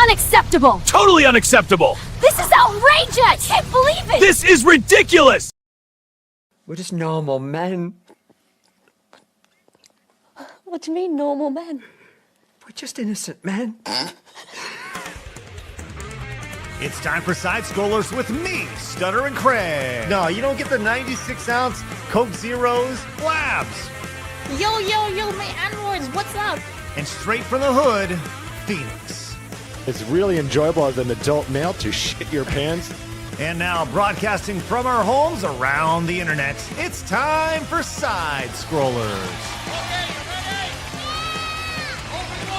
unacceptable! Totally unacceptable! This is outrageous! I can't believe it! This is ridiculous! We're just normal men. What do you mean, normal men? We're just innocent men. It's time for Side Scrollers with me, Stutter and Craig. No, you don't get the 96-ounce Coke Zeros Blabs. Yo, my androids, what's up? And straight from the hood, Phoenix. It's really enjoyable as an adult male to shit your pants. And now, broadcasting from our homes around the internet, it's time for Side Scrollers. Okay, you ready? Open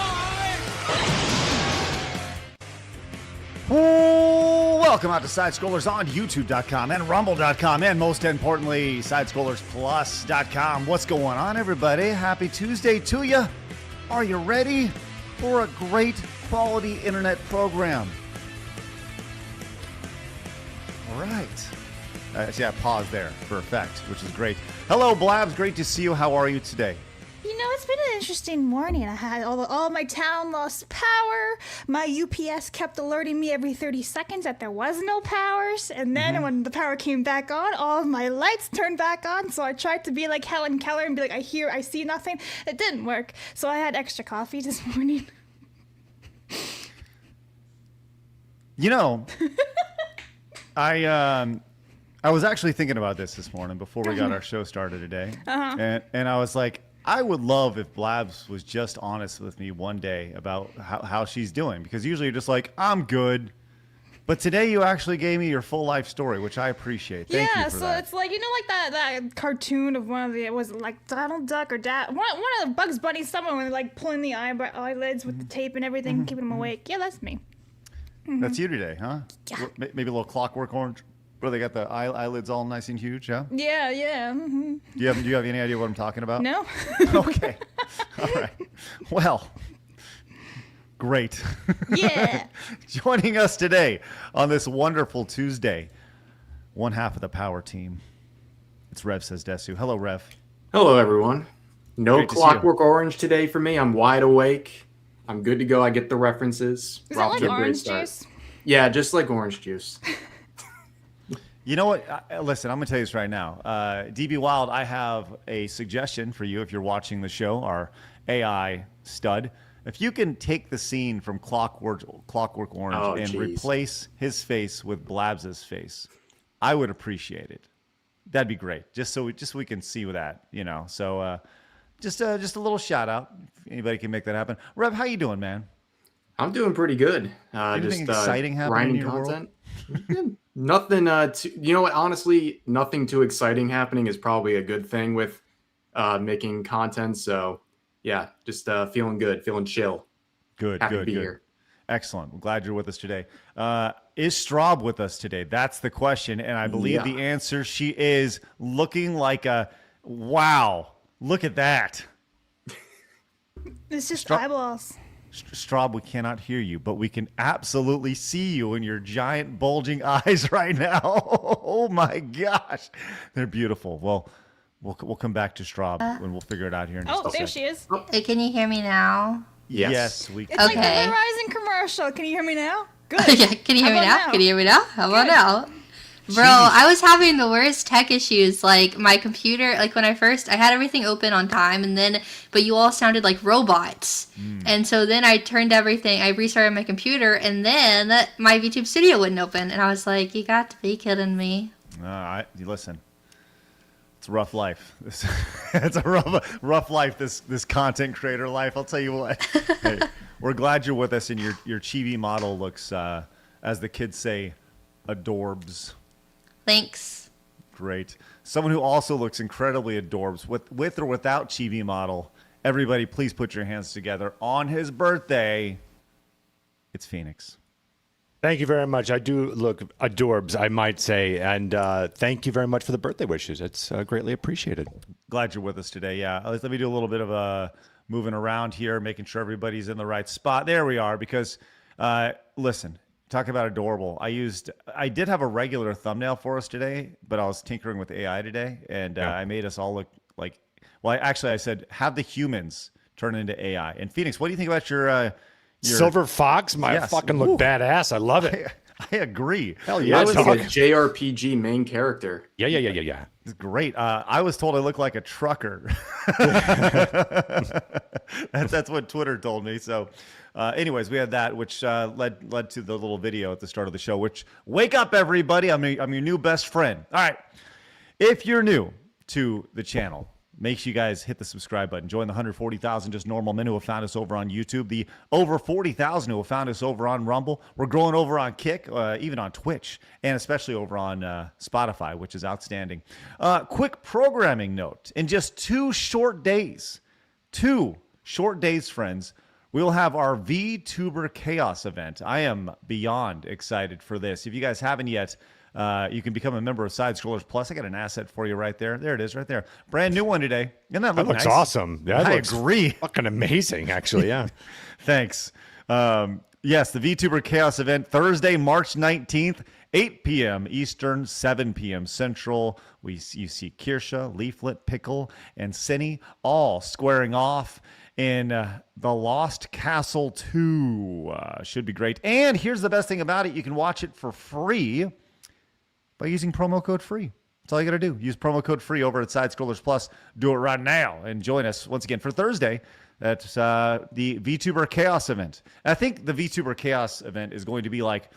wide! Welcome out to Side Scrollers on YouTube.com and Rumble.com, and most importantly, SideScrollersPlus.com. What's going on, everybody? Happy Tuesday to you. Are you ready for a great quality internet program? All right. I paused there for effect, which is great. Hello, Blabs. Great to see you. How are you today? You know, it's been an interesting morning. I had all my town lost power. My UPS kept alerting me every 30 seconds that there was no powers. And then when the power came back on, all of my lights turned back on. So I tried to be like Helen Keller and be like, I see nothing. It didn't work. So I had extra coffee this morning. You know, I was actually thinking about this morning before we got our show started today. And I was like, I would love if Blabs was just honest with me one day about how she's doing, because usually you're just like, I'm good. But today you actually gave me your full life story, which I appreciate. Thank you for that. It's like, you know, like that cartoon of one of the, it was like Donald Duck or one of the Bugs Bunny, someone when they're like pulling the eyelids with the tape and everything, keeping them awake. Yeah, that's me. That's you today, huh? Yeah. Maybe a little Clockwork Orange, where they got the eyelids all nice and huge, yeah? Yeah. Do you have any idea what I'm talking about? No. Okay. All right. Well, great. Yeah. Joining us today on this wonderful Tuesday, one half of the power team. It's Rev Says Desu. Hello, Rev. Hello, everyone. No Great to see Clockwork Orange today for me. I'm wide awake. I'm good to go. I get the references. Is We're it off like to a great orange start. juice? Yeah, just like orange juice. You know what? Listen, I'm going to tell you this right now. DB Wild, I have a suggestion for you if you're watching the show, our AI stud. If you can take the scene from Clockwork Orange and replace his face with Blabs' face, I would appreciate it. That'd be great. Just so we can see with that, you know. So just a little shout out. If anybody can make that happen. Rev, how you doing, man? I'm doing pretty good. Anything exciting happening in your content. Nothing. You know what? Honestly, nothing too exciting happening is probably a good thing with making content. So yeah, just feeling good, feeling chill. Good. Happy to be here. Excellent. I'm glad you're with us today. Is Straub with us today? That's the question, and I believe the answer, she is looking like a wow. Look at that. It's just eyeballs. Straub, we cannot hear you, but we can absolutely see you in your giant bulging eyes right now. Oh my gosh, they're beautiful. Well, we'll come back to Straub and we'll figure it out here in just a second. There she is. Hey, can you hear me now? Yes, we can. It's like the Verizon commercial. Can you hear me now? Good. Yeah, can you hear me now? Can you hear me now? How about now? Bro, I was having the worst tech issues. Like, my computer, like, when I had everything open on time, but you all sounded like robots. And so then I restarted my computer, and then my VTube Studio wouldn't open. And I was like, you got to be kidding me. Listen, it's a rough life. It's a rough life, this content creator life. I'll tell you what. Hey, we're glad you're with us, and your chibi model looks, as the kids say, adorbs. Thanks. Great. Someone who also looks incredibly adorbs with or without chibi model. Everybody, please put your hands together on his birthday. It's Phoenix. Thank you very much. I do look adorbs, I might say. And thank you very much for the birthday wishes. It's greatly appreciated. Glad you're with us today. Yeah. Let me do a little bit of moving around here, making sure everybody's in the right spot. There we are. Because, listen, talk about adorable. I did have a regular thumbnail for us today, but I was tinkering with AI today, and I made us all look like, well, I said, have the humans turn into AI. And Phoenix, what do you think about Silver Fox might Yes. fucking look Ooh. badass. I love it. I agree. Hell I yeah, was like dog. a JRPG main character. Yeah. It's great. I was told I look like a trucker. That's what Twitter told me. So, anyways, we had that, which led to the little video at the start of the show. Which, wake up, everybody! I'm your new best friend. All right, if you're new to the channel, make sure you guys hit the subscribe button. Join the 140,000 just normal men who have found us over on YouTube. The over 40,000 who have found us over on Rumble. We're growing over on Kick, even on Twitch, and especially over on Spotify, which is outstanding. Quick programming note. In just 2 short days, friends, we will have our VTuber Chaos event. I am beyond excited for this. If you guys haven't yet, you can become a member of Side Scrollers Plus. I got an asset for you right there. There it is, right there. Brand new one today. Isn't that look That looks nice? awesome. Yeah, I looks agree. Fucking amazing, actually. Yeah. Thanks. Yes, the VTuber Chaos event, Thursday, March 19th, 8 p.m. Eastern, 7 p.m. Central. You see Kirsha, Leaflet, Pickle, and Cinny all squaring off in The Lost Castle 2. Should be great. And here's the best thing about it. You can watch it for free by using promo code FREE. That's all you got to do. Use promo code FREE over at Side Scrollers Plus. Do it right now and join us once again for Thursday at the VTuber Chaos event. And I think the VTuber Chaos event is going to be like,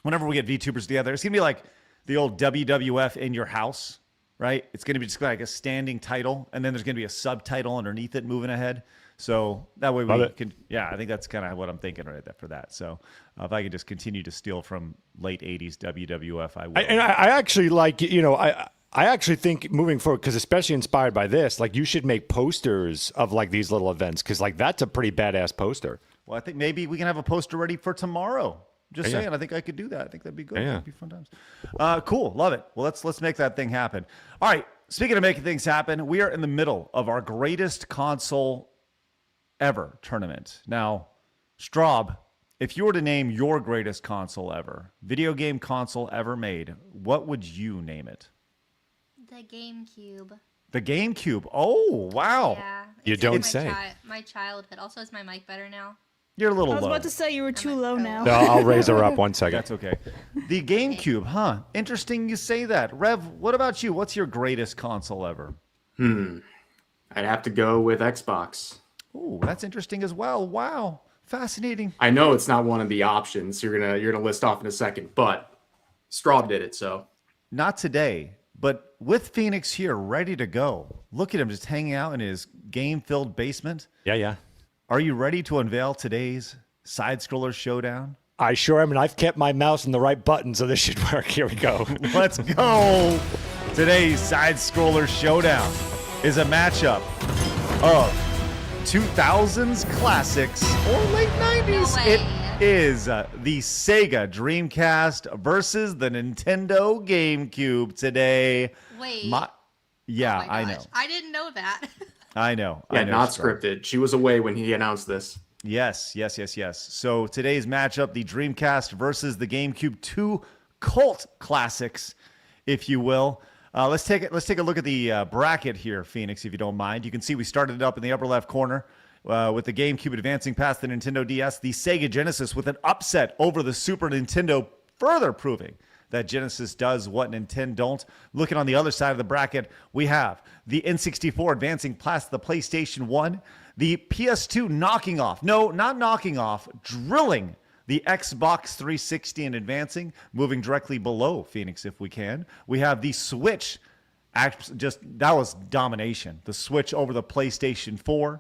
whenever we get VTubers together, it's going to be like the old WWF in your house, right? It's going to be just like a standing title, and then there's going to be a subtitle underneath it moving ahead. So that way we can, I think that's kind of what I'm thinking right there for that. So if I could just continue to steal from late 80s WWF, I will. I actually like, I actually think moving forward, because especially inspired by this, like you should make posters of like these little events, because like that's a pretty badass poster. Well, I think maybe we can have a poster ready for tomorrow. Just saying, I think I could do that. I think that'd be good. Yeah. That'd be fun times. Cool, love it. Well, let's make that thing happen. All right, speaking of making things happen, we are in the middle of our greatest console ever tournament. Now, Straub, if you were to name your greatest console ever, video game console ever made, what would you name it? The GameCube. The GameCube. Oh, wow. Yeah. You it's don't like say. My childhood. Also, is my mic better now? You're a little I was low. about to say you were too low now. No, I'll raise her up one second. That's okay. The GameCube, huh? Interesting you say that. Rev, what about you? What's your greatest console ever? I'd have to go with Xbox. Oh, that's interesting as well. Wow. Fascinating. I know it's not one of the options you're gonna list off in a second, but Straub did it, so. Not today, but with Phoenix here, ready to go. Look at him just hanging out in his game-filled basement. Yeah. Are you ready to unveil today's Side-Scroller Showdown? I sure am, and I've kept my mouse in the right button, so this should work. Here we go. Let's go. Today's Side-Scroller Showdown is a matchup of 2000s classics or late 90s. No way. It is the Sega Dreamcast versus the Nintendo GameCube today. Wait. Yeah, Oh my I gosh. know. I didn't know that. I know. Yeah, I know, not Straub. scripted. She was away when he announced this. Yes. So today's matchup, the Dreamcast versus the GameCube, 2 cult classics, if you will. Let's take a look at the bracket here, Phoenix, if you don't mind. You can see we started it up in the upper left corner with the GameCube advancing past the Nintendo DS, the Sega Genesis with an upset over the Super Nintendo, further proving that Genesis does what Nintendo don't. Looking on the other side of the bracket, we have the N64 advancing past the PlayStation 1, the PS2 knocking off, no, not knocking off, drilling the Xbox 360 and advancing, moving directly below Phoenix if we can. We have the Switch, that was domination. The Switch over the PlayStation 4.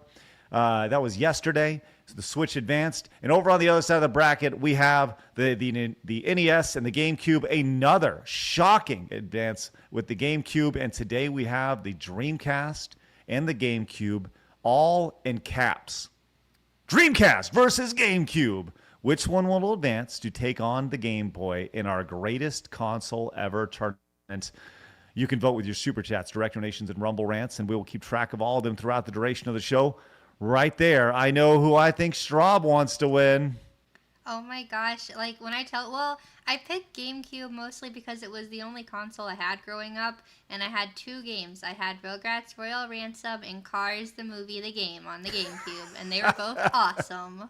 That was yesterday. So the Switch advanced. And over on the other side of the bracket, we have the NES and the GameCube, another shocking advance with the GameCube. And today we have the Dreamcast and the GameCube all in caps. Dreamcast versus GameCube. Which one will advance to take on the Game Boy in our greatest console ever tournament? You can vote with your Super Chats, Direct Donations, and Rumble Rants, and we will keep track of all of them throughout the duration of the show. Right there, I know who I think Straub wants to win. Oh my gosh. Like, I picked GameCube mostly because it was the only console I had growing up, and I had 2 games. I had Rugrats Royal Ransom and Cars the Movie the Game on the GameCube, and they were both awesome.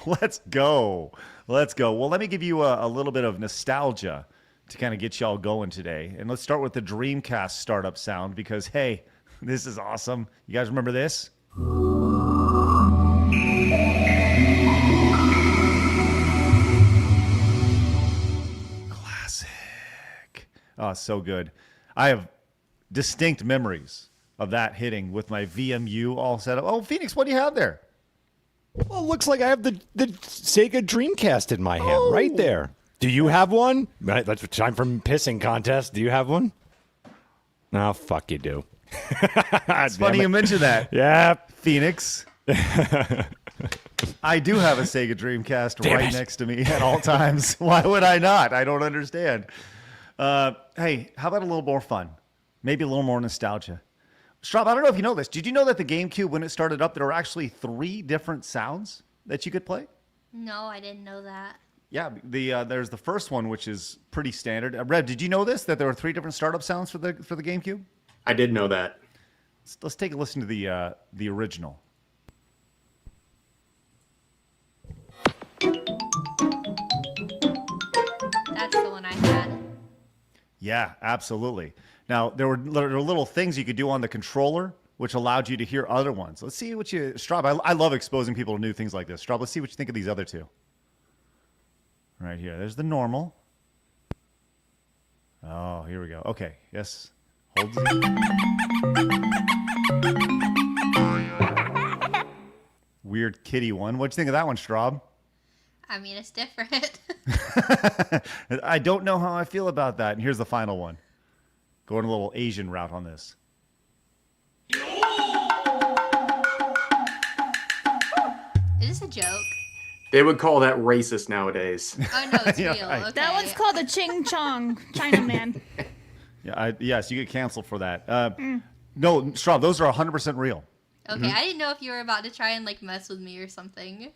Let's go. Let's go. Well, let me give you a little bit of nostalgia to kind of get y'all going today. And let's start with the Dreamcast startup sound because, hey, this is awesome. You guys remember this? Classic. Oh, so good. I have distinct memories of that hitting with my VMU all set up. Oh, Phoenix, what do you have there? Well, it looks like I have the Sega Dreamcast in my hand right there. Do you have one? Right, that's time for pissing contest. Do you have one? No, fuck you do. It's funny you mention that. Yeah. Phoenix. I do have a Sega Dreamcast right next to me at all times. Why would I not? I don't understand. Hey, how about a little more fun? Maybe a little more nostalgia. Straub, I don't know if you know this. Did you know that the GameCube, when it started up, there were actually 3 different sounds that you could play? No, I didn't know that. Yeah, there's the first one, which is pretty standard. Rev, did you know this, that there were 3 different startup sounds for the GameCube? I did know that. Let's take a listen to the original. That's the one I had. Yeah, absolutely. Now, there were little things you could do on the controller, which allowed you to hear other ones. Let's see what you... Straub, I love exposing people to new things like this. Straub, let's see what you think of these other 2. Right here. There's the normal. Oh, here we go. Okay. Yes. Hold Z. Weird kitty one. What'd you think of that one, Straub? I mean, it's different. I don't know how I feel about that. And here's the final one. Going a little Asian route on this. Is this a joke? They would call that racist nowadays. Oh, no, it's Yeah, real. right. Okay. That one's called a Ching Chong Chinaman. Yeah, yes, you get canceled for that. No, Straub, those are 100% real. Okay, I didn't know if you were about to try and like mess with me or something.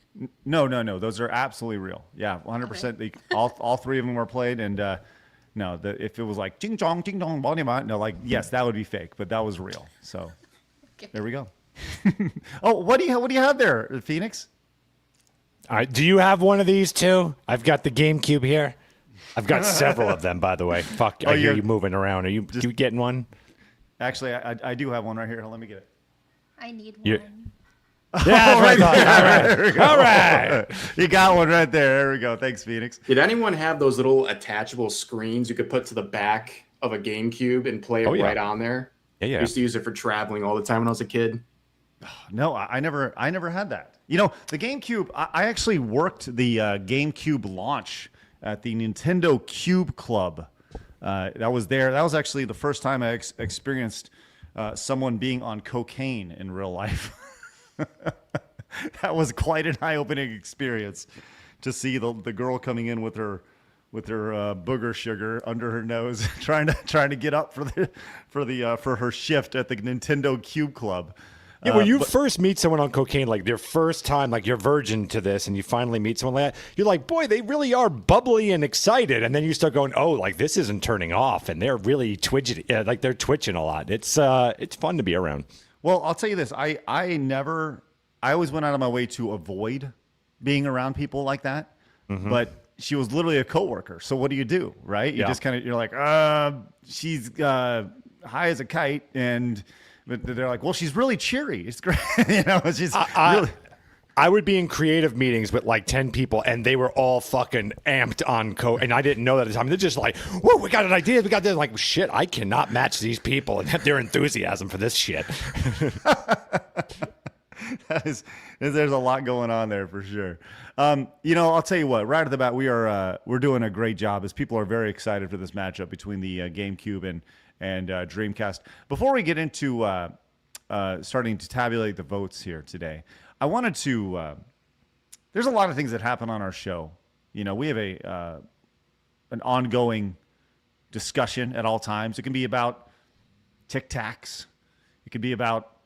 No. Those are absolutely real. Yeah, 100%. Okay. All 3 of them were played. And no, if it was like ching chong, body no, like, yes, that would be fake. But that was real. So Okay. there we go. Oh, what do you have there, Phoenix? All right, do you have one of these too? I've got the GameCube here. I've got several of them, by the way. Fuck, I hear you moving around. Are you getting one? Actually, I do have one right here. Let me get it. I need one. Yeah, that's what I thought. There we go. All right. You got one right there. There we go. Thanks, Phoenix. Did anyone have those little attachable screens you could put to the back of a GameCube and play it yeah. right on there? Yeah. I used to use it for traveling all the time when I was a kid. No, I never had that. You know, the GameCube, I actually worked the GameCube launch at the Nintendo Cube Club. That was there. That was actually the first time I experienced someone being on cocaine in real life. That was quite an eye-opening experience to see the girl coming in with her booger sugar under her nose, trying to get up for her shift at the Nintendo Cube Club. Yeah, when you first meet someone on cocaine, like their first time, like you're virgin to this, and you finally meet someone like that, you're like, boy, they really are bubbly and excited. And then you start going, oh, like this isn't turning off, and they're really twitching, like they're twitching a lot. It's fun to be around. Well, I'll tell you this: I always went out of my way to avoid being around people like that. Mm-hmm. But she was literally a coworker. So what do? Right? You just you're like, she's high as a kite, and. But they're like, well, she's really cheery. It's great. She's really... I would be in creative meetings with like 10 people, and they were all fucking amped on coke. And I didn't know that at the time. They're just like, whoa, we got an idea. We got this. Like, shit, I cannot match these people and their enthusiasm for this shit. There's a lot going on there for sure. I'll tell you what, right at the bat, we're doing a great job as people are very excited for this matchup between the GameCube and Dreamcast. Before we get into starting to tabulate the votes here today, I wanted to. There's a lot of things that happen on our show. You know, we have an ongoing discussion at all times. It can be about Tic Tacs. It could be about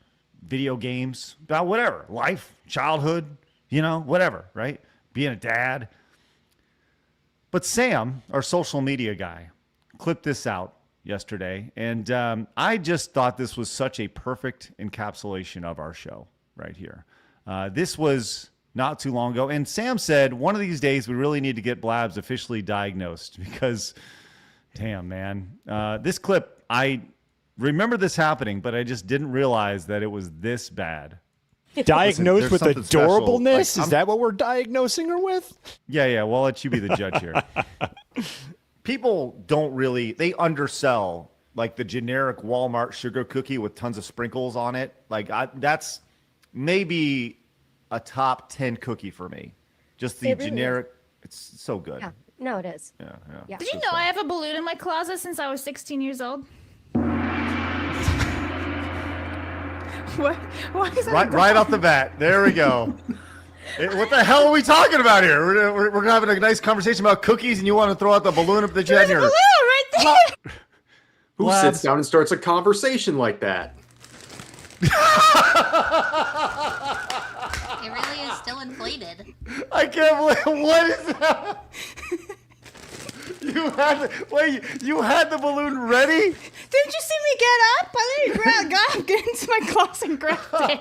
video games, about whatever, life, childhood, whatever, right? Being a dad. But Sam, our social media guy, clipped this out yesterday, and I just thought this was such a perfect encapsulation of our show right here. This was not too long ago. And Sam said, one of these days we really need to get Blabs officially diagnosed because, damn, man. This clip, I remember this happening, but I just didn't realize that it was this bad. Diagnosed with something special. adorableness? Like, Is that what we're diagnosing her with? Yeah. Well, I'll let you be the judge here. People don't really, they undersell like the generic Walmart sugar cookie with tons of sprinkles on it. Like that's maybe a top 10 cookie for me. Just the generic. It's so good. Yeah. No, it is. Yeah. Did you know I have a balloon in my closet since I was 16 years old? What? Why is that Right off the bat. There we go. What the hell are we talking about here? We're having a nice conversation about cookies, and you want to throw out the balloon up the jet here. balloon right there. Who sits down and starts a conversation like that? It really is still inflated. I can't believe, what is that? You had the balloon ready? Didn't you see me get up? I literally got into my closet and grabbed it.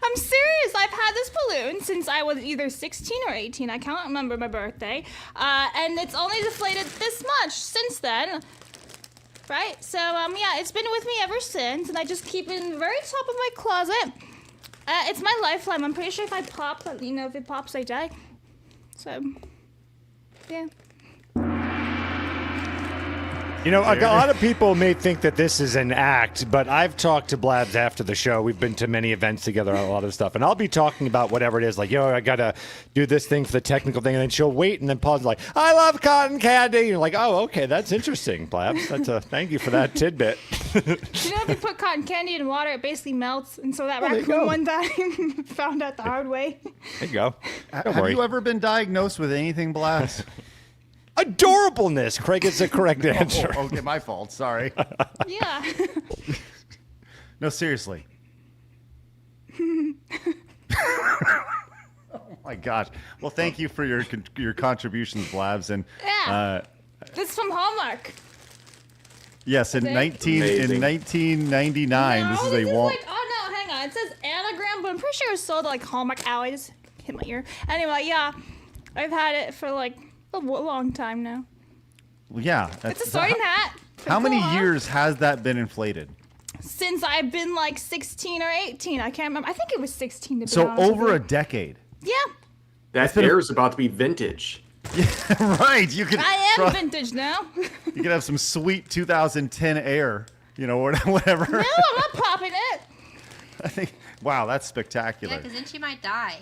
I'm serious. I've had this balloon since I was either 16 or 18. I can't remember my birthday. And it's only deflated this much since then. Right? So, yeah, it's been with me ever since, and I just keep it in the very top of my closet. It's my lifeline. I'm pretty sure if I pop, if it pops, I die. So, yeah. You know, a lot of people may think that this is an act, but I've talked to Blabs after the show. We've been to many events together, a lot of stuff, and I'll be talking about whatever it is, like, I gotta do this thing for the technical thing, and then she'll wait and then pause, like, I love cotton candy. And you're like, oh, okay, that's interesting, Blabs. Thank you for that tidbit. If you put cotton candy in water, it basically melts, and so that raccoon one time found out the hard way. There you go. Have you ever been diagnosed with anything, Blabs? Adorableness, Craig, is the correct answer. Oh, okay, my fault. Sorry. Yeah. No, seriously. Oh my gosh. Well, thank you for your contributions, Blabs, and This is from Hallmark. yes, in Amazing. 1999, this is a Walt. Oh no, hang on. It says anagram, but I'm pretty sure it was sold at like Hallmark. Ow, I just hit my ear. Anyway, yeah, I've had it for like a long time now. Well, yeah, It's a sorting hat. How many Cool, huh? years has that been inflated? Since I've been like 16 or 18. I can't remember. I think it was 16 to be So honest with over you. a decade. Yeah, That hair is about to be vintage. Right. You could. I am vintage now. You could have some sweet 2010 air. Whatever. No, I'm not popping it. I think. Wow, that's Yeah, spectacular. because then she might die.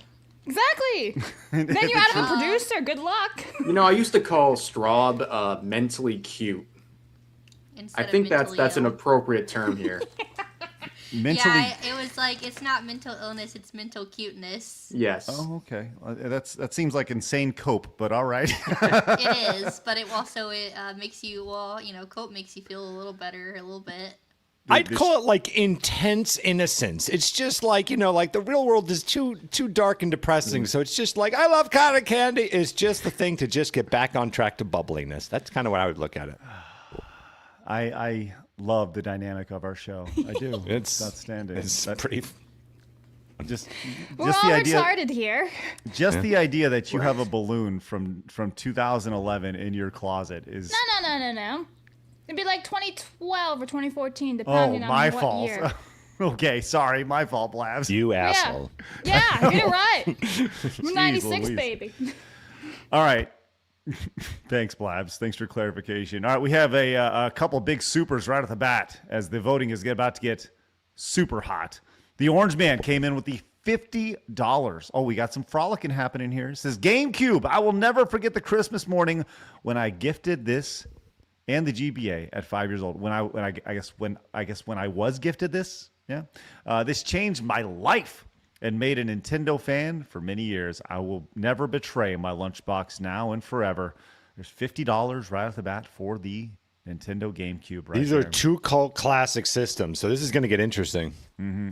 Exactly. Then you're out of a producer. Good luck. I used to call Straub mentally cute. Instead I think of that's mentally an ill. appropriate term here. Mentally. Yeah, it was like, it's not mental illness, it's mental cuteness. Yes. Oh, okay. That seems like insane cope, but all right. It is, but it also makes you, cope makes you feel a little better, a little bit. I'd call it like intense innocence. It's just like, like the real world is too dark and depressing. So it's just like, I love cotton candy. It's just the thing to just get back on track to bubbliness. That's kind of what I would look at it. I love the dynamic of our show. I do. It's outstanding. It's pretty. Just We're the all idea. retarded here. Just the idea that you have a balloon from 2011 in your closet is. No. It'd be like 2012 or 2014, Oh, depending on my what fault. year. Okay, sorry, my fault, Blabs. You asshole. Yeah, get it right. I'm 96, Louise. baby. All right. Thanks, Blabs. Thanks for clarification. All right, we have a couple big supers right off the bat as the voting is about to get super hot. The Orange Man came in with the $50. Oh, we got some frolicking happening here. It says, GameCube, I will never forget the Christmas morning when I gifted this and the GBA at 5 years old. When I was gifted this, this changed my life and made a Nintendo fan for many years. I will never betray my lunchbox now and forever. There's $50 right off the bat for the Nintendo GameCube. Right These there. are two cult classic systems, so this is going to get interesting.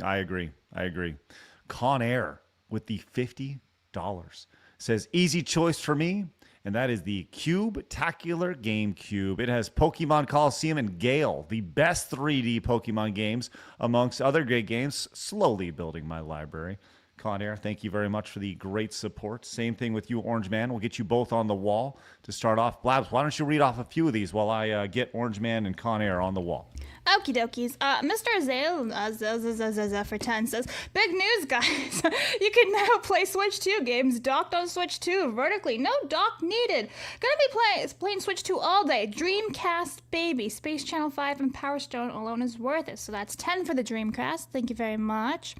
I agree. Con Air with the $50 says easy choice for me. And that is the Cube-tacular GameCube. It has Pokemon Coliseum and Gale, the best 3D Pokemon games, amongst other great games, slowly building my library. Con Air, thank you very much for the great support. Same thing with you, Orange Man. We'll get you both on the wall to start off. Blabs, why don't you read off a few of these while I get Orange Man and Con Air on the wall? Okie dokies. Mr. Zale for 10 says, big news, guys. You can now play Switch 2 games docked on Switch 2 vertically. No dock needed. Gonna be playing Switch 2 all day. Dreamcast, baby. Space Channel 5 and Power Stone alone is worth it. So that's 10 for the Dreamcast. Thank you very much.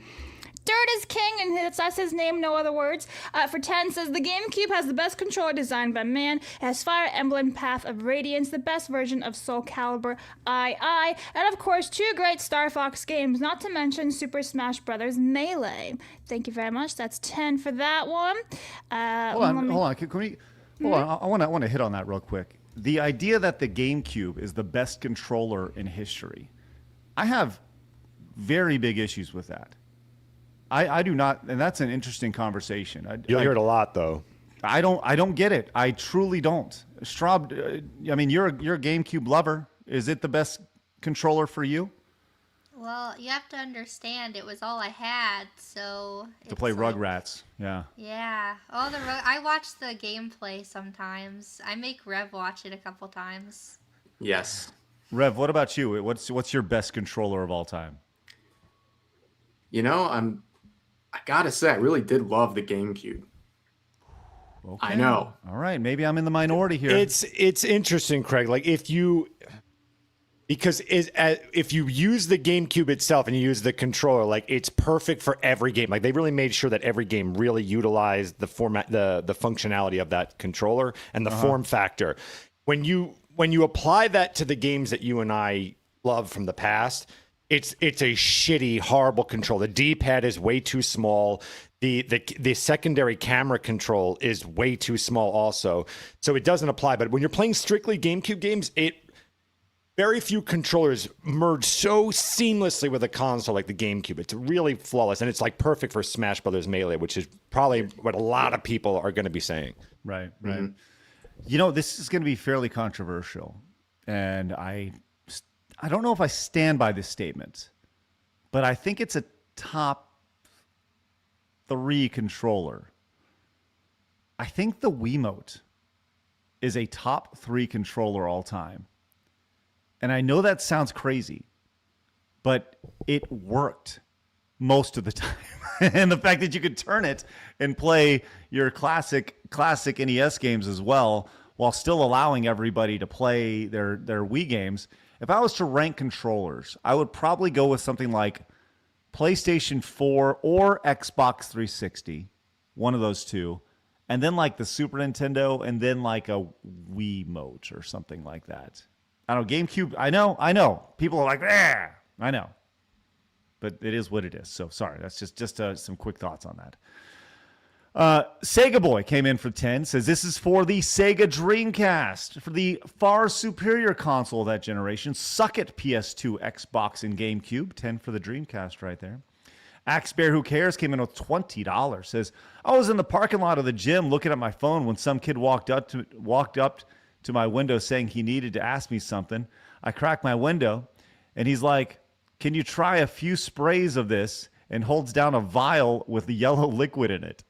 Dirt is king, and that's his name, no other words. For 10 says, the GameCube has the best controller designed by man. It has Fire Emblem Path of Radiance, the best version of Soul Calibur II, and of course 2 great Star Fox games, not to mention Super Smash Bros. Melee. Thank you very much. That's 10 for that one. Hold on. Can we? Hold on. I want to hit on that real quick. The idea that the GameCube is the best controller in history, I have very big issues with that. I do not, and that's an interesting conversation. You'll hear it a lot, though. I don't get it. I truly don't. Straub, I mean, you're a GameCube lover. Is it the best controller for you? Well, you have to understand, it was all I had, so... To play Rugrats, yeah. Yeah. I watch the gameplay sometimes. I make Rev watch it a couple times. Yes. Rev, what about you? What's your best controller of all time? You know, I gotta say, I really did love the GameCube. Okay. I know. All right, maybe I'm in the minority here. It's interesting, Craig. Like if you use the GameCube itself and you use the controller, like it's perfect for every game. Like they really made sure that every game really utilized the format, the functionality of that controller and the form factor. When you apply that to the games that you and I love from the past, it's a shitty, horrible control. The D-pad is way too small. The secondary camera control is way too small also. So it doesn't apply. But when you're playing strictly GameCube games, very few controllers merge so seamlessly with a console like the GameCube. It's really flawless, and it's like perfect for Smash Brothers Melee, which is probably what a lot of people are going to be saying. Right. You know, this is going to be fairly controversial, and I don't know if I stand by this statement, but I think it's a top 3 controller. I think the Wiimote is a top 3 controller all time. And I know that sounds crazy, but it worked most of the time. And the fact that you could turn it and play your classic NES games as well, while still allowing everybody to play their Wii games. If I was to rank controllers, I would probably go with something like PlayStation 4 or Xbox 360, one of those two, and then like the Super Nintendo, and then like a Wiimote or something like that. I don't know, GameCube, I know. People are like, I know. But it is what it is. So sorry, that's just some quick thoughts on that. Sega Boy came in for 10, says this is for the Sega Dreamcast, for the far superior console of that generation. Suck it, PS2, Xbox, and GameCube. 10 for the Dreamcast right there. Axe Bear Who Cares came in with $20, says, I was in the parking lot of the gym looking at my phone when some kid walked up to my window saying he needed to ask me something. I cracked my window, and he's like, can you try a few sprays of this? And holds down a vial with the yellow liquid in it.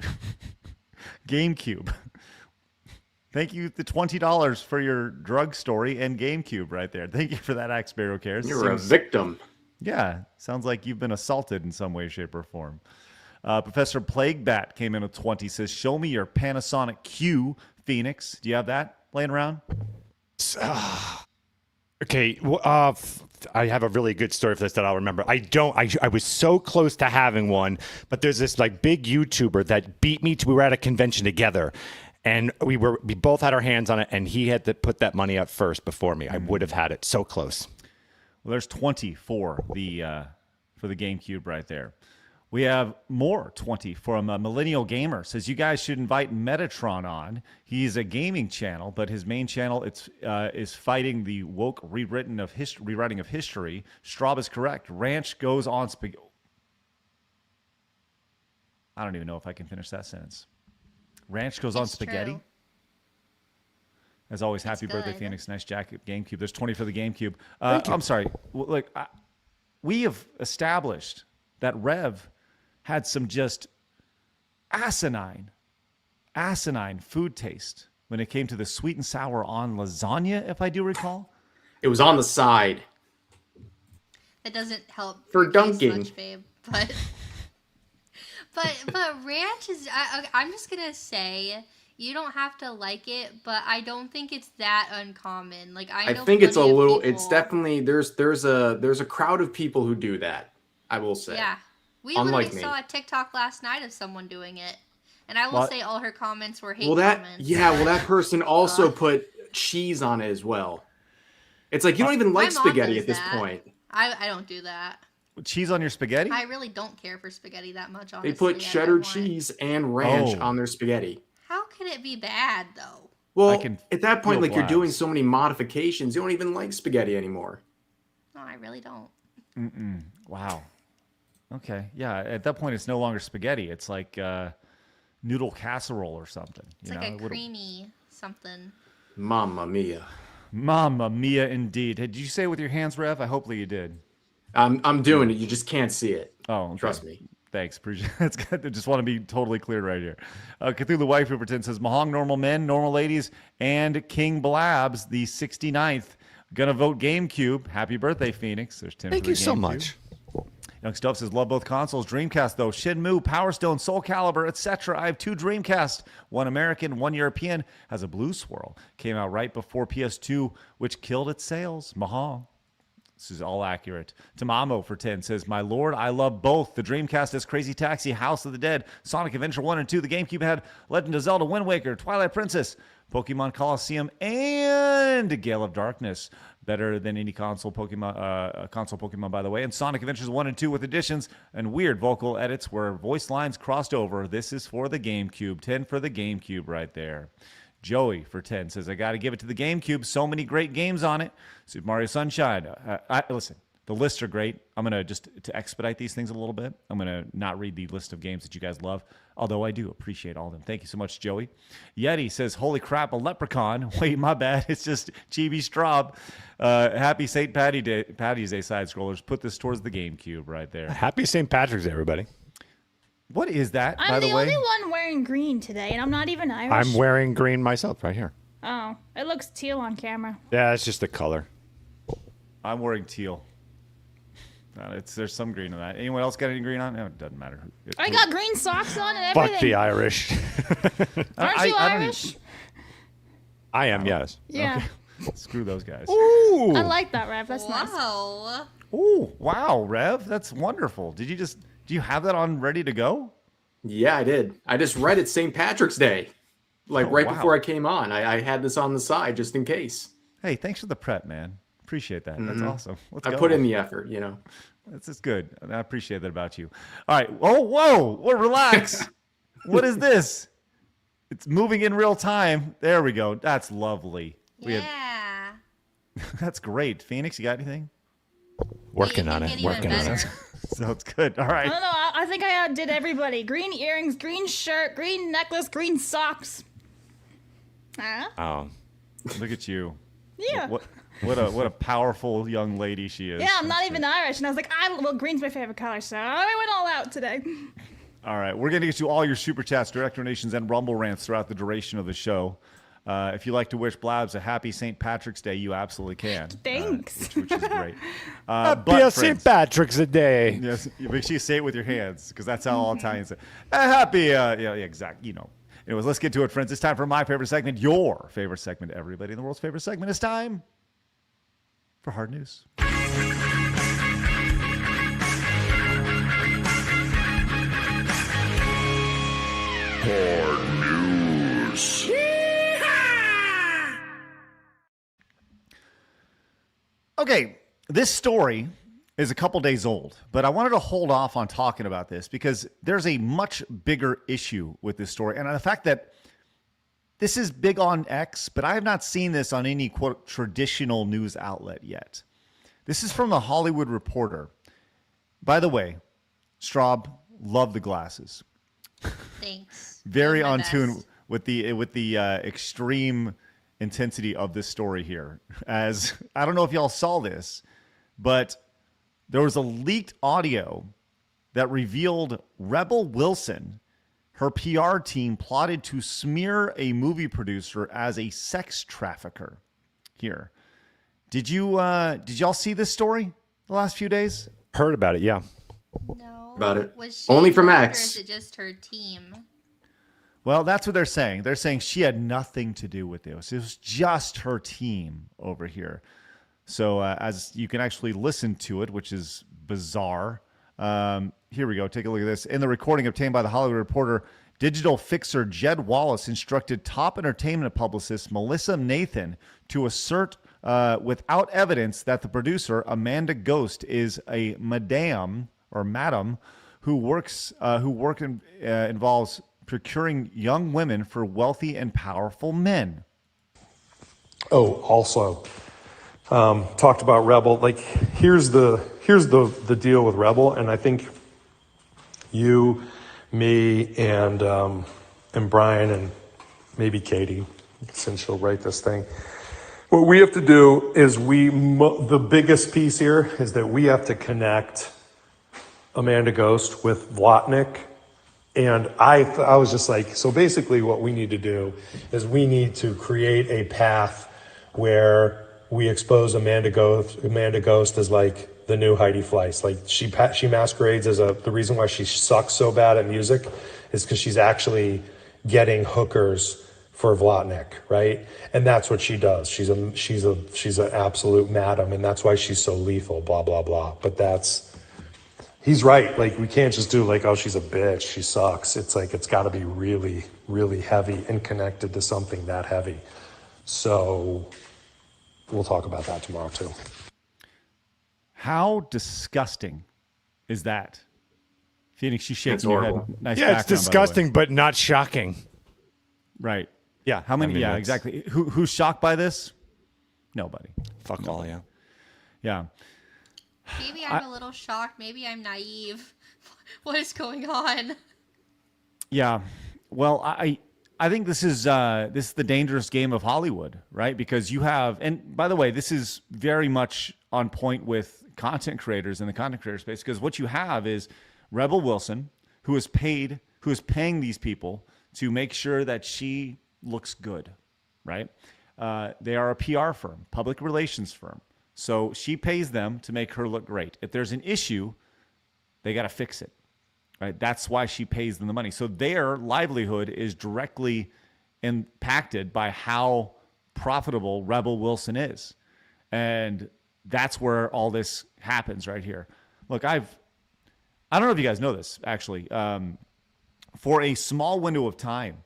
GameCube. Thank you, the $20 for your drug story and GameCube right there. Thank you for that, Axe Bear Who Cares. You're a victim. Yeah, sounds like you've been assaulted in some way, shape, or form. Professor Plaguebat came in with 20, says, show me your Panasonic Q, Phoenix. Do you have that laying around? Okay, I have a really good story for this that I'll remember. I was so close to having one, but there's this like big YouTuber that beat me we were at a convention together, and we both had our hands on it, and he had to put that money up first before me. I would have had it. So close. Well, there's 20 for the GameCube right there. We have more 20 from a Millennial Gamer. Says you guys should invite Metatron on. He's a gaming channel, but his main channel is fighting the woke rewriting of history. Straub is correct. Ranch goes on spaghetti. I don't even know if I can finish that sentence. Ranch goes on spaghetti. True. As always, That's happy birthday, good. Phoenix. Nice jacket, GameCube. There's 20 for the GameCube. I'm sorry. We have established that Rev had some just asinine food taste when it came to the sweet and sour on lasagna, if I do recall. It was on the side. That doesn't help For your taste dunking. much, babe. But ranch is. I'm just gonna say you don't have to like it, but I don't think it's that uncommon. Like I know think it's a plenty of little. people- It's definitely there's a crowd of people who do that. I will say. Yeah, we Unlike literally me. saw a TikTok last night of someone doing it, and I will say all her comments were hate Well, that comments. that person also put cheese on it as well. It's like you don't even like My mom spaghetti does at this that. point. I don't do that. Cheese on your spaghetti? I really don't care for spaghetti that much. Honestly, They put I cheddar don't want- cheese and ranch Oh. on their spaghetti. How could it be bad though? Well, I can at that point, feel like you're doing blabs. so many modifications, you don't even like spaghetti anymore. No, I really don't. Wow. Okay. Yeah. At that point, it's no longer spaghetti. It's like noodle casserole or something. It's you like know? a creamy something. Mamma mia! Mamma mia, indeed. Did you say it with your hands, Rev? I hope you did. I'm doing it. You just can't see it. Oh, okay. Trust me. Thanks. Appreciate That's good. I just want to be totally clear right here. Cthulhu Wife Who Pretends says, Mahong, normal men, normal ladies, and King Blabs, the 69th. Gonna vote GameCube. Happy birthday, Phoenix. There's Tim. Thank for you the so GameCube. much. Young Stuff says, love both consoles. Dreamcast, though. Shenmue, Power Stone, Soul Calibur, etc. I have 2 Dreamcast. One American, one European. Has a blue swirl. Came out right before PS2, which killed its sales. Mahong. This is all accurate. Tamamo for 10 says, my lord, I love both. The Dreamcast has Crazy Taxi, House of the Dead, Sonic Adventure 1 and 2. The GameCube had Legend of Zelda, Wind Waker, Twilight Princess, Pokemon Colosseum, and Gale of Darkness. Better than any console Pokemon, by the way. And Sonic Adventures 1 and 2 with additions and weird vocal edits where voice lines crossed over. This is for the GameCube. 10 for the GameCube right there. Joey for 10 says, I got to give it to the GameCube. So many great games on it. Super Mario Sunshine. Listen, the lists are great. I'm going to just, to expedite these things a little bit, I'm going to not read the list of games that you guys love, although I do appreciate all of them. Thank you so much, Joey. Yeti says, holy crap, a leprechaun. Wait, my bad. It's just Chibi Straub. Happy St. Patty's Day side scrollers. Put this towards the GameCube right there. Happy St. Patrick's Day, everybody. What is that, I'm by the way? only one wearing green today, and I'm not even Irish. I'm wearing green myself right here. Oh, it looks teal on camera. Yeah, it's just the color. I'm wearing teal. There's some green on that. Anyone else got any green on? No, it doesn't matter. I got green socks on and everything. Fuck the Irish. Aren't you I don't Irish? I am, yes. Yeah. Screw those guys. Ooh. I like that, Rev. That's nice. Wow. Ooh, wow, Rev, that's wonderful. Do you have that on ready to go? Yeah, I did. I just read it St. Patrick's Day, like right wow. before I came on. I had this on the side just in case. Hey, thanks for the prep, man. Appreciate that. That's awesome. Let's go. I put in the effort, you know. That's just good. I appreciate that about you. All right. Oh, whoa. Well, relax. What is this? It's moving in real time. There we go. That's lovely. Yeah. That's great. Phoenix, you got anything? Working on Make it. even Working on better. it. Sounds good. All I right. don't know. I think I outdid everybody. Green earrings, green shirt, green necklace, green socks. Huh? Oh. Look at you. Yeah. What a powerful young lady she is. Yeah, I'm not That's even great. Irish. And I was like, well, green's my favorite color, so I went all out today. All right, we're going to get to all your super chats, direct donations, and rumble rants throughout the duration of the show. If you'd like to wish Blabs a happy St. Patrick's Day, you absolutely can. Thanks. Which is great. Happy But, St. friends, Patrick's Day. yes, make sure you say it with your hands, because that's how all Italians say. Happy, yeah, exactly. You know. Anyways, let's get to it, friends. It's time for my favorite segment, your favorite segment, everybody in the world's favorite segment. It's time for hard news. Okay, this story is a couple days old, but I wanted to hold off on talking about this because there's a much bigger issue with this story. And the fact that this is big on X, but I have not seen this on any, quote, traditional news outlet yet. This is from the Hollywood Reporter. By the way, Straub, love the glasses. Thanks. Very Doing my on best. tune with the extreme intensity of this story here. As I don't know if y'all saw this, but there was a leaked audio that revealed Rebel Wilson, her PR team plotted to smear a movie producer as a sex trafficker. Here, did y'all see this story the last few days? Heard about it, yeah. No. About it. Was she Only from involved, X. Or is it just her team? Well, that's what they're saying. They're saying she had nothing to do with this. It was just her team over here. So as you can actually listen to it, which is bizarre. Here we go. Take a look at this. In the recording obtained by the Hollywood Reporter, digital fixer Jed Wallace instructed top entertainment publicist Melissa Nathan to assert without evidence that the producer, Amanda Ghost, is a madam who involves procuring young women for wealthy and powerful men. Oh, also, talked about Rebel. Like, here's the deal with Rebel, and I think you, me, and Brian, and maybe Katie, since she'll write this thing. What we have to do is the biggest piece here is that we have to connect Amanda Ghost with Vlotnik. And I was just like, so basically what we need to do is we need to create a path where we expose Amanda Ghost as like the new Heidi Fleiss. Like she masquerades as the reason why she sucks so bad at music is because she's actually getting hookers for Vlotnik, right? And that's what she does. She's an absolute madam, and that's why she's so lethal, blah, blah, blah. But he's right. Like, we can't just do like, oh, she's a bitch, she sucks. It's like, it's got to be really, really heavy and connected to something that heavy. So we'll talk about that tomorrow too. How disgusting is that? Phoenix, you shaking your horrible. head. Nice Yeah, it's background, by the way. disgusting, but not shocking. Right. Yeah. How many? I mean, yeah, that's- exactly. Who's shocked by this? Nobody. Fuck all, yeah. Yeah. Maybe I'm a little shocked. Maybe I'm naive. What is going on? Yeah. Well, I think this is the dangerous game of Hollywood, right? Because you have, and by the way, this is very much on point with content creators in the content creator space, because what you have is Rebel Wilson, who is paying these people to make sure that she looks good, right? They are a PR firm, public relations firm. So she pays them to make her look great. If there's an issue, they got to fix it, right? That's why she pays them the money. So their livelihood is directly impacted by how profitable Rebel Wilson is. And that's where all this happens right here. Look, I don't know if you guys know this, actually. For a small window of time,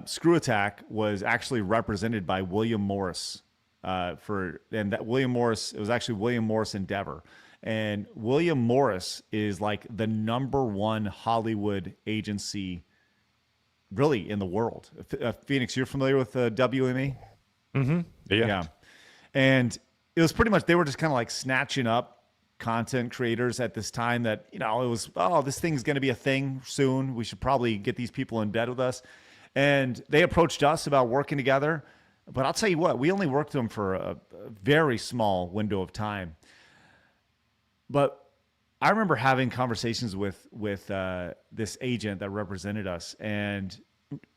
Screw Attack was actually represented by William Morris. It was actually William Morris Endeavor. And William Morris is like the #1 Hollywood agency really in the world. Phoenix, you're familiar with WME? Mm-hmm. Yeah. And it was pretty much, they were just kind of like snatching up content creators at this time that, it was, this thing's going to be a thing soon. We should probably get these people in bed with us. And they approached us about working together. But I'll tell you what, we only worked with them for a very small window of time. But I remember having conversations with this agent that represented us, and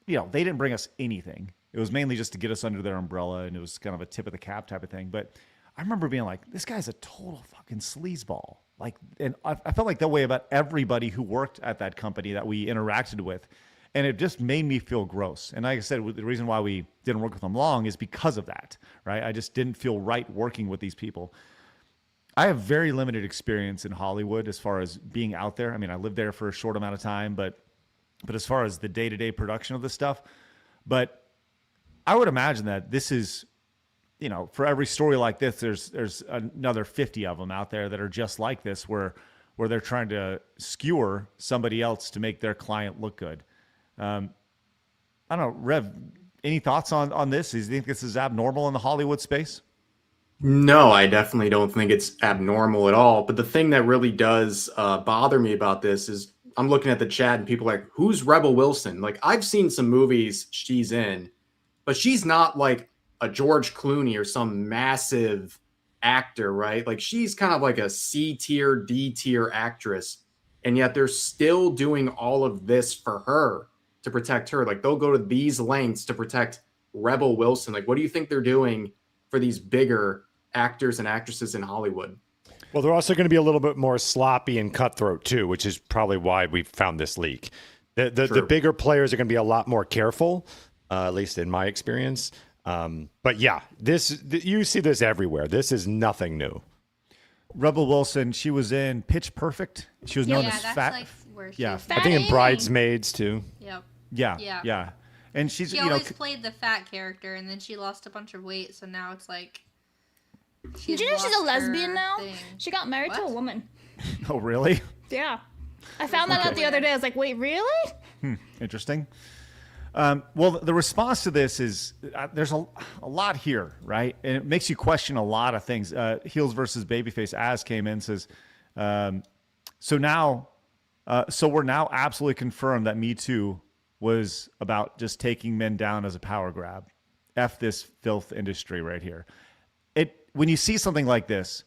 they didn't bring us anything. It was mainly just to get us under their umbrella, and it was kind of a tip of the cap type of thing. But I remember being like, this guy's a total fucking sleazeball. Like, and I felt like that way about everybody who worked at that company that we interacted with. And it just made me feel gross. And like I said, the reason why we didn't work with them long is because of that, right? I just didn't feel right working with these people. I have very limited experience in Hollywood as far as being out there. I mean, I lived there for a short amount of time, but as far as the day-to-day production of this stuff, but I would imagine that this is, for every story like this, there's another 50 of them out there that are just like this, where they're trying to skewer somebody else to make their client look good. I don't know, Rev, any thoughts on this? Do you think this is abnormal in the Hollywood space? No, I definitely don't think it's abnormal at all. But the thing that really does bother me about this is I'm looking at the chat and people are like, who's Rebel Wilson? Like, I've seen some movies she's in, but she's not like a George Clooney or some massive actor, right? Like, she's kind of like a C tier, D tier actress. and yet they're still doing all of this for her to protect her. Like they'll go to these lengths to protect Rebel Wilson. Like, what do you think they're doing for these bigger actors and actresses in Hollywood? Well, they're also going to be a little bit more sloppy and cutthroat too, which is probably why we found this leak. The bigger players are going to be a lot more careful, at least in my experience. But yeah, you see this everywhere. This is nothing new. Rebel Wilson, she was in Pitch Perfect. She was known as that's Fat. like where she Yeah, I think in Bridesmaids too. Yep. Yeah. And she's She always played the fat character, and then she lost a bunch of weight, so now it's like. Did you know she's a lesbian now? Thing. She got married to a woman. Oh, really? Yeah. I found that out the other day. I was like, wait, really? Interesting. Well, the response to this is there's a lot here, right? And it makes you question a lot of things. Heels versus Babyface Az came in and says, so we're now absolutely confirmed that Me Too was about just taking men down as a power grab. F this filth industry right here. When you see something like this,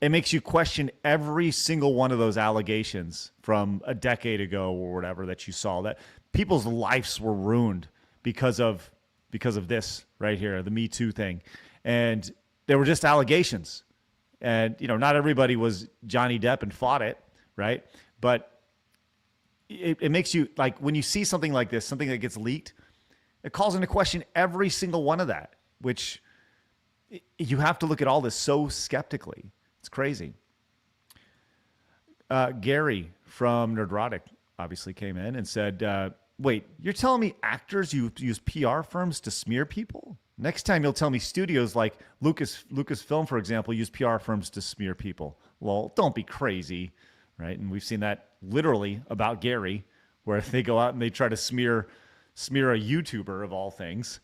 it makes you question every single one of those allegations from a decade ago or whatever that you saw, that people's lives were ruined because of this right here, the Me Too thing. And they were just allegations. And, not everybody was Johnny Depp and fought it, right? But it makes you, like, when you see something like this, something that gets leaked, it calls into question every single one of that, which you have to look at all this so skeptically. It's crazy. Gary from Nerdrotic obviously came in and said, wait, you're telling me actors use PR firms to smear people? Next time you'll tell me studios like Lucasfilm, for example, use PR firms to smear people. Well, don't be crazy, right? And we've seen that literally about Gary, where they go out and they try to smear a YouTuber of all things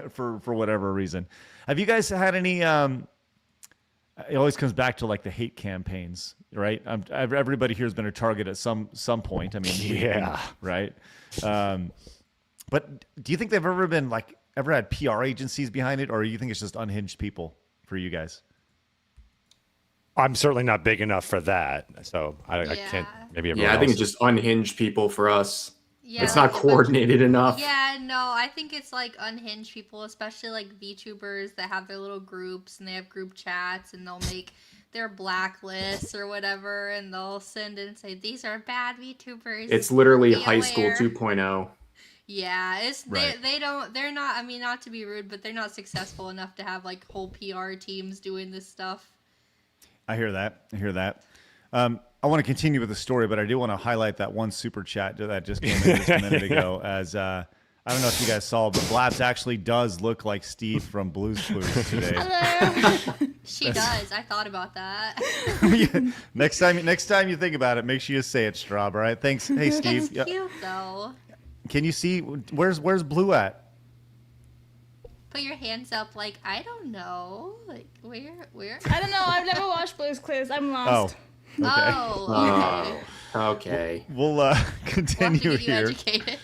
for whatever reason. Have you guys had any? It always comes back to like the hate campaigns, right? Everybody here has been a target at some point. I mean, yeah, right. But do you think they've ever had PR agencies behind it, or do you think it's just unhinged people for you guys? I'm certainly not big enough for that, so I can't. Maybe I think it's just unhinged people for us. Yeah, it's not coordinated enough. Yeah, no, I think it's like unhinged people, especially like VTubers that have their little groups and they have group chats and they'll make their blacklists or whatever and they'll send and say, these are bad VTubers. It's literally Be high aware. school 2.0. Yeah, it's right. they're not, I mean, not to be rude, but they're not successful enough to have like whole PR teams doing this stuff. I hear that. I want to continue with the story, but I do want to highlight that one super chat that just came in just a minute ago. As I don't know if you guys saw, but Blabs actually does look like Steve from Blue's Clues today. Hello. She does. I thought about that. Yeah. Next time you think about it, make sure you say it, Straub. All right. Thanks. Hey, Steve. It's cute though. Can you see where's Blue at? Put your hands up, like I don't know, like where? I don't know. I've never watched Blue's Clues. I'm lost. Okay. Oh, Okay. We'll continue we'll have to get you here. educated.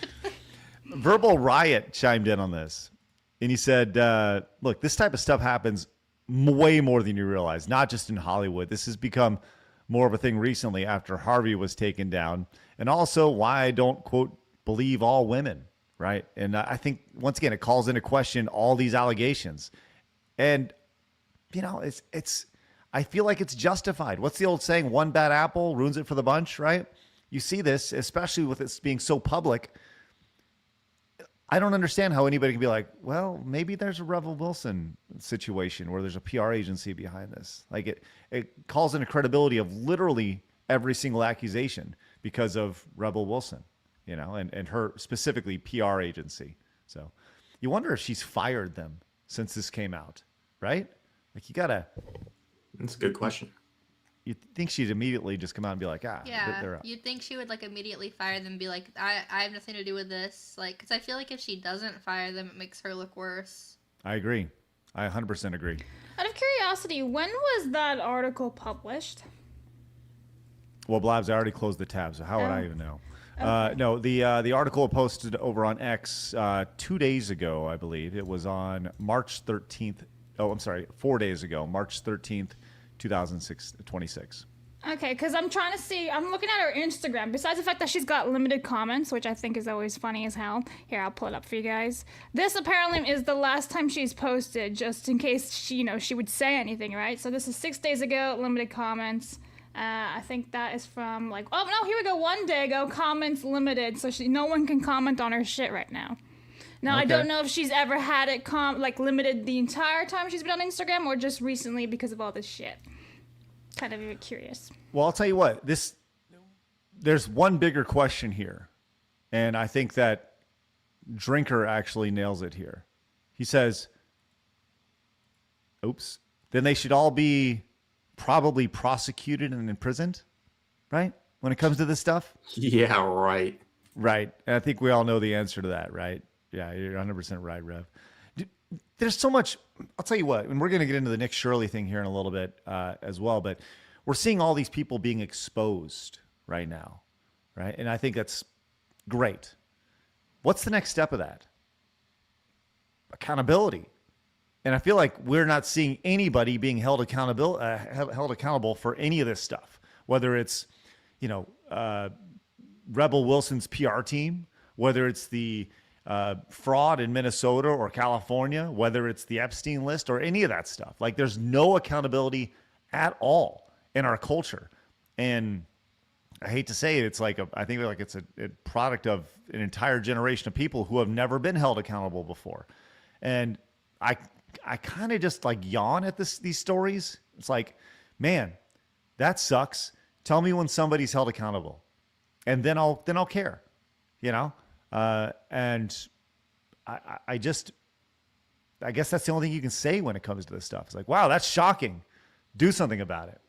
Verbal Riot chimed in on this, and he said, "Look, this type of stuff happens way more than you realize. Not just in Hollywood. This has become more of a thing recently after Harvey was taken down, and also why I don't quote believe all women, right? And I think once again it calls into question all these allegations, and it's." I feel like it's justified. What's the old saying? One bad apple ruins it for the bunch, right? You see this, especially with it being so public. I don't understand how anybody can be like, well, maybe there's a Rebel Wilson situation where there's a PR agency behind this. Like it calls into credibility of literally every single accusation because of Rebel Wilson, and her specifically PR agency. So you wonder if she's fired them since this came out, right? Like you gotta. That's a good question. You'd think she'd immediately just come out and be like, Yeah, they're out. you'd think she would like immediately fire them and be like, I have nothing to do with this. Like, because I feel like if she doesn't fire them, it makes her look worse. I agree. I 100% agree. Out of curiosity, when was that article published? Well, Blabs, I already closed the tab, so how would I even know? No, the article posted over on X 2 days ago, I believe. It was on March 13th. Oh, I'm sorry, 4 days ago, March 13th, 2026. Okay, because I'm trying to see. I'm looking at her Instagram. Besides the fact that she's got limited comments, which I think is always funny as hell. Here, I'll pull it up for you guys. This apparently is the last time she's posted, just in case she would say anything, right? So this is 6 days ago. Limited comments. I think that is from like. Oh no, here we go. 1 day ago. Comments limited, so no one can comment on her shit right now. Now, I don't know if she's ever had it limited the entire time she's been on Instagram or just recently because of all this shit. Kind of curious. Well, I'll tell you what. There's one bigger question here, and I think that Drinker actually nails it here. He says, "Oops." Then they should all be probably prosecuted and imprisoned, right? When it comes to this stuff. Yeah, right. Right. And I think we all know the answer to that, right? Yeah, you're 100% right, Rev. There's so much. I'll tell you what, and we're going to get into the Nick Shirley thing here in a little bit as well, but we're seeing all these people being exposed right now, right? And I think that's great. What's the next step of that? Accountability. And I feel like we're not seeing anybody being held accountable for any of this stuff, whether it's, Rebel Wilson's PR team, whether it's the fraud in Minnesota or California, whether it's the Epstein list or any of that stuff. Like, there's no accountability at all in our culture. And I hate to say it, I think it's a product of an entire generation of people who have never been held accountable before. And I kind of just yawn at these stories. It's like, man, that sucks. Tell me when somebody's held accountable, and then I'll care, and I guess that's the only thing you can say when it comes to this stuff. It's like, wow, that's shocking. Do something about it.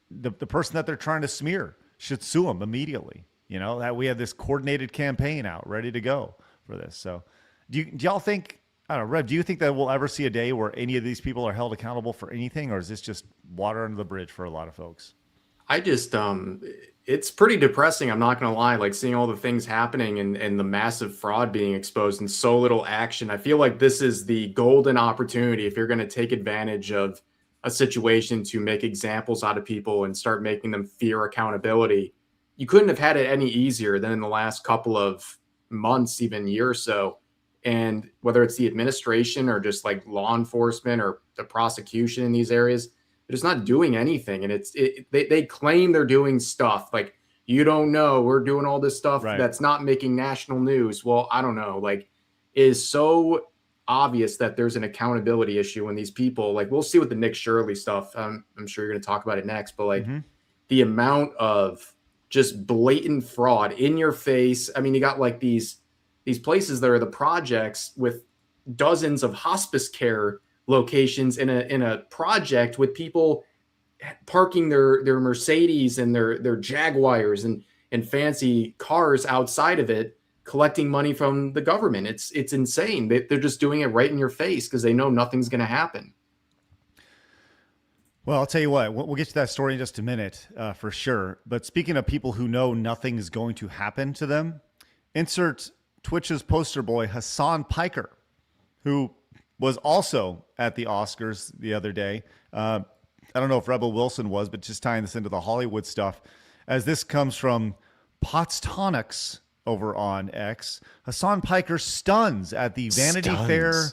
The person that they're trying to smear should sue them immediately. That we have this coordinated campaign out ready to go for this. So do y'all think, I don't know, Rev, do you think that we'll ever see a day where any of these people are held accountable for anything, or is this just water under the bridge for a lot of folks? I just, it's pretty depressing. I'm not going to lie, seeing all the things happening and the massive fraud being exposed and so little action. I feel like this is the golden opportunity if you're going to take advantage of a situation to make examples out of people and start making them fear accountability. You couldn't have had it any easier than in the last couple of months, even year or so. And whether it's the administration or just law enforcement or the prosecution in these areas, they're just not doing anything. And they claim they're doing stuff you don't know, we're doing all this stuff that's not making national news. Well, I don't know, it is so obvious that there's an accountability issue when these people, we'll see with the Nick Shirley stuff. I'm sure you're going to talk about it next, but the amount of just blatant fraud in your face. I mean, you got these places that are the projects with dozens of hospice care locations in a project with people parking their Mercedes and their Jaguars and fancy cars outside of it, collecting money from the government. It's insane. They're just doing it right in your face because they know nothing's going to happen. Well, I'll tell you what, we'll get to that story in just a minute for sure. But speaking of people who know nothing is going to happen to them, insert Twitch's poster boy, Hasan Piker, who was also at the Oscars the other day. I don't know if Rebel Wilson was, but just tying this into the Hollywood stuff, as this comes from Potts Tonics over on X. Hasan Piker stuns at the Vanity Fair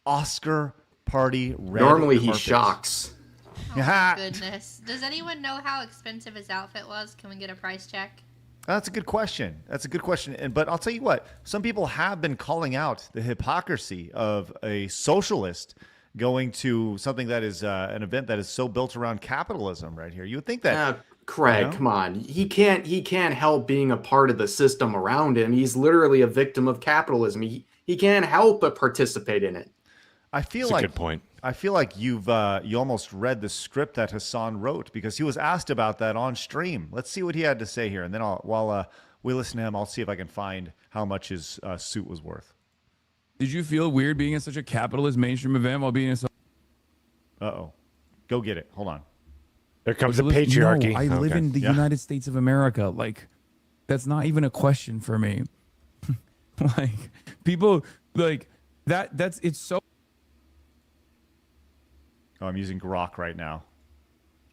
Oscar party. Normally he shocks. Oh my goodness. Does anyone know how expensive his outfit was? Can we get a price check? That's a good question. But I'll tell you what, some people have been calling out the hypocrisy of a socialist going to something that is an event that is so built around capitalism right here. You would think that. Craig, come on. He can't help being a part of the system around him. He's literally a victim of capitalism. He can't help but participate in it. That's a good point. I feel like you almost read the script that Hasan wrote, because he was asked about that on stream. Let's see what he had to say here, and then while we listen to him, I'll see if I can find how much his suit was worth. Did you feel weird being in such a capitalist mainstream event while being in? Uh-oh, go get it. Hold on. There comes the patriarchy. No, I live in the United States of America. That's not even a question for me. People it's so. Oh, I'm using Grok right now.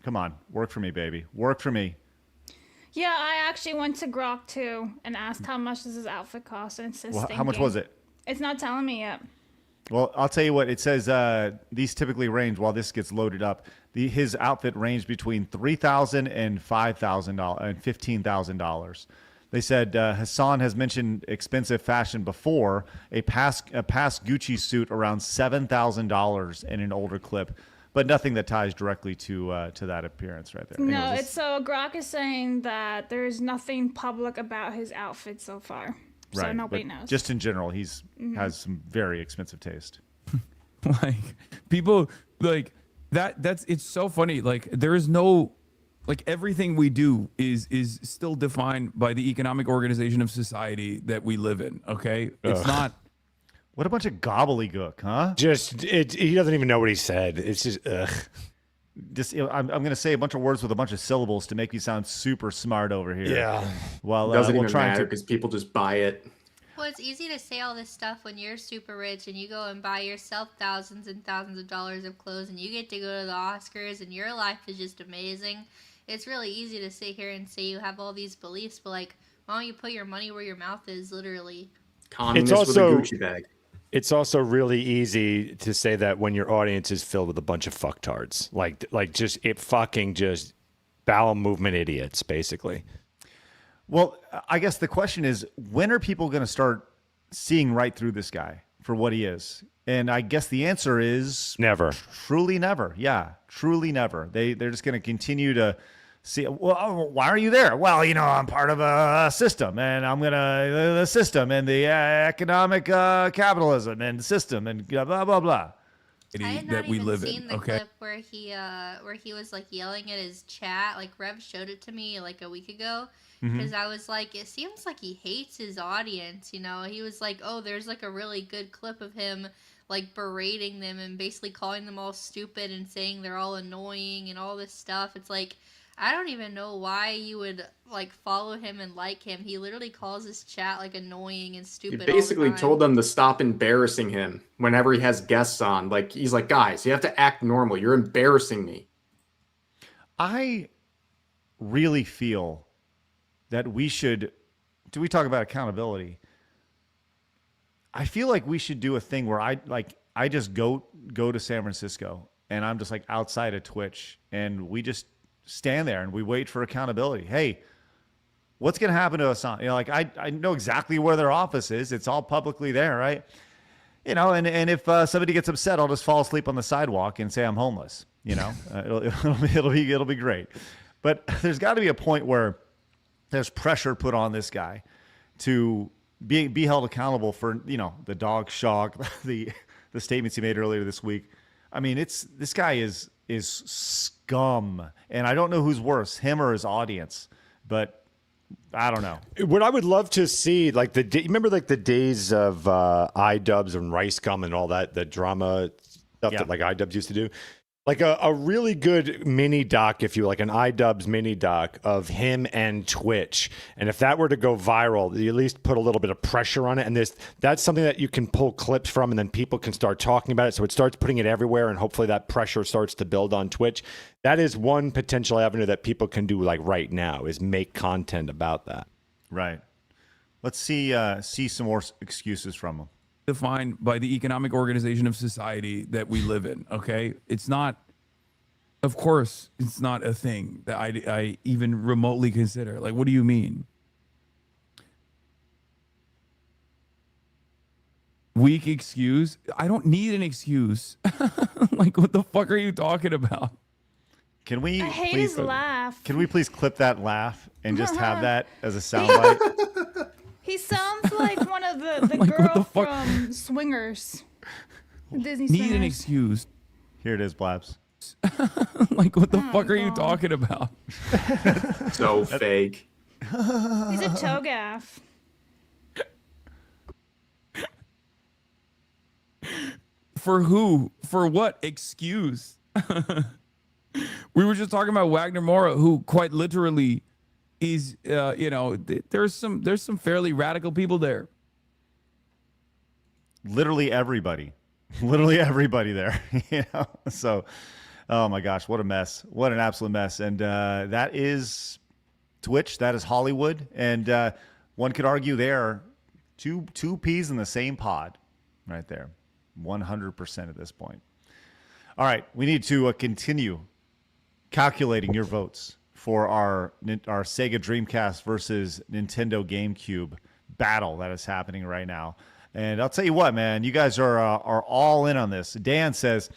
Come on, work for me, baby. Work for me. Yeah, I actually went to Grok too and asked how much does his outfit cost, and it's Well, how much was it? It's not telling me yet. Well, I'll tell you what. It says these typically range while this gets loaded up. His outfit ranged between $3,000 and $5,000 and $15,000. They said Hasan has mentioned expensive fashion before. A past Gucci suit around $7,000 in an older clip, but nothing that ties directly to that appearance right there. No, Anyways, it's so Grok is saying that there is nothing public about his outfit so far, so right, nobody but knows. just in general, he's has some very expensive taste. Like people like that's it's so funny. Like there is no like everything we do is still defined by the economic organization of society that we live in. Okay, it's not. What a bunch of gobbledygook, huh? He doesn't even know what he said. It's just Just I'm going to say a bunch of words with a bunch of syllables to make you sound super smart over here. Yeah. Well, Doesn't we'll even try matter to. because people just buy it. Well, it's easy to say all this stuff when you're super rich and you go and buy yourself thousands and thousands of dollars of clothes and you get to go to the Oscars and your life is just amazing. It's really easy to sit here and say you have all these beliefs, but like, why don't you put your money where your mouth is, literally? Communist with a Gucci bag. It's also really easy to say that when your audience is filled with a bunch of fucktards, like just bowel movement idiots, basically. Well, I guess the question is, when are people going to start seeing right through this guy for what he is? And I guess the answer is never. Truly never. Yeah, truly never. They're just going to continue to see. Well, why are you there? Well, I'm part of a system, and I'm the system and the economic capitalism and the system and blah blah blah. I had that not we even live seen in. the Okay. clip where he was like yelling at his chat. Like Rev showed it to me like a week ago because I was like, it seems like he hates his audience. He was like, oh, there's like a really good clip of him like berating them and basically calling them all stupid and saying they're all annoying and all this stuff. It's like, I don't even know why you would like follow him and like him. He literally calls his chat like annoying and He stupid. basically all the time. told them to stop embarrassing him whenever he has guests on. Like, he's like, guys, you have to act normal. You're embarrassing me. I really feel that we should. Do we talk about accountability? I feel like we should do a thing where I just go to San Francisco and I'm just like outside of Twitch and we just stand there and we wait for accountability. Hey, what's going to happen to us? I know exactly where their office is. It's all publicly there, right? And if somebody gets upset, I'll just fall asleep on the sidewalk and say I'm homeless. It'll be great. But there's got to be a point where there's pressure put on this guy to be held accountable for the dog shock, the statements he made earlier this week. I mean, this guy is scum, and I don't know who's worse, him or his audience, but I don't know. What I would love to see, like remember like the days of iDubbbz and Rice Gum and all that, the drama stuff that like iDubbbz used to do. Like a really good mini doc, if you like, an iDubbbz mini doc of him and Twitch. And if that were to go viral, you at least put a little bit of pressure on it. And that's something that you can pull clips from and then people can start talking about it. So it starts putting it everywhere and hopefully that pressure starts to build on Twitch. That is one potential avenue that people can do like right now is make content about that. Right. Let's see some more excuses from him. Defined by the economic organization of society that we live in. Okay, it's not. Of course, it's not a thing that I even remotely consider. Like, what do you mean? Weak excuse? I don't need an excuse. Like, what the fuck are you talking about? Can we? I hate his laugh. Can we please clip that laugh and just have that as a soundbite? He sounds like one of the Like, what girl the fuck? from Swingers. Disney Need Swingers. an excuse. Here it is, Blabs. Like, what the fuck are you talking about? So fake. He's a TOGAF. For who? For what excuse? We were just talking about Wagner Moura, who quite literally is, there's some fairly radical people there. Literally everybody there. So Oh my gosh, what a mess. What an absolute mess. And that is Twitch. That is Hollywood. And one could argue there, two peas in the same pod right there. 100% at this point. All right, we need to continue calculating your votes for our Sega Dreamcast versus Nintendo GameCube battle that is happening right now. And I'll tell you what, man, you guys are all in on this. Dan says,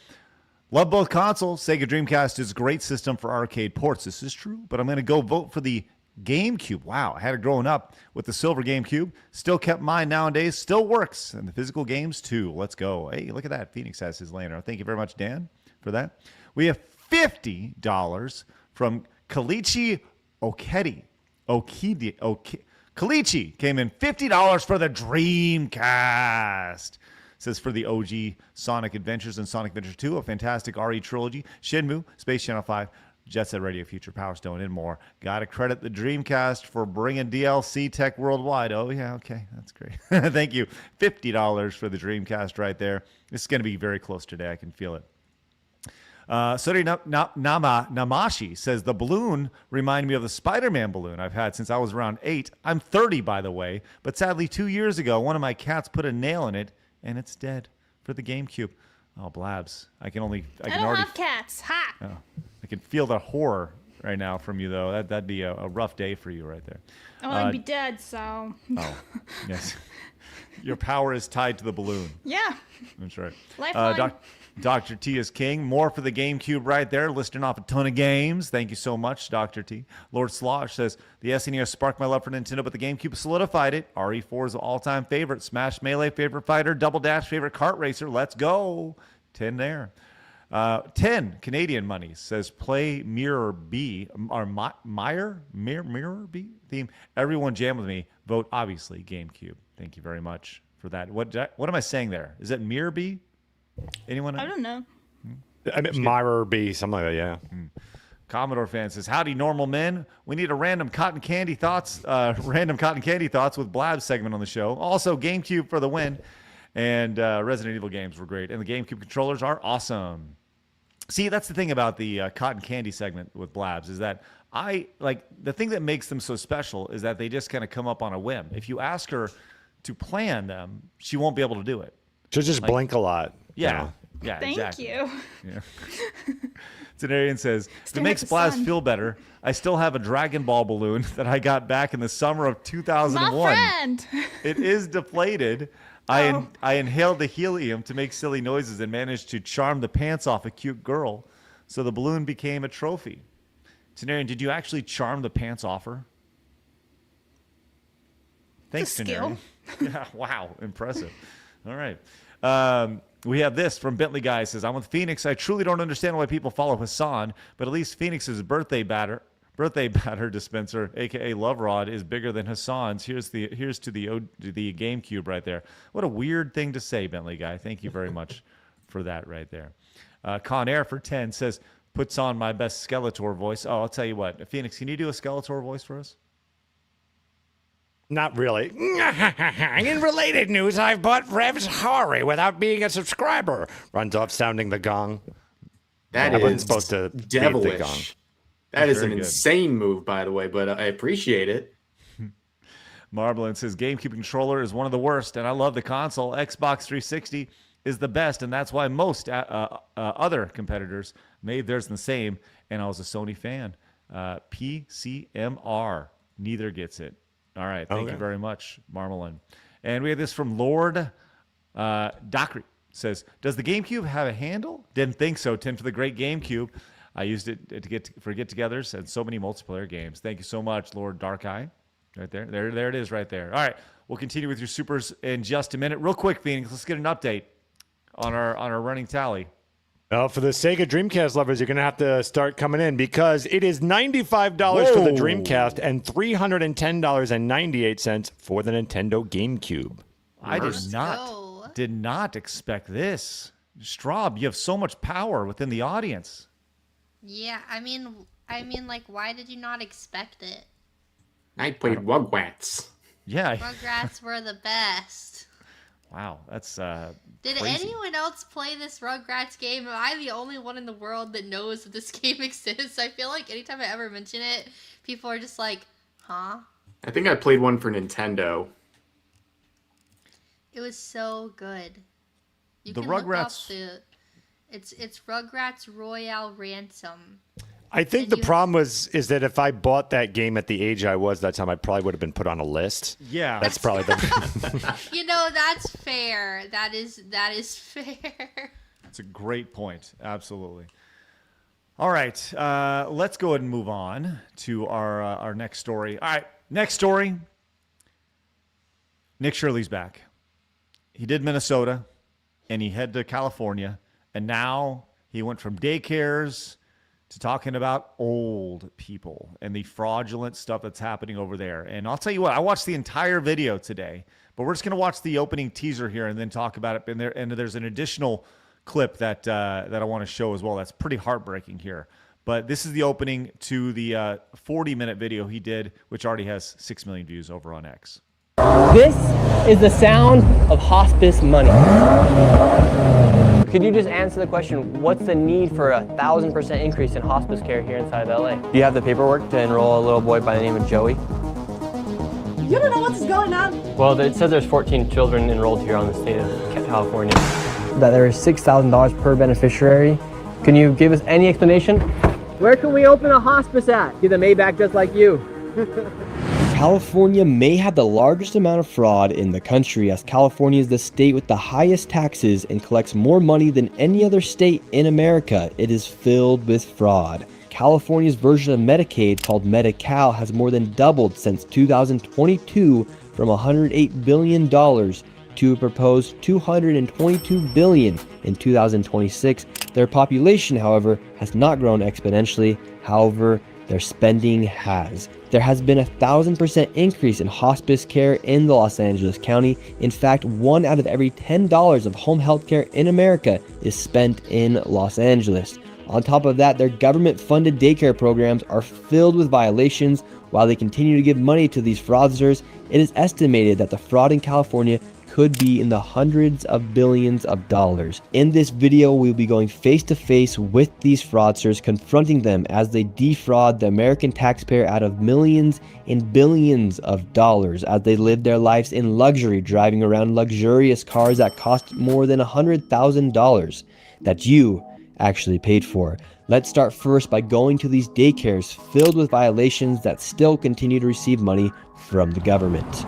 love both consoles. Sega Dreamcast is a great system for arcade ports. This is true, but I'm going to go vote for the GameCube. Wow, I had it growing up with the silver GameCube. Still kept mine nowadays. Still works. And the physical games, too. Let's go. Hey, look at that. Phoenix has his lander. Thank you very much, Dan, for that. We have $50 from Kalichi Okedi. Kalichi came in $50 for the Dreamcast. Says for the OG Sonic Adventures and Sonic Adventure 2, a fantastic RE trilogy, Shenmue, Space Channel 5, Jet Set Radio Future, Power Stone, and more. Got to credit the Dreamcast for bringing DLC tech worldwide. Oh, yeah, okay, that's great. Thank you. $50 for the Dreamcast right there. This is going to be very close today. I can feel it. Suri Namashi says, the balloon reminded me of the Spider-Man balloon I've had since I was around 8. I'm 30, by the way, but sadly 2 years ago, one of my cats put a nail in it, and it's dead for the GameCube. Oh, Blabs. I don't have cats. Ha! Oh, I can feel the horror right now from you, though. That'd be a rough day for you right there. Oh, I'd be dead, so... Oh, yes. Your power is tied to the balloon. Yeah. That's right. Lifeline. Dr. T is king. More for the GameCube right there, listing off a ton of games. Thank you so much, Dr. T. Lord Slosh says, the SNES sparked my love for Nintendo, but the GameCube solidified it. RE4 is an all-time favorite. Smash Melee, favorite fighter. Double Dash, favorite kart racer. Let's go. 10 there. 10 Canadian money says, play Mirror B, or Mirror B theme. Everyone jam with me. Vote, obviously, GameCube. Thank you very much for that. What am I saying there? Is it Mirror B? Anyone? I don't know. I mean, Mirror B, something like that, yeah. Commodore fan says, howdy, normal men. We need a random cotton candy thoughts with Blab segment on the show. Also, GameCube for the win. And Resident Evil games were great. And the GameCube controllers are awesome. See, that's the thing about the cotton candy segment with Blabs is that the thing that makes them so special is that they just kind of come up on a whim. If you ask her to plan them, she won't be able to do it. She'll just blink a lot. Yeah. You know? Yeah, Thank exactly. you. Yeah. Tenarian says, if it makes Blabs feel better, I still have a Dragon Ball balloon that I got back in the summer of 2001. My friend. It is deflated. I inhaled the helium to make silly noises and managed to charm the pants off a cute girl. So the balloon became a trophy. Tenarian, did you actually charm the pants off her? Thanks, Tenarian. Yeah, wow, impressive. All right. We have this from Bentley Guy. Says, I'm with Phoenix. I truly don't understand why people follow Hasan, but at least Phoenix's birthday batter dispenser, aka Love Rod, is bigger than Hasan's. Here's to the GameCube right there. What a weird thing to say, Bentley Guy. Thank you very much for that right there. Con Air for 10 says, puts on my best Skeletor voice. Oh, I'll tell you what. Phoenix, can you do a Skeletor voice for us? Not really. In related news, I've bought Rev's Hori without being a subscriber. Runs off sounding the gong. That I is wasn't supposed to beat the gong. devilish. That is an Very good. insane move, by the way, but I appreciate it. Marblin says, GameCube controller is one of the worst, and I love the console. Xbox 360 is the best, and that's why most other competitors made theirs the same, and I was a Sony fan. PCMR, neither gets it. All right, thank you very much, Marmalin. And we have this from Lord Dockery. Says, does the GameCube have a handle? Didn't think so, Tim, for the great GameCube. I used it for get-togethers and so many multiplayer games. Thank you so much, Lord Dark Eye. Right there. There it is right there. All right, we'll continue with your supers in just a minute. Real quick, Phoenix, let's get an update on our running tally. Well, for the Sega Dreamcast lovers, you're going to have to start coming in because it is $95 for the Dreamcast and $310.98 for the Nintendo GameCube. I did not expect this. Straub, you have so much power within the audience. Yeah, I mean, like, why did you not expect it? I played Rugrats. Yeah. Rugrats were the best. Wow, that's Did anyone else play this Rugrats game? Am I the only one in the world that knows that this game exists? I feel like anytime I ever mention it, people are just like, huh? I think I played one for Nintendo. It was so good. You The can look up Rugrats. it's Rugrats Royale Ransom. I think the problem is that if I bought that game at the age I was that time, I probably would have been put on a list. Yeah. That's probably the. You know, that's fair. That is fair. That's a great point. Absolutely. All right. Let's go ahead and move on to our next story. All right. Next story. Nick Shirley's back. He did Minnesota, and he headed to California, and now he went from daycares to talking about old people and the fraudulent stuff that's happening over there. And I'll tell you what, I watched the entire video today, but we're just going to watch the opening teaser here and then talk about it. And there's an additional clip that I want to show as well. That's pretty heartbreaking here. But this is the opening to the 40-minute video he did, which already has 6 million views over on X. This is the sound of hospice money. Could you just answer the question, what's the need for 1,000% increase in hospice care here inside of LA? Do you have the paperwork to enroll a little boy by the name of Joey? You don't know what's going on? Well, it says there's 14 children enrolled here on the state of California. That there is $6,000 per beneficiary. Can you give us any explanation? Where can we open a hospice at? Get the Maybach just like you. California may have the largest amount of fraud in the country, as California is the state with the highest taxes and collects more money than any other state in America. It is filled with fraud. California's version of Medicaid, called Medi-Cal, has more than doubled since 2022 from $108 billion to a proposed $222 billion in 2026. Their population, however, has not grown exponentially. However, their spending has. There has been 1,000% increase in hospice care in the Los Angeles County. In fact, 1 out of every $10 of home health care in America is spent in Los Angeles. On top of that, their government-funded daycare programs are filled with violations. While they continue to give money to these fraudsters, it is estimated that the fraud in California could be in the hundreds of billions of dollars. In this video, we'll be going face to face with these fraudsters, confronting them as they defraud the American taxpayer out of millions and billions of dollars as they live their lives in luxury, driving around luxurious cars that cost more than $100,000 that you actually paid for. Let's start first by going to these daycares filled with violations that still continue to receive money from the government.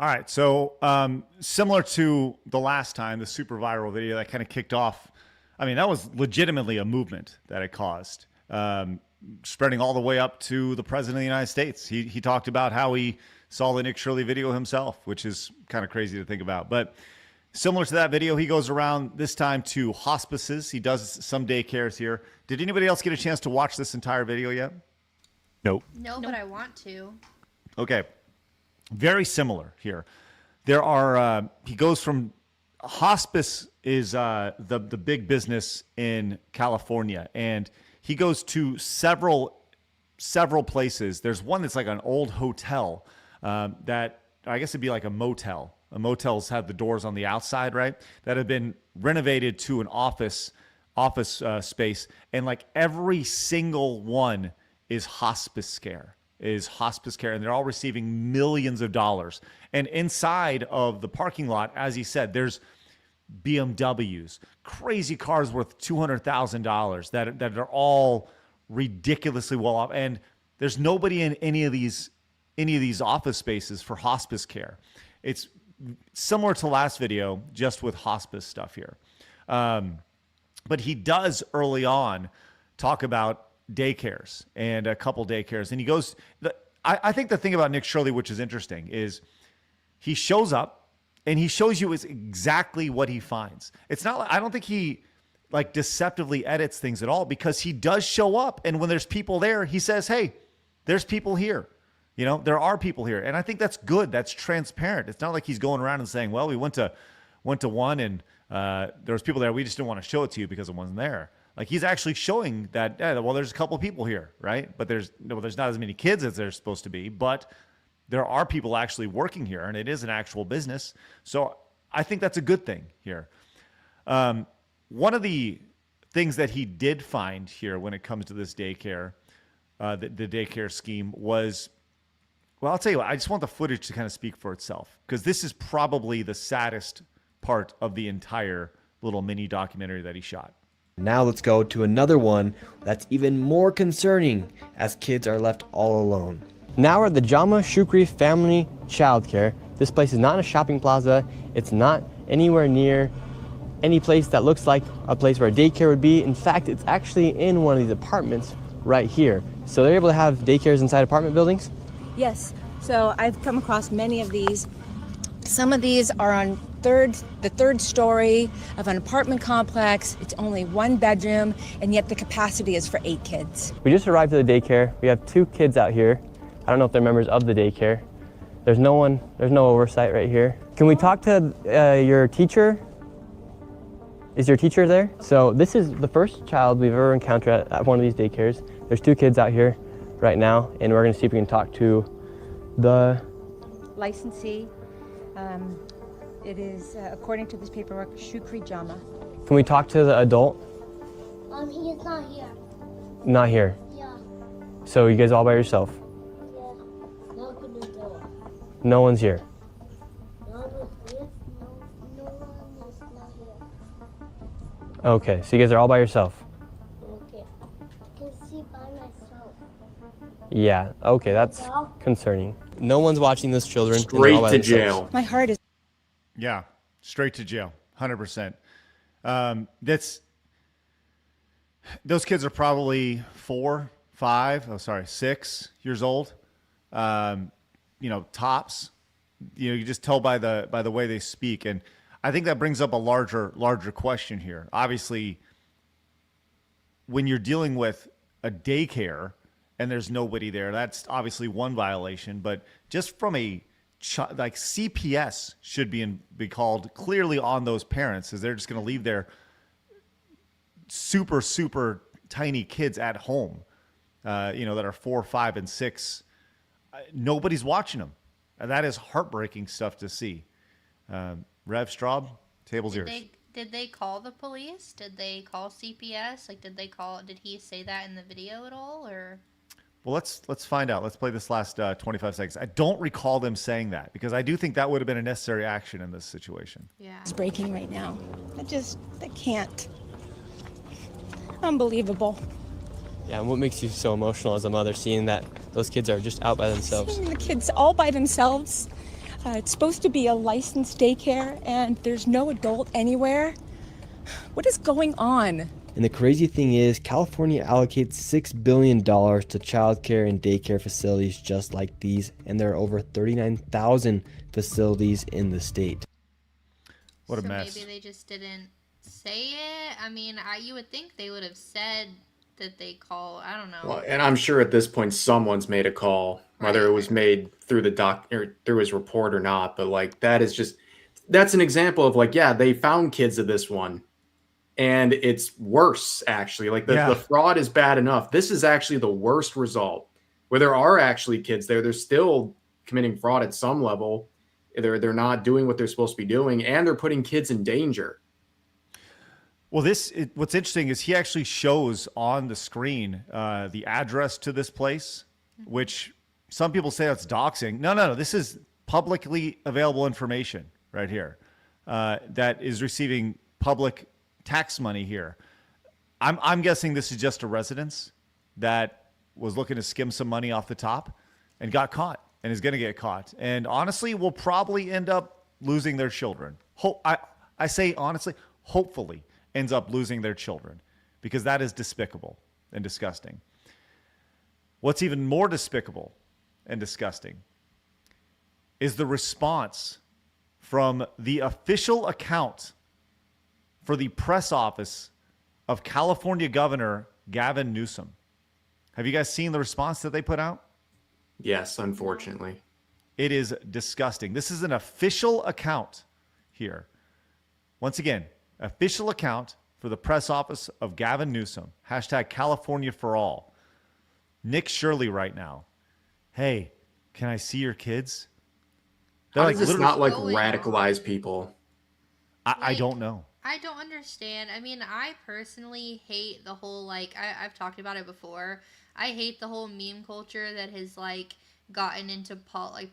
All right, so similar to the last time, the super viral video that kind of kicked off, I mean, that was legitimately a movement that it caused, spreading all the way up to the President of the United States. He talked about how he saw the Nick Shirley video himself, which is kind of crazy to think about. But similar to that video, he goes around this time to hospices. He does some daycares here. Did anybody else get a chance to watch this entire video yet? Nope. No, but I want to. Okay. Very similar here. There are, he goes from, hospice is the big business in California, and he goes to several places. There's one that's like an old hotel that, I guess it'd be like a motel. Motels have the doors on the outside, right? That have been renovated to an office space, and like every single one is hospice care. And they're all receiving millions of dollars. And inside of the parking lot, as he said, there's BMWs, crazy cars worth $200,000 that are all ridiculously well off. And there's nobody in any of these office spaces for hospice care. It's similar to last video, just with hospice stuff here. But he does early on talk about daycares and a couple daycares. And he goes, I think the thing about Nick Shirley, which is interesting, is he shows up and he shows you is exactly what he finds. It's not, I don't think he like deceptively edits things at all, because he does show up. And when there's people there, he says, hey, there's people here. You know, there are people here. And I think that's good. That's transparent. It's not like he's going around and saying, well, we went to one and there was people there. We just didn't want to show it to you because it wasn't there. Like, he's actually showing that, well, there's a couple of people here, right? But there's not as many kids as there's supposed to be, but there are people actually working here, and it is an actual business. So I think that's a good thing here. One of the things that he did find here when it comes to this daycare, the daycare scheme was, well, I'll tell you what, I just want the footage to kind of speak for itself, because this is probably the saddest part of the entire little mini documentary that he shot. Now let's go to another one that's even more concerning, as kids are left all alone. Now we're at the Jama Shukri Family Childcare. This place is not in a shopping plaza. It's not anywhere near any place that looks like a place where a daycare would be. In fact, it's actually in one of these apartments right here. So they're able to have daycares inside apartment buildings? Yes, so I've come across many of these. Some of these are on the third story of an apartment complex. It's only 1 bedroom, and yet the capacity is for 8 kids. We just arrived at the daycare. We have 2 kids out here. I don't know if they're members of the daycare. There's no oversight right here. Can we talk to your teacher? Is your teacher there? So this is the first child we've ever encountered at one of these daycares. There's 2 kids out here right now, and we're gonna see if we can talk to the Licensee. It is, according to this paperwork, Shukri Jama. Can we talk to the adult? He is not here. Not here. Yeah. So you guys all by yourself? Yeah. Open the door. No one's here. No one is not here. Okay, so you guys are all by yourself? Okay. I can see by myself. Yeah, okay, that's concerning. No one's watching those children. and they're Straight all by to themselves. jail. My heart is. Yeah, straight to jail, 100%. Those kids are probably 6 years old. Tops. You just tell by the way they speak, and I think that brings up a larger question here. Obviously, when you're dealing with a daycare and there's nobody there, that's obviously one violation. But just from like CPS should be called clearly on those parents, as they're just going to leave their super tiny kids at home, that are 4, 5, and 6. Nobody's watching them, and that is heartbreaking stuff to see. Rev Straub, table's yours. Did they call the police? Did they call CPS? Did he say that in the video at all, or? Well, let's find out. Let's play this last 25 seconds. I don't recall them saying that, because I do think that would have been a necessary action in this situation. Yeah. It's breaking right now. I can't. Unbelievable. Yeah, and what makes you so emotional as a mother, seeing that those kids are just out by themselves? Seeing the kids all by themselves. It's supposed to be a licensed daycare, and there's no adult anywhere. What is going on? And the crazy thing is, California allocates $6 billion to childcare and daycare facilities just like these, and there are over 39,000 facilities in the state. What a mess. Maybe they just didn't say it. I mean, you would think they would have said that they call. I don't know. Well, and I'm sure at this point someone's made a call, whether it was made through the or through his report or not. But that's an example of they found kids at this one. And it's worse, actually. The fraud is bad enough. This is actually the worst result. Where there are actually kids there, they're still committing fraud at some level. They're not doing what they're supposed to be doing, and they're putting kids in danger. Well, what's interesting is he actually shows on the screen the address to this place, which some people say that's doxing. No. This is publicly available information right here that is receiving public tax money here. I'm guessing this is just a residence that was looking to skim some money off the top and got caught and is going to get caught. And honestly, will probably end up losing their children. I say honestly, hopefully ends up losing their children, because that is despicable and disgusting. What's even more despicable and disgusting is the response from the official account for the press office of California Governor Gavin Newsom. Have you guys seen the response that they put out? Yes, unfortunately. It is disgusting. This is an official account here. Once again, official account for the press office of Gavin Newsom. Hashtag California for all. Nick Shirley right now. Hey, can I see your kids? How does this not radicalize people? I don't know. I don't understand. I mean, I personally hate the whole, like, I've talked about it before. I hate the whole meme culture that has, like, gotten into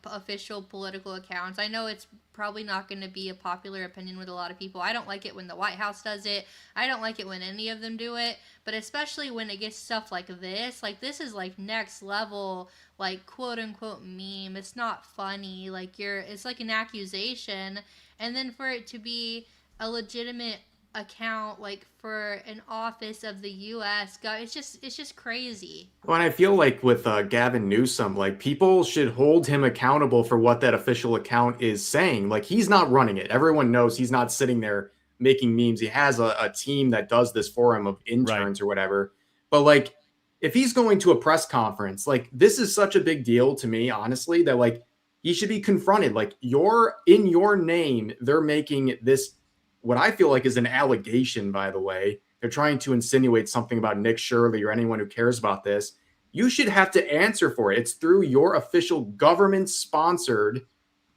official political accounts. I know it's probably not going to be a popular opinion with a lot of people. I don't like it when the White House does it. I don't like it when any of them do it. But especially when it gets stuff like this is like next level, like quote unquote meme. It's not funny. Like it's like an accusation. And then for it to be a legitimate account, like for an office of the U.S. It's just crazy. Well, and I feel like with Gavin Newsom, like people should hold him accountable for what that official account is saying. Like he's not running it. Everyone knows he's not sitting there making memes. He has a team that does this for him of interns or whatever. But like if he's going to a press conference, like this is such a big deal to me, honestly, that like he should be confronted. Like in your name, they're making this what I feel like is an allegation, by the way. They're trying to insinuate something about Nick Shirley or anyone who cares about this. You should have to answer for it. It's through your official government-sponsored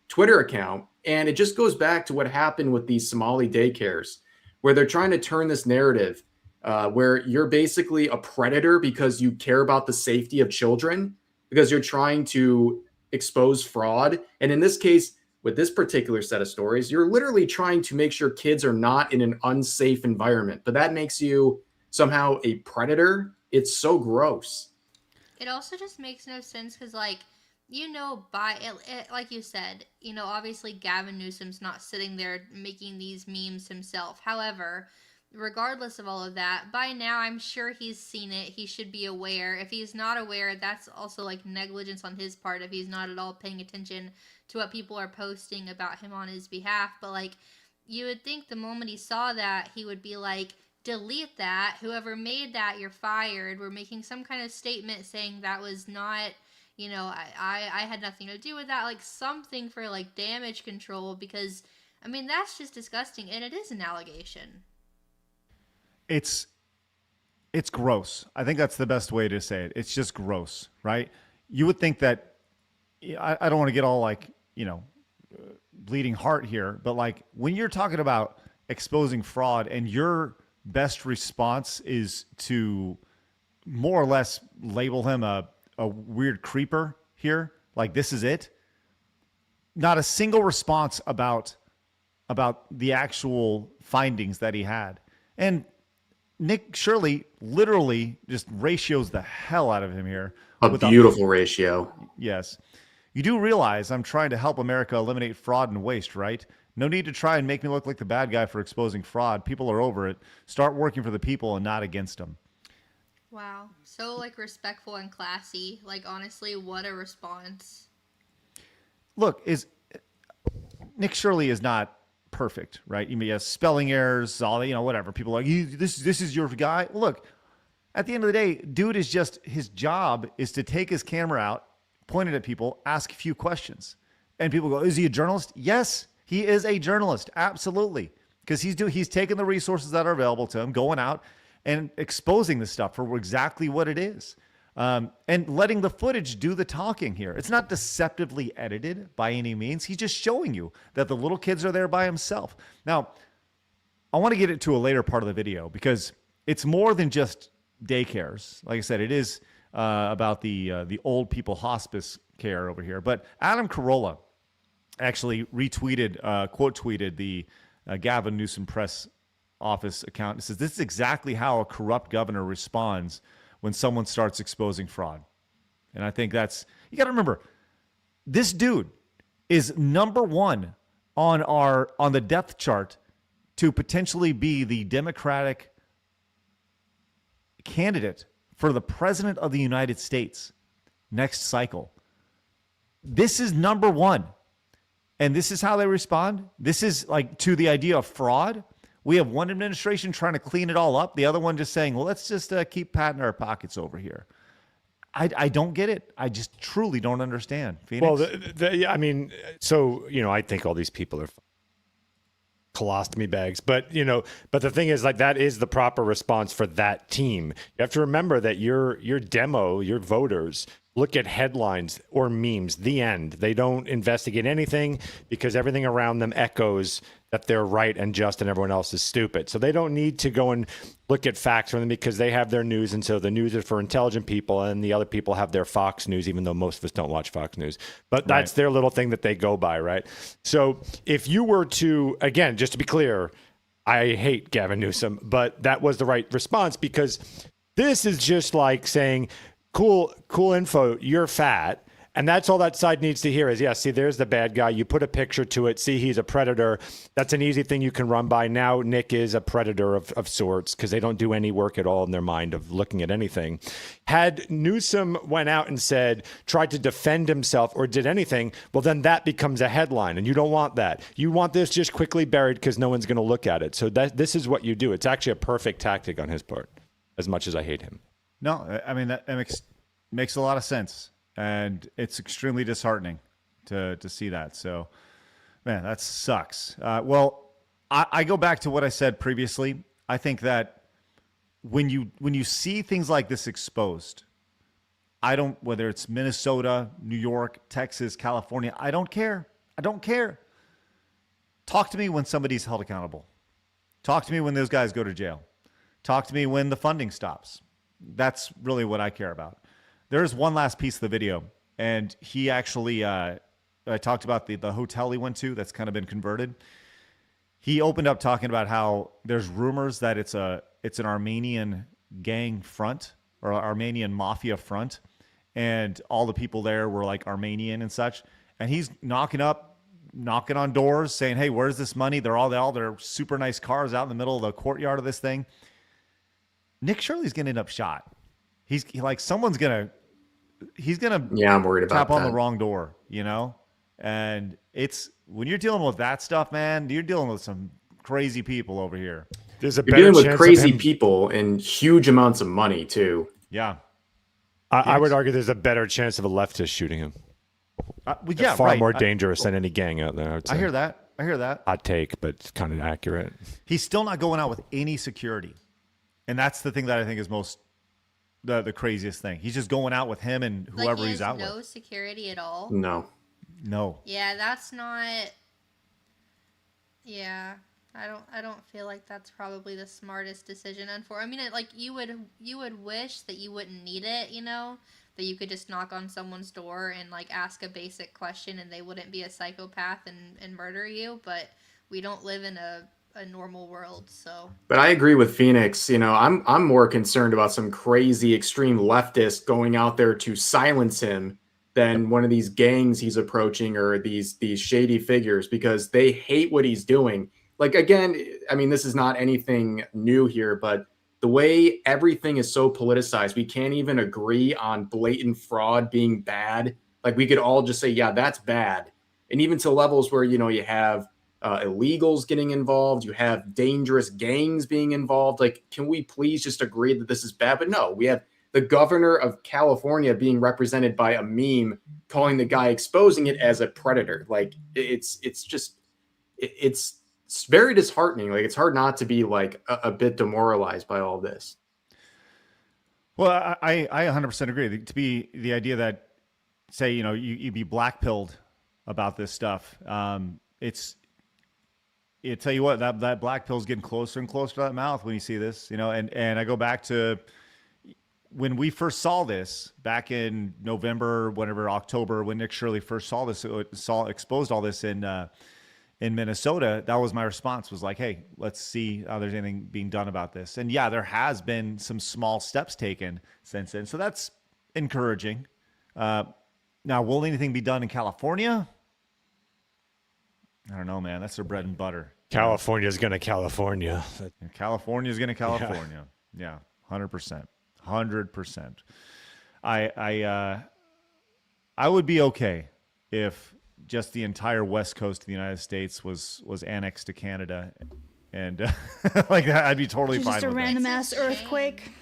Twitter account. And it just goes back to what happened with these Somali daycares, where they're trying to turn this narrative where you're basically a predator because you care about the safety of children, because you're trying to expose fraud. And in this case, with this particular set of stories, you're literally trying to make sure kids are not in an unsafe environment, but that makes you somehow a predator. It's so gross. It also just makes no sense because, like, like you said, obviously Gavin Newsom's not sitting there making these memes himself. However, regardless of all of that, by now I'm sure he's seen it. He should be aware. If he's not aware, that's also like negligence on his part if he's not at all paying attention to what people are posting about him on his behalf. But like, you would think the moment he saw that, he would be like, delete that. Whoever made that, you're fired. We're making some kind of statement saying that was not, I had nothing to do with that. Like something for like damage control, because I mean, that's just disgusting. And it is an allegation. It's gross. I think that's the best way to say it. It's just gross, right? You would think that, I don't want to get all like, bleeding heart here, but like when you're talking about exposing fraud and your best response is to more or less label him a weird creeper here, like this is it. Not a single response about the actual findings that he had. And Nick Shirley literally just ratios the hell out of him here. A beautiful ratio. Yes. You do realize I'm trying to help America eliminate fraud and waste, right? No need to try and make me look like the bad guy for exposing fraud. People are over it. Start working for the people and not against them. Wow. So like respectful and classy. Like honestly, what a response. Look, Nick Shirley is not perfect, right? You may have spelling errors, all whatever. People are like, this is your guy. Look, at the end of the day, dude is just, his job is to take his camera out, point it at people, ask a few questions. And people go, is he a journalist? Yes, he is a journalist. Absolutely. Because he's taking the resources that are available to him, going out and exposing the stuff for exactly what it is. And letting the footage do the talking here. It's not deceptively edited by any means. He's just showing you that the little kids are there by himself. Now, I want to get into a later part of the video because it's more than just daycares. Like I said, it is about the old people hospice care over here. But Adam Carolla actually retweeted, quote tweeted the Gavin Newsom press office account. It says, this is exactly how a corrupt governor responds when someone starts exposing fraud. And I think you got to remember, this dude is number one on the depth chart to potentially be the Democratic candidate for the president of the United States next cycle. This is number one. And this is how they respond. This is like to the idea of fraud. We have one administration trying to clean it all up. The other one just saying, well, let's just keep patting our pockets over here. I don't get it. I just truly don't understand. Phoenix? Well, I mean, so, I think all these people are colostomy bags, but the thing is, like, that is the proper response for that team. You have to remember that your voters look at headlines or memes, the end. They don't investigate anything because everything around them echoes that they're right and just and everyone else is stupid. So they don't need to go and look at facts from them because they have their news. And so the news is for intelligent people and the other people have their Fox News, even though most of us don't watch Fox News. But that's their little thing that they go by, right? So if you were to, again, just to be clear, I hate Gavin Newsom, but that was the right response because this is just like saying, cool info, you're fat. And that's all that side needs to hear is, yeah, see, there's the bad guy. You put a picture to it. See, he's a predator. That's an easy thing you can run by. Now Nick is a predator of sorts because they don't do any work at all in their mind of looking at anything. Had Newsom went out and tried to defend himself or did anything, well, then that becomes a headline. And you don't want that. You want this just quickly buried because no one's going to look at it. So this is what you do. It's actually a perfect tactic on his part, as much as I hate him. No, I mean, that makes a lot of sense. And it's extremely disheartening to see that. So, man, that sucks. Well, I go back to what I said previously. I think that when you see things like this exposed, whether it's Minnesota, New York, Texas, California, I don't care. I don't care. Talk to me when somebody's held accountable. Talk to me when those guys go to jail. Talk to me when the funding stops. That's really what I care about. There's one last piece of the video, and he actually, I talked about the hotel he went to that's kind of been converted. He opened up talking about how there's rumors that it's an Armenian gang front or Armenian mafia front, and all the people there were like Armenian and such. And he's knocking on doors saying, hey, where's this money? They're all their super nice cars out in the middle of the courtyard of this thing. Nick Shirley's going to end up shot. He's going to I'm worried about tap on that. the wrong door, and it's when you're dealing with that stuff, man, you're dealing with some crazy people over here. You're dealing with crazy people and huge amounts of money too. Yeah. I would argue there's a better chance of a leftist shooting him. Far more dangerous than any gang out there. I hear that. Hot take, but it's kind of accurate. He's still not going out with any security. And that's the thing that I think is most the craziest thing. He's just going out with him and whoever he's out with. No security at all. No. Yeah, that's not. Yeah, I don't feel like that's probably the smartest decision. I mean, you would wish that you wouldn't need it. That you could just knock on someone's door and ask a basic question and they wouldn't be a psychopath and murder you. But we don't live in a normal world, so. But I agree with Phoenix. I'm more concerned about some crazy extreme leftist going out there to silence him than one of these gangs he's approaching or these shady figures because they hate what he's doing. Again, I mean, this is not anything new here, but the way everything is so politicized, we can't even agree on blatant fraud being bad. We could all just say, yeah, that's bad. And even to levels where, you have illegals getting involved, you have dangerous gangs being involved. Can we please just agree that this is bad? But no, we have the governor of California being represented by a meme calling the guy exposing it as a predator. It's very disheartening. It's hard not to be a bit demoralized by all this. Well, I 100% agree. To be the idea that, say, you be blackpilled about this stuff, I tell you what, that black pill's getting closer and closer to that mouth when you see this, and I go back to when we first saw this back in November, October, when Nick Shirley first saw this, exposed all this in Minnesota. That was my response, was like, hey, let's see how there's anything being done about this. And yeah, there has been some small steps taken since then. So that's encouraging. Now, will anything be done in California? I don't know, man. That's their bread and butter. California's going to California. California's going to California. Yeah, 100%. 100%. I would be okay if just the entire west coast of the United States was annexed to Canada, and I'd be totally fine with just a that. random ass earthquake.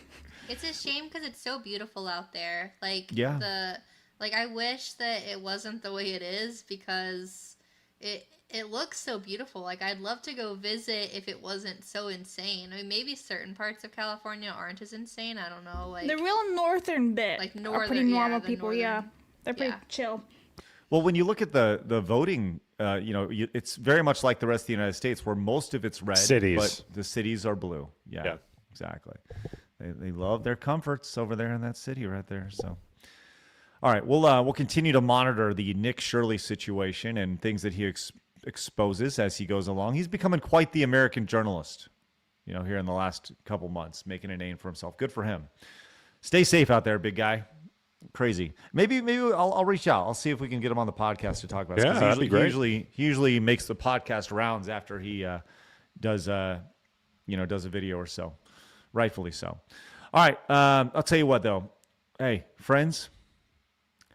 It's a shame because it's so beautiful out there. Yeah. I wish that it wasn't the way it is because it looks so beautiful. Like, I'd love to go visit if it wasn't so insane. I mean, maybe certain parts of California aren't as insane. I don't know. Like the real northern bit like are pretty normal the people. northern- Yeah, they're pretty chill. Well, when you look at the voting, it's very much like the rest of the United States, where most of it's red, Cities. but the cities are blue. Yeah. Exactly. They love their comforts over there in that city right there. So, all right, we'll continue to monitor the Nick Shirley situation and things that he exposes as he goes along. He's becoming quite the American journalist, here in the last couple months, making a name for himself. Good for him. Stay safe out there, big guy. Crazy. Maybe I'll reach out. I'll see if we can get him on the podcast to talk about it. Yeah, that'd be great. He usually makes the podcast rounds after he does a video or so. Rightfully so. All right. I'll tell you what, though. Hey, friends,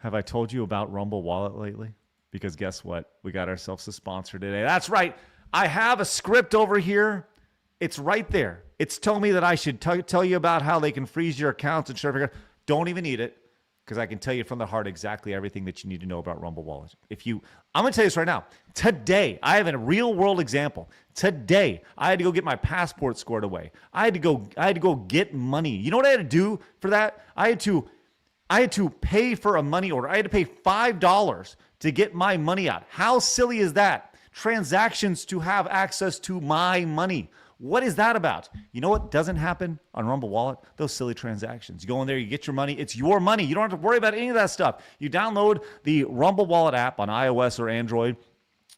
have I told you about Rumble Wallet lately? Because guess what? We got ourselves a sponsor today. That's right. I have a script over here. It's right there. It's telling me that I should tell you about how they can freeze your accounts and share. Don't even need it, because I can tell you from the heart exactly everything that you need to know about Rumble Wallet. I'm going to tell you this right now. Today, I have a real world example. Today, I had to go get my passport squared away. I had to go get money. You know what I had to do for that? I had to pay for a money order. I had to pay $5 to get my money out. How silly is that? Transactions to have access to my money. What is that about? You know what doesn't happen on Rumble Wallet? Those silly transactions. You go in there, you get your money. It's your money. You don't have to worry about any of that stuff. You download the Rumble Wallet app on iOS or Android.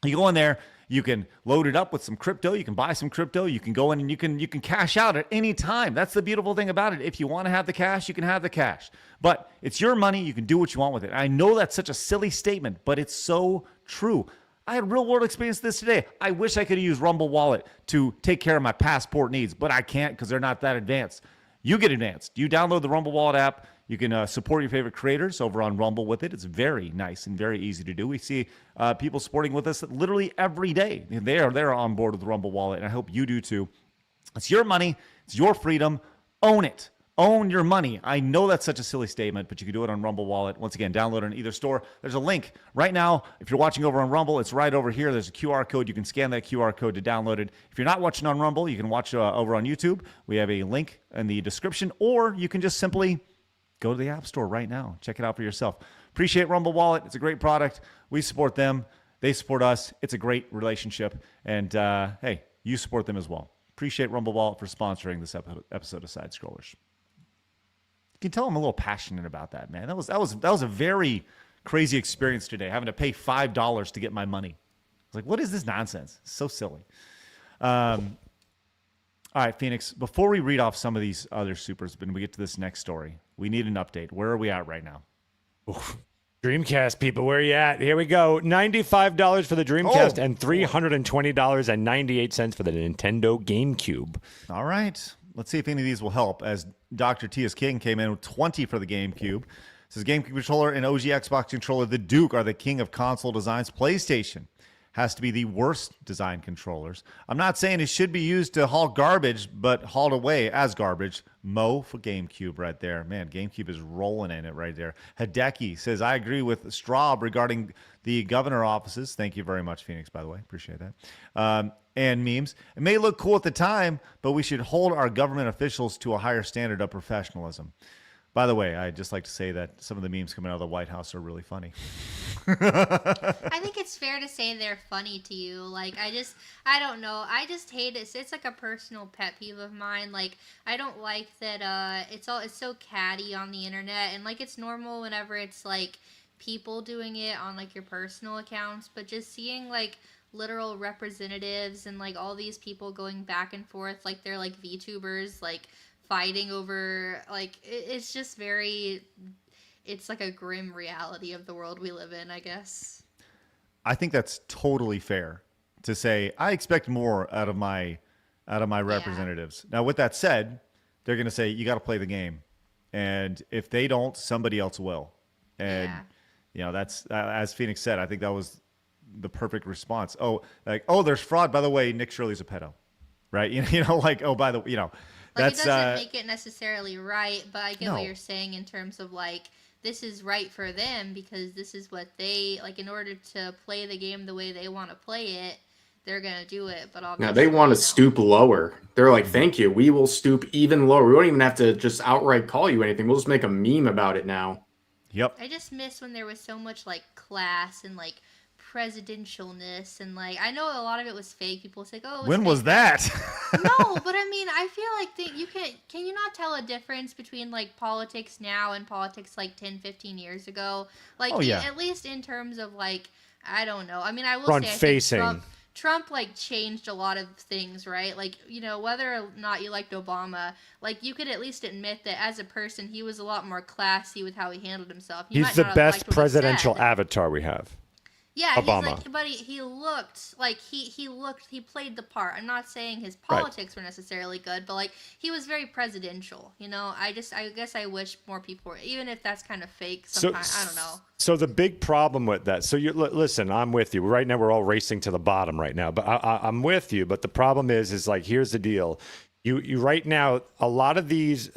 You go in there, you can load it up with some crypto. You can buy some crypto. You can go in and you can cash out at any time. That's the beautiful thing about it. If you want to have the cash, you can have the cash. But it's your money. You can do what you want with it. I know that's such a silly statement, but it's so true. I had real world experience this today. I wish I could have used Rumble Wallet to take care of my passport needs, but I can't because they're not that advanced. You get advanced. You download the Rumble Wallet app. You can support your favorite creators over on Rumble with it. It's very nice and very easy to do. We see people supporting with us literally every day. They're on board with the Rumble Wallet, and I hope you do too. It's your money. It's your freedom. Own it. Own your money. I know that's such a silly statement, but you can do it on Rumble Wallet. Once again, download it on either store. There's a link right now. If you're watching over on Rumble, it's right over here. There's a QR code. You can scan that QR code to download it. If you're not watching on Rumble, you can watch over on YouTube. We have a link in the description, or you can just simply go to the App Store right now. Check it out for yourself. Appreciate Rumble Wallet. It's a great product. We support them. They support us. It's a great relationship. And hey, you support them as well. Appreciate Rumble Wallet for sponsoring this episode of Side Scrollers. You can tell I'm a little passionate about that, man. That was a very crazy experience today, having to pay $5 to get my money. I was like, what is this nonsense? It's so silly. All right, Phoenix, before we read off some of these other supers, when we get to this next story, we need an update. Where are we at right now? Oof. Dreamcast, people, where are you at? Here we go. $95 for the Dreamcast and $320.98 for the Nintendo GameCube. All right. Let's see if any of these will help, as Dr. T.S. King came in with 20 for the GameCube. It says GameCube controller and OG Xbox controller, the Duke, are the king of console designs. PlayStation has to be the worst design controllers. I'm not saying it should be used to haul garbage, but hauled away as garbage. Mo for GameCube right there. Man, GameCube is rolling in it right there. Hideki says, I agree with Straub regarding the governor offices. Thank you very much, Phoenix, by the way. Appreciate that. And memes. It may look cool at the time, but we should hold our government officials to a higher standard of professionalism. By the way, I'd just like to say that some of the memes coming out of the White House are really funny. I think it's fair to say they're funny to you. Like, I don't know. I just hate it. It's like a personal pet peeve of mine. Like, I don't like that it's so catty on the internet, and like it's normal whenever it's like people doing it on like your personal accounts, but just seeing like literal representatives and like all these people going back and forth like they're like VTubers, like fighting over, like it's just very, it's like a grim reality of the world we live in, I guess. I think that's totally fair to say I expect more out of my representatives. Now, with that said, they're going to say you got to play the game, and if they don't, somebody else will. And you know, that's as Phoenix said. I think that was the perfect response. There's fraud. By the way, Nick Shirley's a pedo, right? You know, like, oh, like, that's it doesn't make it necessarily right, but I get No. what you're saying in terms of like this is right for them because this is what they like. In order to play the game the way they want to play it, they're gonna do it. But obviously, Now they want to stoop lower. They're like, "Thank you. We will stoop even lower. We won't even have to just outright call you anything. We'll just make a meme about it now." Yep. I just miss when there was so much like class and like presidentialness and like I know a lot of it was fake. People say, "Oh, it was When fake." was that? No, but I mean, I feel like you can you not tell a difference between like politics now and politics like 10, 15 years ago? Like Oh, yeah. at least in terms of like I don't know. I mean, I will Front say I think facing. Trump like changed a lot of things, right? Like, you know, whether or not you liked Obama, like you could at least admit that as a person, he was a lot more classy with how he handled himself. You He's might the not have best liked what he presidential said. avatar we have. Yeah, Obama. he's like, but he looked like he played the part. I'm not saying his Right. politics were necessarily good, but like he was very presidential. You know, I guess I wish more people were, even if that's kind of fake. Sometimes I don't know. So the big problem with that. So you listen. I'm with you. Right now, we're all racing to the bottom right now. But I'm with you. But the problem is like here's the deal. You right now a lot of these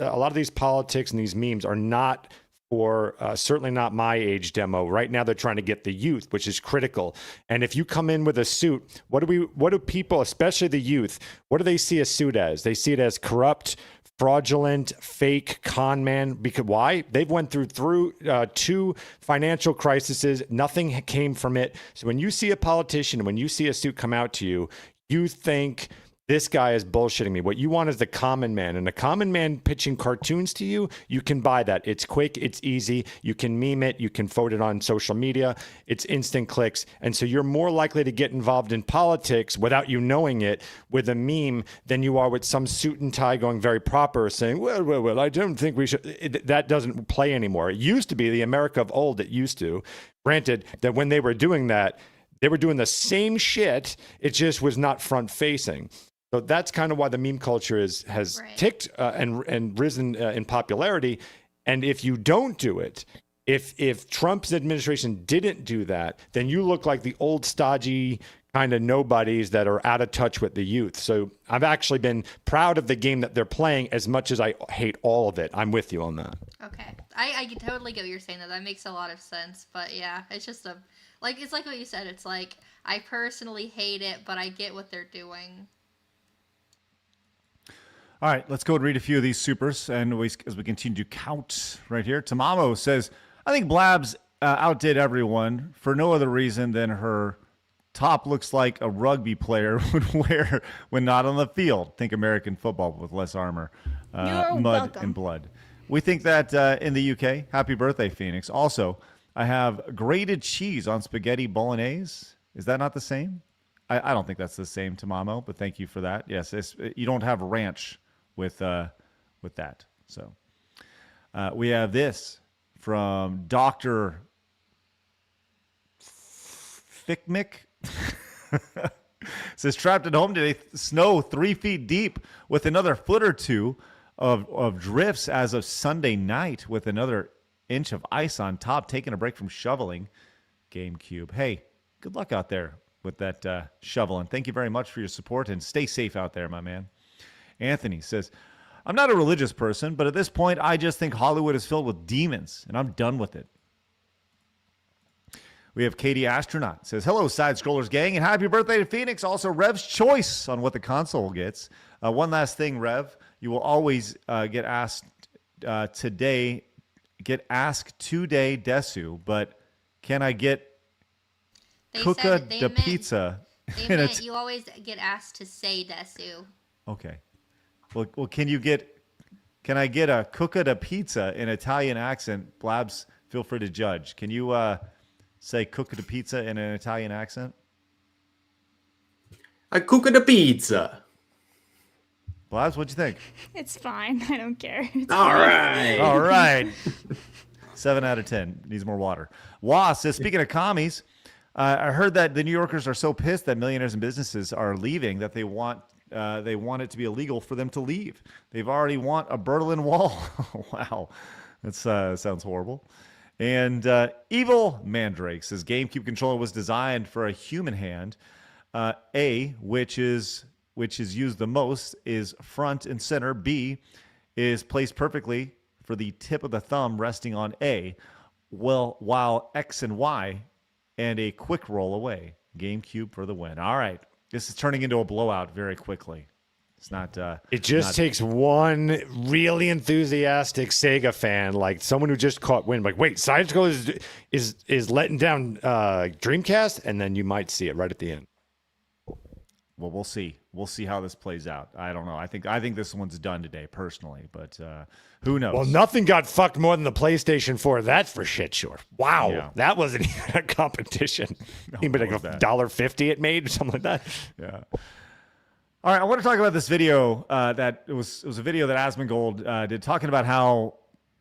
politics and these memes are not. Or certainly not my age demo. Right now, they're trying to get the youth, which is critical. And if you come in with a suit, what do people, especially the youth, what do they see a suit as? They see it as corrupt, fraudulent, fake, con man. Because why? They've went through two financial crises. Nothing came from it. So when you see a politician, when you see a suit come out to you, you think, this guy is bullshitting me. What you want is the common man. And the common man pitching cartoons to you, you can buy that. It's quick. It's easy. You can meme it. You can vote it on social media. It's instant clicks. And so you're more likely to get involved in politics without you knowing it with a meme than you are with some suit and tie going very proper saying, well, I don't think we should. That doesn't play anymore. It used to be the America of old. It used to. Granted that when they were doing that, they were doing the same shit. It just was not front facing. So that's kind of why the meme culture has Right. ticked and risen in popularity. And if you don't do it, if Trump's administration didn't do that, then you look like the old stodgy kind of nobodies that are out of touch with the youth. So I've actually been proud of the game that they're playing as much as I hate all of it. I'm with you on that. Okay, I can totally get what you're saying. That makes a lot of sense. But yeah, it's just it's like what you said. It's like I personally hate it, but I get what they're doing. All right, let's go and read a few of these supers, and as we continue to count right here. Tamamo says, I think Blabs outdid everyone for no other reason than her top looks like a rugby player would wear when not on the field. Think American football with less armor, You're mud, welcome. and blood. We think that in the UK. Happy birthday, Phoenix. Also, I have grated cheese on spaghetti bolognese. Is that not the same? I don't think that's the same, Tamamo, but thank you for that. Yes, you don't have ranch with that. So we have this from Dr. Thickmick. Says trapped at home today, snow 3 feet deep with another foot or two of drifts as of Sunday night with another inch of ice on top, taking a break from shoveling. GameCube. Hey, good luck out there with that shoveling. Thank you very much for your support and stay safe out there, my man. Anthony says, I'm not a religious person, but at this point, I just think Hollywood is filled with demons, and I'm done with it. We have Katie Astronaut. Says, hello, Side Scrollers gang, and happy birthday to Phoenix. Also, Rev's choice on what the console gets. One last thing, Rev. You will always get asked today desu, but can I get Cucca de pizza? They meant you always get asked to say desu. Okay. Well, can I get a Cucca de pizza in Italian accent? Blabs, feel free to judge. Can you say Cucca de pizza in an Italian accent? A Cucca de pizza. Blabs, what'd you think? It's fine. I don't care. All right. All right. 7 out of 10. Needs more water. Wah says, speaking of commies, I heard that the New Yorkers are so pissed that millionaires and businesses are leaving that they want it to be illegal for them to leave. They've already want a Berlin Wall. Wow. That sounds horrible. And Evil Mandrake says, GameCube controller was designed for a human hand. Which is used the most, is front and center. B is placed perfectly for the tip of the thumb resting on A, well, while X and Y and a quick roll away. GameCube for the win. All right. This is turning into a blowout very quickly. It's not. It just takes one really enthusiastic Sega fan, like someone who just caught wind, like, wait, Side Scroll is letting down Dreamcast, and then you might see it right at the end. Well, we'll see. We'll see how this plays out. I don't know. I think this one's done today, personally, but who knows? Well, nothing got fucked more than the PlayStation 4. That's for shit sure. Wow, Yeah. that wasn't even a competition. Even like $1.50 it made or something like that. Yeah. All right, I want to talk about this video that it was a video that Asmongold did, talking about how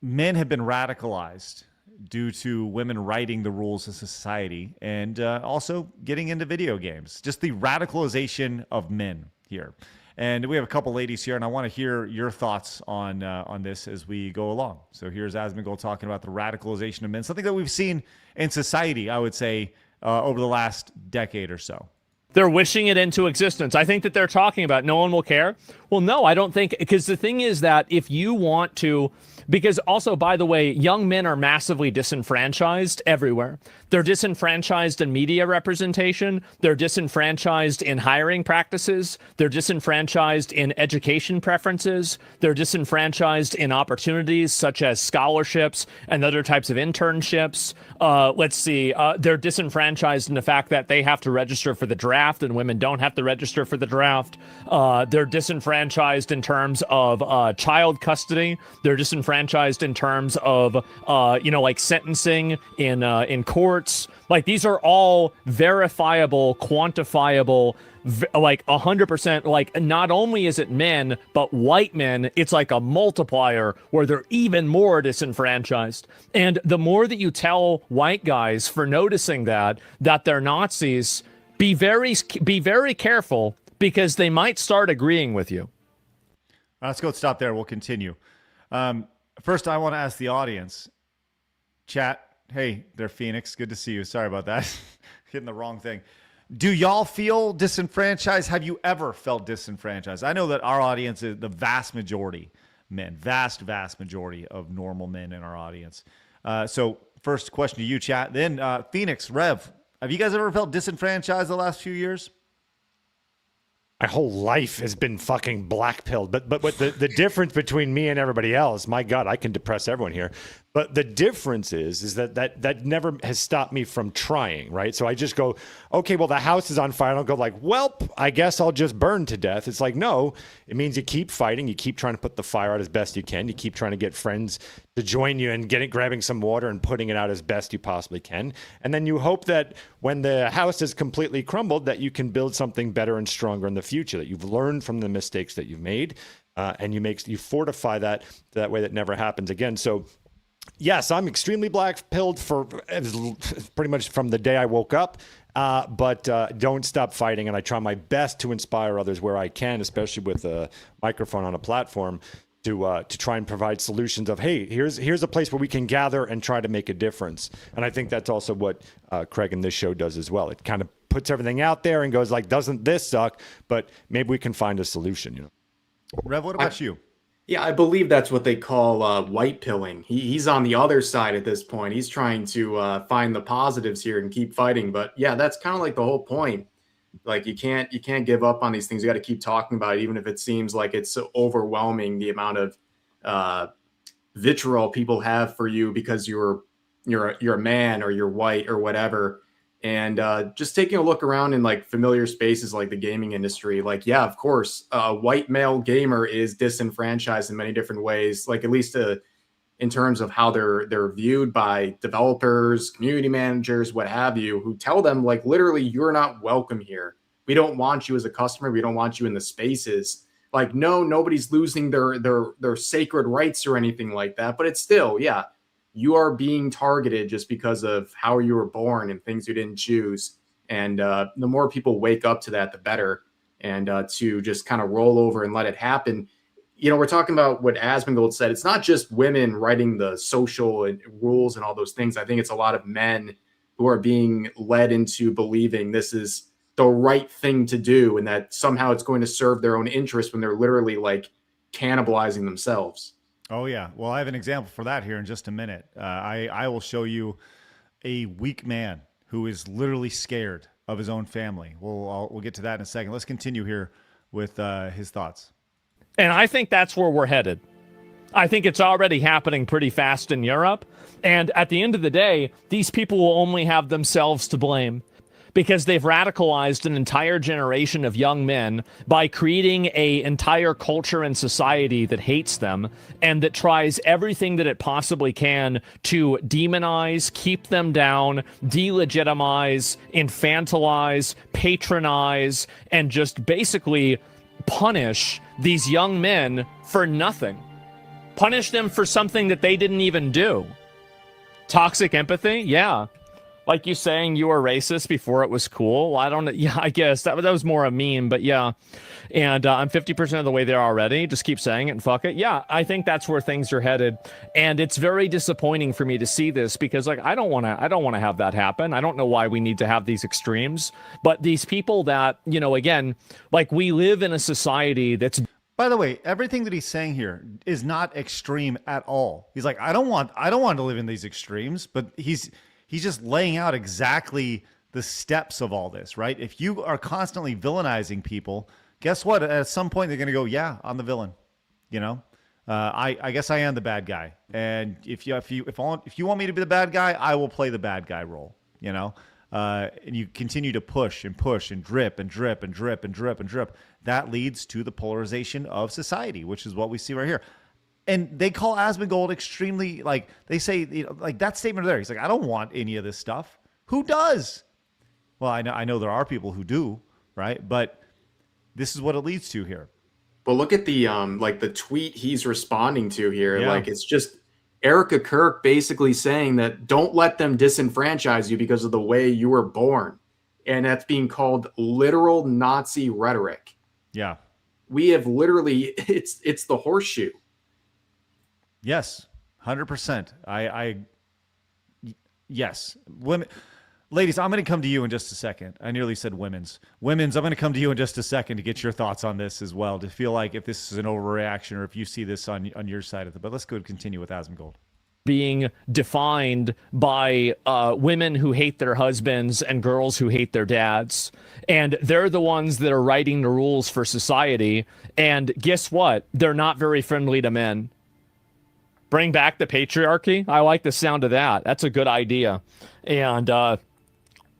men have been radicalized due to women writing the rules of society and also getting into video games. Just the radicalization of men here. And we have a couple ladies here, and I want to hear your thoughts on this as we go along. So here's Asmongold talking about the radicalization of men, something that we've seen in society, I would say, over the last decade or so. They're wishing it into existence. I think that they're talking about no one will care. Well, no, I don't think, because the thing is that if you want to, because also, by the way, young men are massively disenfranchised everywhere. They're disenfranchised in media representation. They're disenfranchised in hiring practices. They're disenfranchised in education preferences. They're disenfranchised in opportunities such as scholarships and other types of internships. They're disenfranchised in the fact that they have to register for the draft and women don't have to register for the draft. They're disenfranchised in terms of child custody. They're disenfranchised in terms of, sentencing in courts. Like, these are all verifiable, quantifiable, like 100%. Like, not only is it men, but white men, it's like a multiplier where they're even more disenfranchised. And the more that you tell white guys for noticing that they're Nazis, be very careful, because they might start agreeing with you. Let's go stop there. We'll continue. First, I want to ask the audience, chat. Hey, they're Phoenix. Good to see you. Sorry about that. Hitting the wrong thing. Do y'all feel disenfranchised? Have you ever felt disenfranchised? I know that our audience is the vast majority men, vast majority of normal men in our audience. So first question to you, chat. Then Phoenix, Rev, have you guys ever felt disenfranchised the last few years? My whole life has been fucking black-pilled. But the difference between me and everybody else, my God, I can depress everyone here. But the difference is that never has stopped me from trying, right? So I just go, okay, well, the house is on fire. I don't go like, well, I guess I'll just burn to death. It's like, no, it means you keep fighting. You keep trying to put the fire out as best you can. You keep trying to get friends to join you and grabbing some water and putting it out as best you possibly can. And then you hope that when the house is completely crumbled, that you can build something better and stronger in the future, that you've learned from the mistakes that you've made, and you fortify that way that never happens again. So yes, I'm extremely black-pilled for pretty much from the day I woke up, but don't stop fighting, and I try my best to inspire others where I can, especially with a microphone on a platform, to try and provide solutions of, hey, here's a place where we can gather and try to make a difference. And I think that's also what Craig and this show does as well. It kind of puts everything out there and goes like, doesn't this suck? But maybe we can find a solution, you know. Rev, what about you? Yeah, I believe that's what they call white pilling. He's on the other side at this point. He's trying to find the positives here and keep fighting. But yeah, that's kind of like the whole point. Like, you can't give up on these things. You got to keep talking about it, even if it seems like it's so overwhelming, the amount of vitriol people have for you because you're a man or you're white or whatever. And just taking a look around in like familiar spaces like the gaming industry, like, yeah, of course, a white male gamer is disenfranchised in many different ways, like at least in terms of how they're viewed by developers, community managers, what have you, who tell them like literally, you're not welcome here. We don't want you as a customer. We don't want you in the spaces. Like, no, nobody's losing their sacred rights or anything like that. But it's still, yeah, you are being targeted just because of how you were born and things you didn't choose. And the more people wake up to that, the better. And to just kind of roll over and let it happen. You know, we're talking about what Asmongold said. It's not just women writing the social rules and all those things. I think it's a lot of men who are being led into believing this is the right thing to do and that somehow it's going to serve their own interest when they're literally like cannibalizing themselves. Oh yeah. Well, I have an example for that here in just a minute. I will show you a weak man who is literally scared of his own family. We'll get to that in a second. Let's continue here with his thoughts. And I think that's where we're headed. I think it's already happening pretty fast in Europe. And at the end of the day, these people will only have themselves to blame because they've radicalized an entire generation of young men by creating an entire culture and society that hates them and that tries everything that it possibly can to demonize, keep them down, delegitimize, infantilize, patronize, and just basically punish these young men for nothing. Punish them for something that they didn't even do. Toxic empathy? Yeah. Like you saying you were racist before it was cool. I don't know. Yeah, I guess that was more a meme, but yeah. And I'm 50% of the way there already. Just keep saying it and fuck it. Yeah, I think that's where things are headed. And it's very disappointing for me to see this because like I don't want to have that happen. I don't know why we need to have these extremes, but these people that, you know, again, like we live in a society that's. By the way, everything that he's saying here is not extreme at all. He's like, I don't want to live in these extremes, but he's just laying out exactly the steps of all this, right? If you are constantly villainizing people, guess what? At some point, they're going to go, yeah, I'm the villain. You know, I guess I am the bad guy. And if you want me to be the bad guy, I will play the bad guy role, you know? And you continue to push and push and drip and drip and drip and drip and drip. That leads to the polarization of society, which is what we see right here. And they call Asmongold extremely, like, they say, you know, like that statement there. He's like, I don't want any of this stuff. Who does? Well, I know there are people who do, right? But this is what it leads to here. But look at the like the tweet he's responding to here. Yeah. Like it's just Erica Kirk basically saying that don't let them disenfranchise you because of the way you were born. And that's being called literal Nazi rhetoric. Yeah. We have literally, it's the horseshoe. Yes, 100%. Yes. Women, ladies, I'm going to come to you in just a second. I nearly said women's. I'm going to come to you in just a second to get your thoughts on this as well, to feel like if this is an overreaction or if you see this on your side of it. But let's go continue with Asmongold. Being defined by women who hate their husbands and girls who hate their dads. And they're the ones that are writing the rules for society. And guess what? They're not very friendly to men. Bring back the patriarchy. I like the sound of that. That's a good idea. And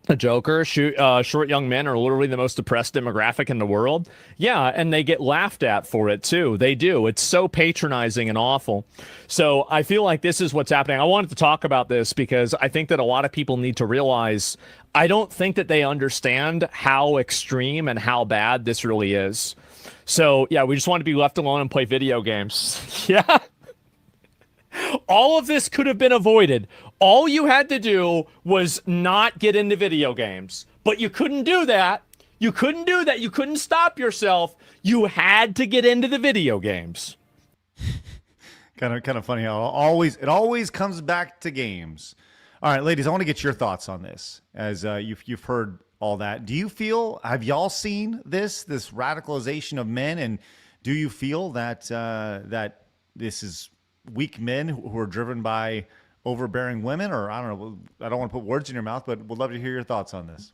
the Joker, short young men are literally the most oppressed demographic in the world. Yeah, and they get laughed at for it too. They do. It's so patronizing and awful. So I feel like this is what's happening. I wanted to talk about this because I think that a lot of people need to realize, I don't think that they understand how extreme and how bad this really is. So yeah, we just want to be left alone and play video games. Yeah. All of this could have been avoided. All you had to do was not get into video games. But you couldn't do that. You couldn't do that. You couldn't stop yourself. You had to get into the video games. Kind of funny how it always comes back to games. All right, ladies, I want to get your thoughts on this as you've heard all that. Do you feel, have y'all seen this radicalization of men, and do you feel that that this is weak men who are driven by overbearing women? Or I don't know, I don't want to put words in your mouth, but would love to hear your thoughts on this.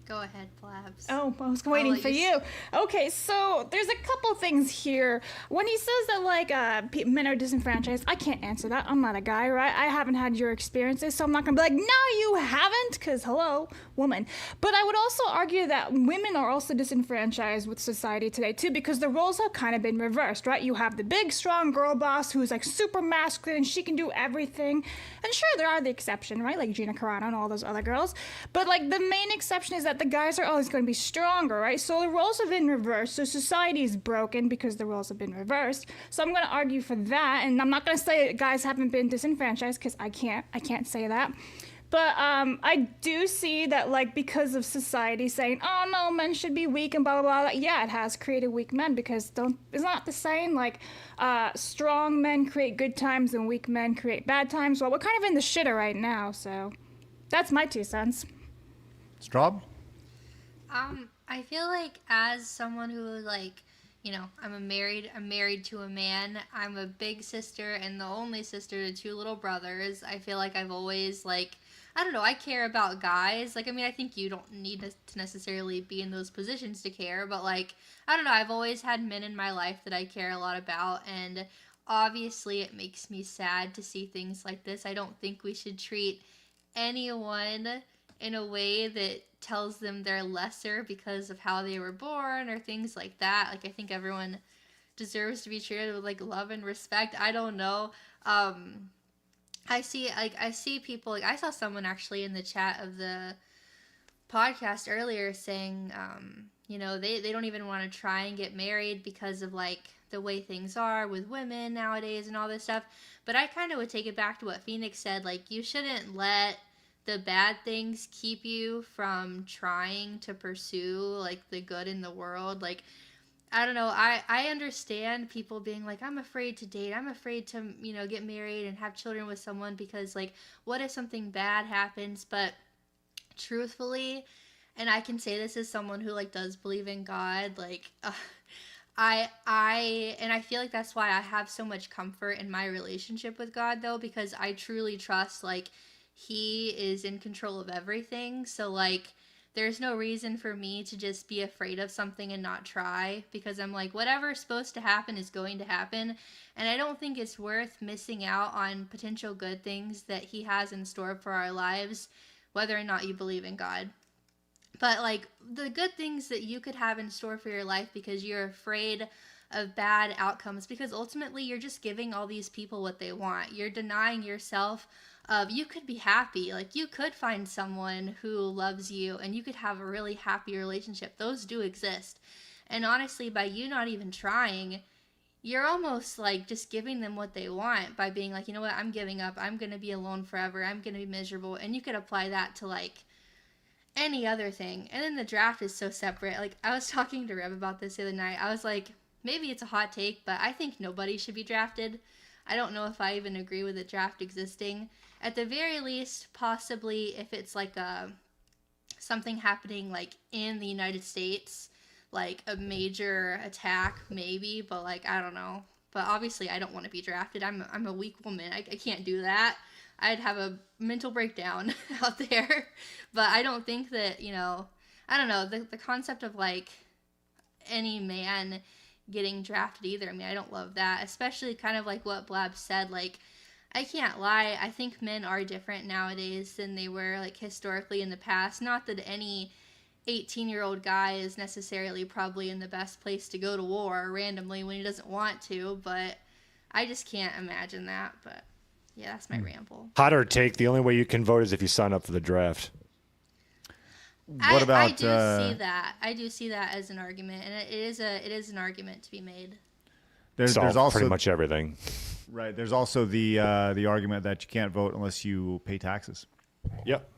Go ahead, Flabs. Oh, I was waiting for you. Okay, so there's a couple things here. When he says that, like, men are disenfranchised, I can't answer that. I'm not a guy, right? I haven't had your experiences, so I'm not going to be like, no, you haven't, because, hello, woman. But I would also argue that women are also disenfranchised with society today, too, because the roles have kind of been reversed, right? You have the big, strong girl boss who's, like, super masculine, and she can do everything. And sure, there are the exception, right? Like Gina Carano and all those other girls. But, like, the main exception is that the guys are always going to be stronger, right? So the roles have been reversed. So society is broken because the roles have been reversed. So I'm going to argue for that. And I'm not going to say guys haven't been disenfranchised because I can't say that. But I do see that, like, because of society saying, oh, no, men should be weak and blah, blah, blah. Yeah, it has created weak men because it's not the same. Like, strong men create good times and weak men create bad times. Well, we're kind of in the shitter right now. So that's my 2 cents. Straub? I feel like as someone who, like, I'm married to a man. I'm a big sister and the only sister to 2 little brothers. I feel like I've always I don't know, I care about guys. I think you don't need to necessarily be in those positions to care, but I don't know, I've always had men in my life that I care a lot about, and obviously it makes me sad to see things like this. I don't think we should treat anyone in a way that tells them they're lesser because of how they were born or things like that. I think everyone deserves to be treated with love and respect. I don't know. I see people, I saw someone actually in the chat of the podcast earlier saying, they don't even want to try and get married because of the way things are with women nowadays and all this stuff. But I kind of would take it back to what Phoenix said. You shouldn't let the bad things keep you from trying to pursue the good in the world. I don't know, I understand people being I'm afraid to date, I'm afraid to get married and have children with someone because what if something bad happens? But truthfully, and I can say this as someone who does believe in God, I feel that's why I have so much comfort in my relationship with God, though, because I truly trust he is in control of everything. So there's no reason for me to just be afraid of something and not try, because I'm whatever's supposed to happen is going to happen. And I don't think it's worth missing out on potential good things that he has in store for our lives, whether or not you believe in God. But the good things that you could have in store for your life because you're afraid of bad outcomes, because ultimately you're just giving all these people what they want. You're denying yourself you could be happy. You could find someone who loves you and you could have a really happy relationship. Those do exist. And honestly, by you not even trying, you're almost just giving them what they want by being you know what, I'm giving up. I'm going to be alone forever. I'm going to be miserable. And you could apply that to any other thing. And then the draft is so separate. I was talking to Reb about this the other night. I was maybe it's a hot take, but I think nobody should be drafted. I don't know if I even agree with the draft existing. At the very least, possibly if it's something happening in the United States, a major attack, maybe, but I don't know. But obviously I don't want to be drafted. I'm a weak woman. I can't do that. I'd have a mental breakdown out there. But I don't think that, I don't know, the concept of any man getting drafted either. I don't love that, especially kind of what Blab said. I can't lie, I think men are different nowadays than they were historically in the past. Not that any 18-year-old guy is necessarily probably in the best place to go to war randomly when he doesn't want to, but I just can't imagine that. But yeah, that's my ramble. Hotter take, the only way you can vote is if you sign up for the draft. What about? I do see that. I do see that as an argument, and it is an argument to be made. There's also pretty much everything. Right. There's also the argument that you can't vote unless you pay taxes. Yep.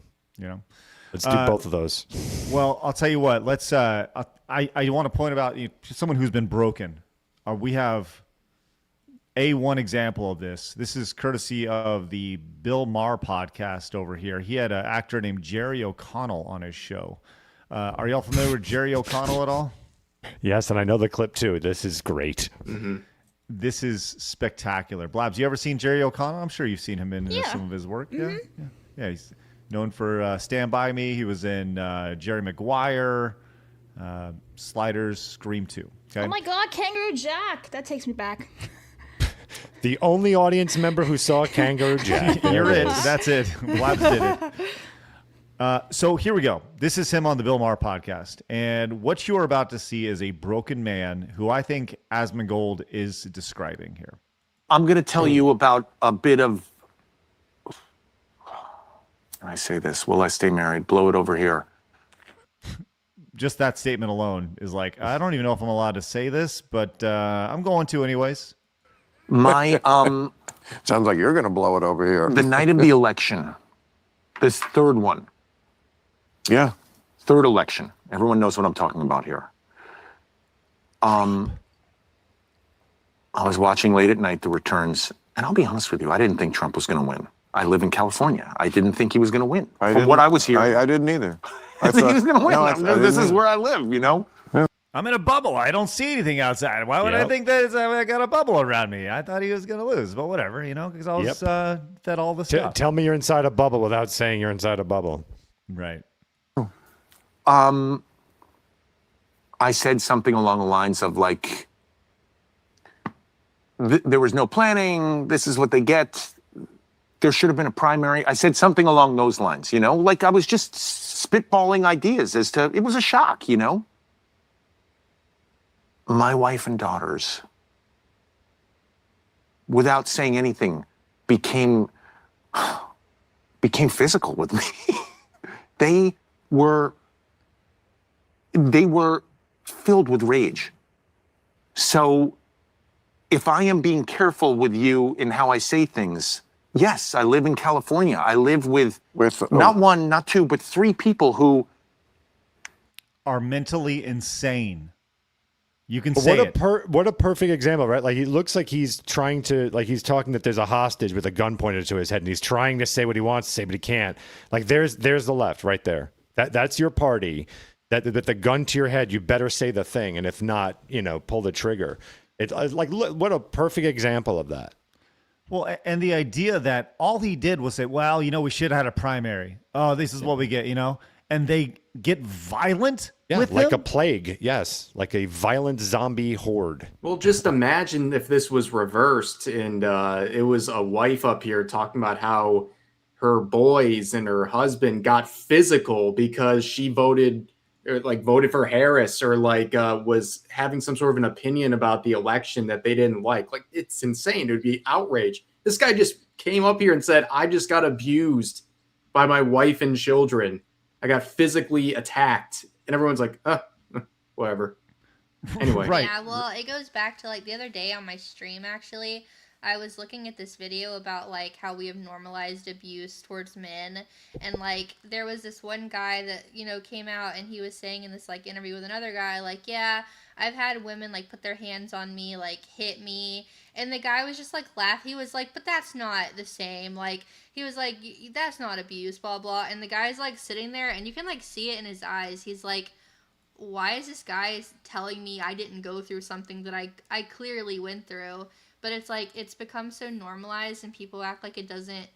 Let's do both of those. Well, I'll tell you what. Let's. I want to point about someone who's been broken. We have one example of this. This is courtesy of the Bill Maher podcast over here. He had an actor named Jerry O'Connell on his show. Are y'all familiar with Jerry O'Connell at all? Yes, and I know the clip too. This is great. Mm-hmm. This is spectacular. Blabs, you ever seen Jerry O'Connell? I'm sure you've seen him in some of his work. Mm-hmm. Yeah. He's known for Stand By Me. He was in Jerry Maguire, Sliders, Scream 2. Okay? Oh my God, Kangaroo Jack! That takes me back. The only audience member who saw Kangaroo Jack. You're it. That's it. Blabs did it. So here we go. This is him on the Bill Maher podcast. And what you are about to see is a broken man who I think Asmongold is describing here. I'm going to tell you about a bit of, and I say this, will I stay married? Blow it over here. Just that statement alone is I don't even know if I'm allowed to say this, but I'm going to anyways. My, sounds like you're going to blow it over here. The night of the election, this third one. Yeah. Third election. Everyone knows what I'm talking about here. I was watching late at night the returns, and I'll be honest with you, I didn't think Trump was going to win. I live in California. I didn't think he was going to win. From what I was hearing. I didn't either. I think he was going to win. No, this is where I live, I'm in a bubble. I don't see anything outside. Why would I think that I got a bubble around me? I thought he was going to lose, but whatever, because I was fed all the stuff. Tell me you're inside a bubble without saying you're inside a bubble. Right. I said something along the lines of like, there was no planning. This is what they get. There should have been a primary. I said something along those lines, like I was just spitballing ideas as to, it was a shock, My wife and daughters, without saying anything, became physical with me. They were filled with rage. So if I am being careful with you in how I say things, yes, I live in California. I live with not one, not two, but 3 people who are mentally insane. You can say what a perfect example, right? Like, he looks like he's trying to, like, he's talking that there's a hostage with a gun pointed to his head, and he's trying to say what he wants to say, but he can't. Like, there's the left right there. That's your party. That the gun to your head, you better say the thing, and if not, pull the trigger. It's like, look, what a perfect example of that. Well, and the idea that all he did was say, well, we should have had a primary. Oh, this is what we get, and they get violent with like him? a plague. Yes, like a violent zombie horde. Well, just imagine if this was reversed and it was a wife up here talking about how her boys and her husband got physical because she voted for Harris, or was having some sort of an opinion about the election that they didn't like. Like, it's insane. It would be outrage. This guy just came up here and said, I just got abused by my wife and children. I got physically attacked. And everyone's like, whatever. Anyway. Right. Yeah, well, it goes back to the other day on my stream, actually. I was looking at this video about how we have normalized abuse towards men, and there was this one guy that came out, and he was saying in this interview with another guy, yeah, I've had women put their hands on me, hit me, and the guy was just laugh. He was but that's not the same. He was that's not abuse, blah blah. And the guy's sitting there, and you can see it in his eyes. He's why is this guy telling me I didn't go through something that I clearly went through? But it's it's become so normalized, and people act like it doesn't,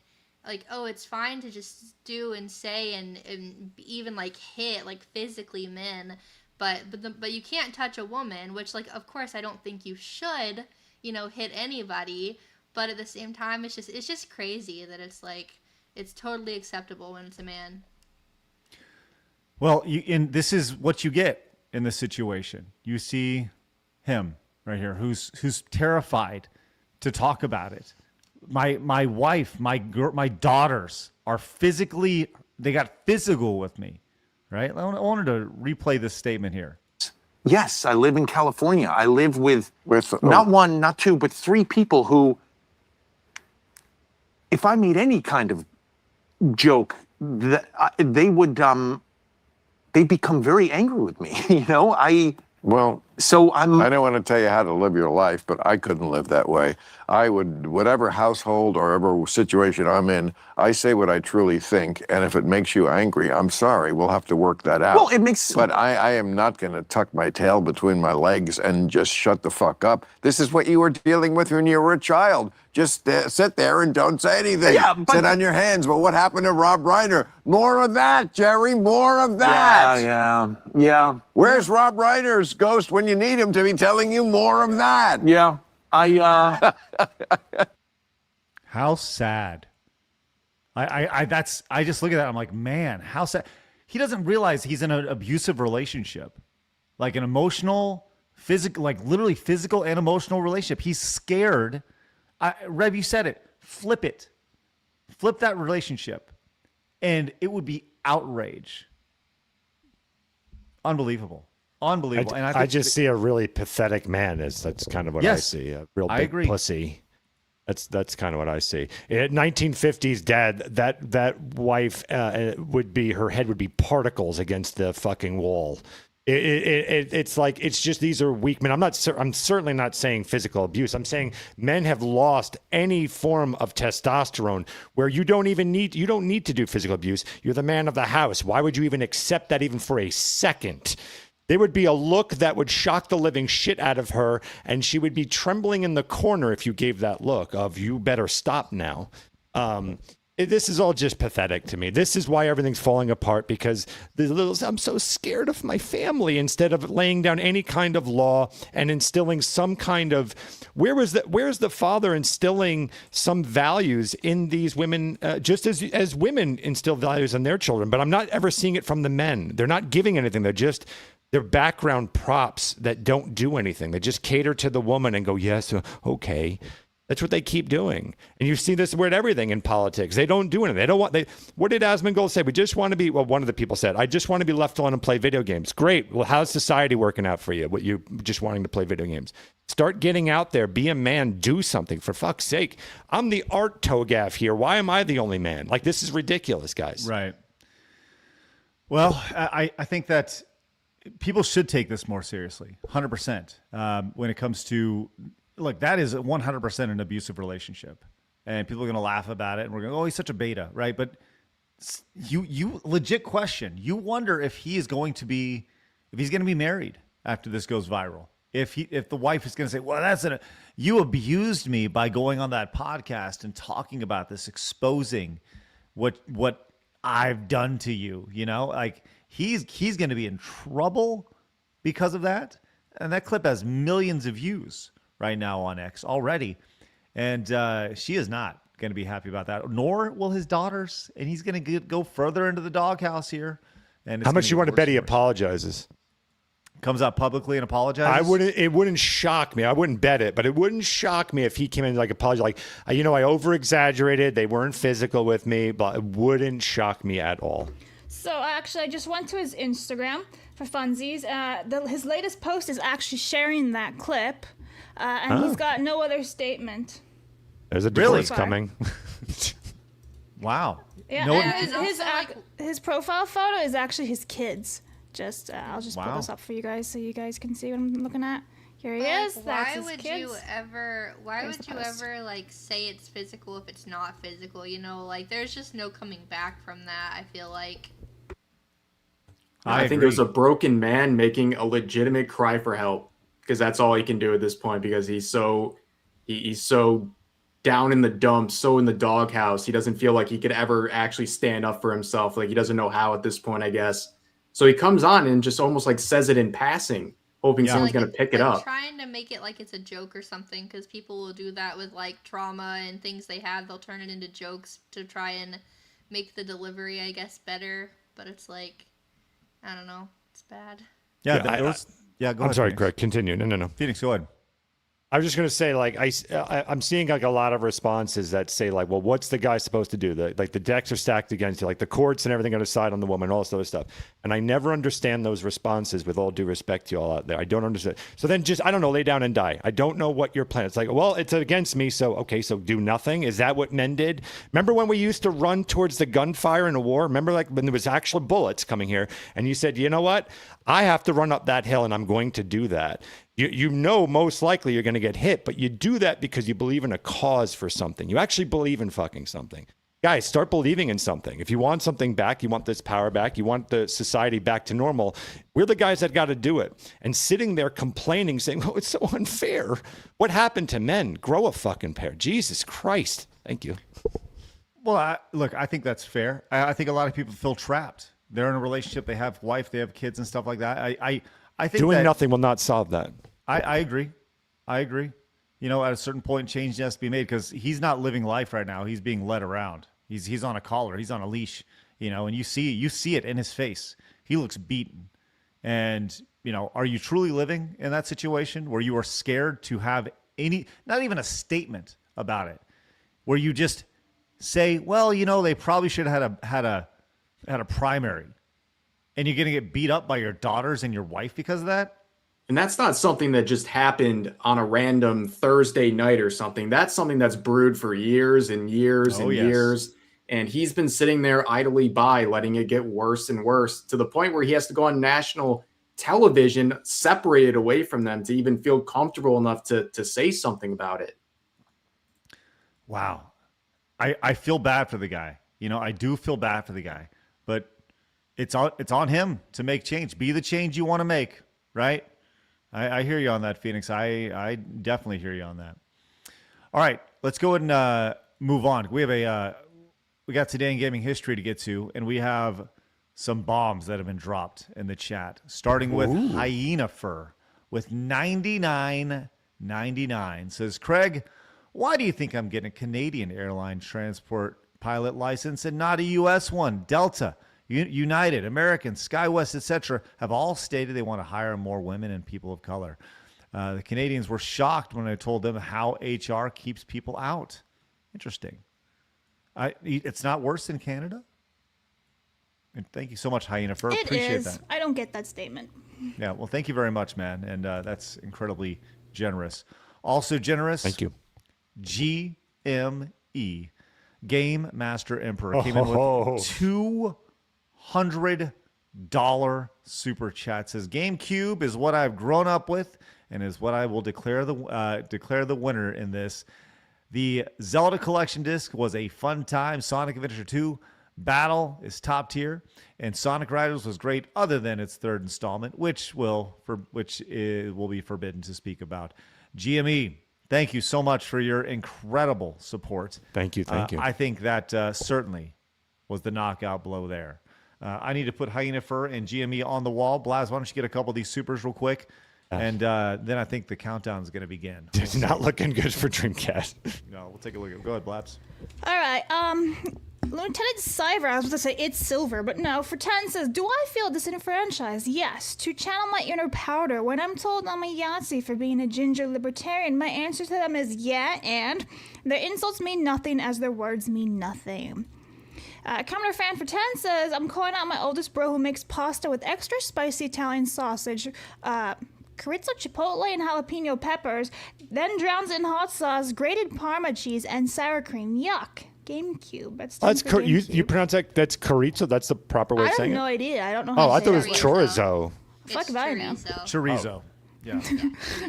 oh, it's fine to just do and say and even hit physically men, but you can't touch a woman, which of course I don't think you should, hit anybody, but at the same time it's just crazy that it's totally acceptable when it's a man. Well, this is what you get in this situation. You see him right here, who's terrified to talk about it. My wife, my daughters are they got physical with me, right? I wanted to replay this statement here. Yes, I live in California. I live with not one, not two, but 3 people who, if I made any kind of joke, they would they'd become very angry with me. Well, so I don't want to tell you how to live your life, but I couldn't live that way. I would, whatever household or whatever situation I'm in, I say what I truly think. And if it makes you angry, I'm sorry. We'll have to work that out. Well, it makes... But I am not going to tuck my tail between my legs and just shut the fuck up. This is what you were dealing with when you were a child. Just sit there and don't say anything. Yeah, but... Sit on your hands. But what happened to Rob Reiner? More of that, Jerry. More of that. Yeah. Where's Rob Reiner's ghost when you need him to be telling you more of that? Yeah. How sad. I just look at that. I'm like, man, how sad. He doesn't realize he's in an abusive relationship, an emotional, physical, literally physical and emotional relationship. He's scared. Rev, you said it. Flip it. Flip that relationship, and it would be outrage. Unbelievable. And I just see a really pathetic man. That's kind of what I see. A real big pussy. That's kind of what I see. In 1950s dad, that wife her head would be particles against the fucking wall. It's just, these are weak men. I'm certainly not saying physical abuse. I'm saying men have lost any form of testosterone where you don't need to do physical abuse. You're the man of the house. Why would you even accept that even for a second? There would be a look that would shock the living shit out of her, and she would be trembling in the corner if you gave that look of, you better stop now. This is all just pathetic to me. This is why everything's falling apart, because I'm so scared of my family, instead of laying down any kind of law and instilling some kind of, where's the father instilling some values in these women, just as women instill values in their children. But I'm not ever seeing it from the men. They're not giving anything. They're background props that don't do anything. They just cater to the woman and go, yes, okay. That's what they keep doing. And you see this with everything in politics. They don't do anything. They don't want, what did Asmongold say? We just want to be, well, one of the people said, I just want to be left alone and play video games. Great. Well, how's society working out for you? What, you just wanting to play video games? Start getting out there. Be a man. Do something. For fuck's sake. I'm the art togaff here. Why am I the only man? Like, this is ridiculous, guys. Right. Well, I think that people should take this more seriously. 100%. When it comes to, look, that is 100% an abusive relationship, and people are going to laugh about it, and we're going, oh, he's such a beta, right? But you legit question. You wonder if he's going to be married after this goes viral. If the wife is going to say, well, you abused me by going on that podcast and talking about this, exposing what I've done to you, like he's going to be in trouble because of that. And that clip has millions of views right now on X already. And she is not going to be happy about that, nor will his daughters. And he's going to go further into the doghouse here. And how much you want to bet he apologizes? Comes out publicly and apologizes? It wouldn't shock me. I wouldn't bet it, but it wouldn't shock me if he came in like apologize, like, I over-exaggerated. They weren't physical with me, but it wouldn't shock me at all. So actually, I just went to his Instagram for funsies. His latest post is actually sharing that clip. And he's got no other statement. There's a divorce coming. Wow. Yeah, his profile photo is actually his kids. I'll just pull this up for you guys so you guys can see what I'm looking at. Here he is. That's his kids. Why would you ever like say it's physical if it's not physical? Like there's just no coming back from that. I feel like. I think it was a broken man making a legitimate cry for help, because that's all he can do at this point, because he's so down in the dumps, so in the doghouse. He doesn't feel like he could ever actually stand up for himself. Like he doesn't know how at this point, I guess. So he comes on and just almost like says it in passing, hoping someone's going to pick it up. Trying to make it like it's a joke or something, because people will do that with like trauma and things they have. They'll turn it into jokes to try and make the delivery, I guess, better. But it's like, I don't know. It's bad. Yeah, go I'm ahead, sorry, Phoenix. Greg. Continue. No. Phoenix, go ahead. I was just going to say, like, I'm seeing like a lot of responses that say, like, well, what's the guy supposed to do? The decks are stacked against you, like the courts and everything on the side on the woman, all this other stuff. And I never understand those responses, with all due respect to you all out there. I don't understand. So then just, I don't know, lay down and die. I don't know what your plan is. It's like, well, it's against me. So, okay, so do nothing. Is that what men did? Remember when we used to run towards the gunfire in a war? Remember like when there was actual bullets coming here and you said, you know what? I have to run up that hill and I'm going to do that. You know most likely you're going to get hit, but you do that because you believe in a cause for something. You actually believe in fucking something. Guys, start believing in something. If you want something back, you want this power back, you want the society back to normal, we're the guys that got to do it. And sitting there complaining, saying, oh, it's so unfair. What happened to men? Grow a fucking pair. Jesus Christ. Thank you. Well, I think that's fair. I think a lot of people feel trapped. They're in a relationship, they have wife, they have kids and stuff like that. I think doing nothing will not solve that. I agree. At a certain point, change has to be made, because he's not living life right now. He's being led around. He's on a collar. He's on a leash. And you see it in his face. He looks beaten. And are you truly living in that situation where you are scared to have not even a statement about it, where you just say, well, they probably should have had a primary, and you're going to get beat up by your daughters and your wife because of that? And that's not something that just happened on a random Thursday night or something. That's something that's brewed for years and years years. And he's been sitting there idly by, letting it get worse and worse, to the point where he has to go on national television, separated away from them, to even feel comfortable enough to say something about it. Wow. I feel bad for the guy. I do feel bad for the guy. But it's on him to make change. Be the change you want to make, right? I hear you on that, Phoenix. I definitely hear you on that. All right, let's go ahead and move on. We got Today in Gaming History to get to, and we have some bombs that have been dropped in the chat, starting with Hyena Fur with 99.99. Says, Craig, why do you think I'm getting a Canadian airline transport pilot license and not a U.S. one? Delta, United, American, SkyWest, etc. have all stated they want to hire more women and people of color. The Canadians were shocked when I told them how HR keeps people out. Interesting. It's not worse in Canada? And thank you so much, Hyena Fur. Appreciate that. I don't get that statement. Yeah, well, thank you very much, man. And that's incredibly generous. Also generous. Thank you. GME, Game Master Emperor, came in with $200 super chat. Says, GameCube is what I've grown up with and is what I will declare the winner in this. The Zelda Collection Disc was a fun time. Sonic Adventure 2 Battle is top tier, and Sonic Riders was great other than its third installment, which will be forbidden to speak about. GME, thank you so much for your incredible support. Thank you. I think that certainly was the knockout blow there. I need to put Hyena Fur and GME on the wall. Blaz, why don't you get a couple of these supers real quick? And then I think the countdown is going to begin. It's not looking good for Dreamcast. No, we'll take a look at it. Go ahead, Blabs. All right. Lieutenant Cyber, I was about to say it's silver, but no. For 10 says, do I feel disenfranchised? Yes. To channel my inner powder, when I'm told I'm a Yahtzee for being a ginger libertarian, my answer to them is yeah, and their insults mean nothing as their words mean nothing. Commodore Fan for 10 says, I'm calling out my oldest bro who makes pasta with extra spicy Italian sausage, chorizo, chipotle, and jalapeno peppers, then drowns in hot sauce, grated Parma cheese, and sour cream. Yuck. GameCube. That's you pronounce that's chorizo? That's the proper way of saying it? I have no idea. I don't know how I to thought it say was that. chorizo. Fuck if I know. Chorizo. Yeah.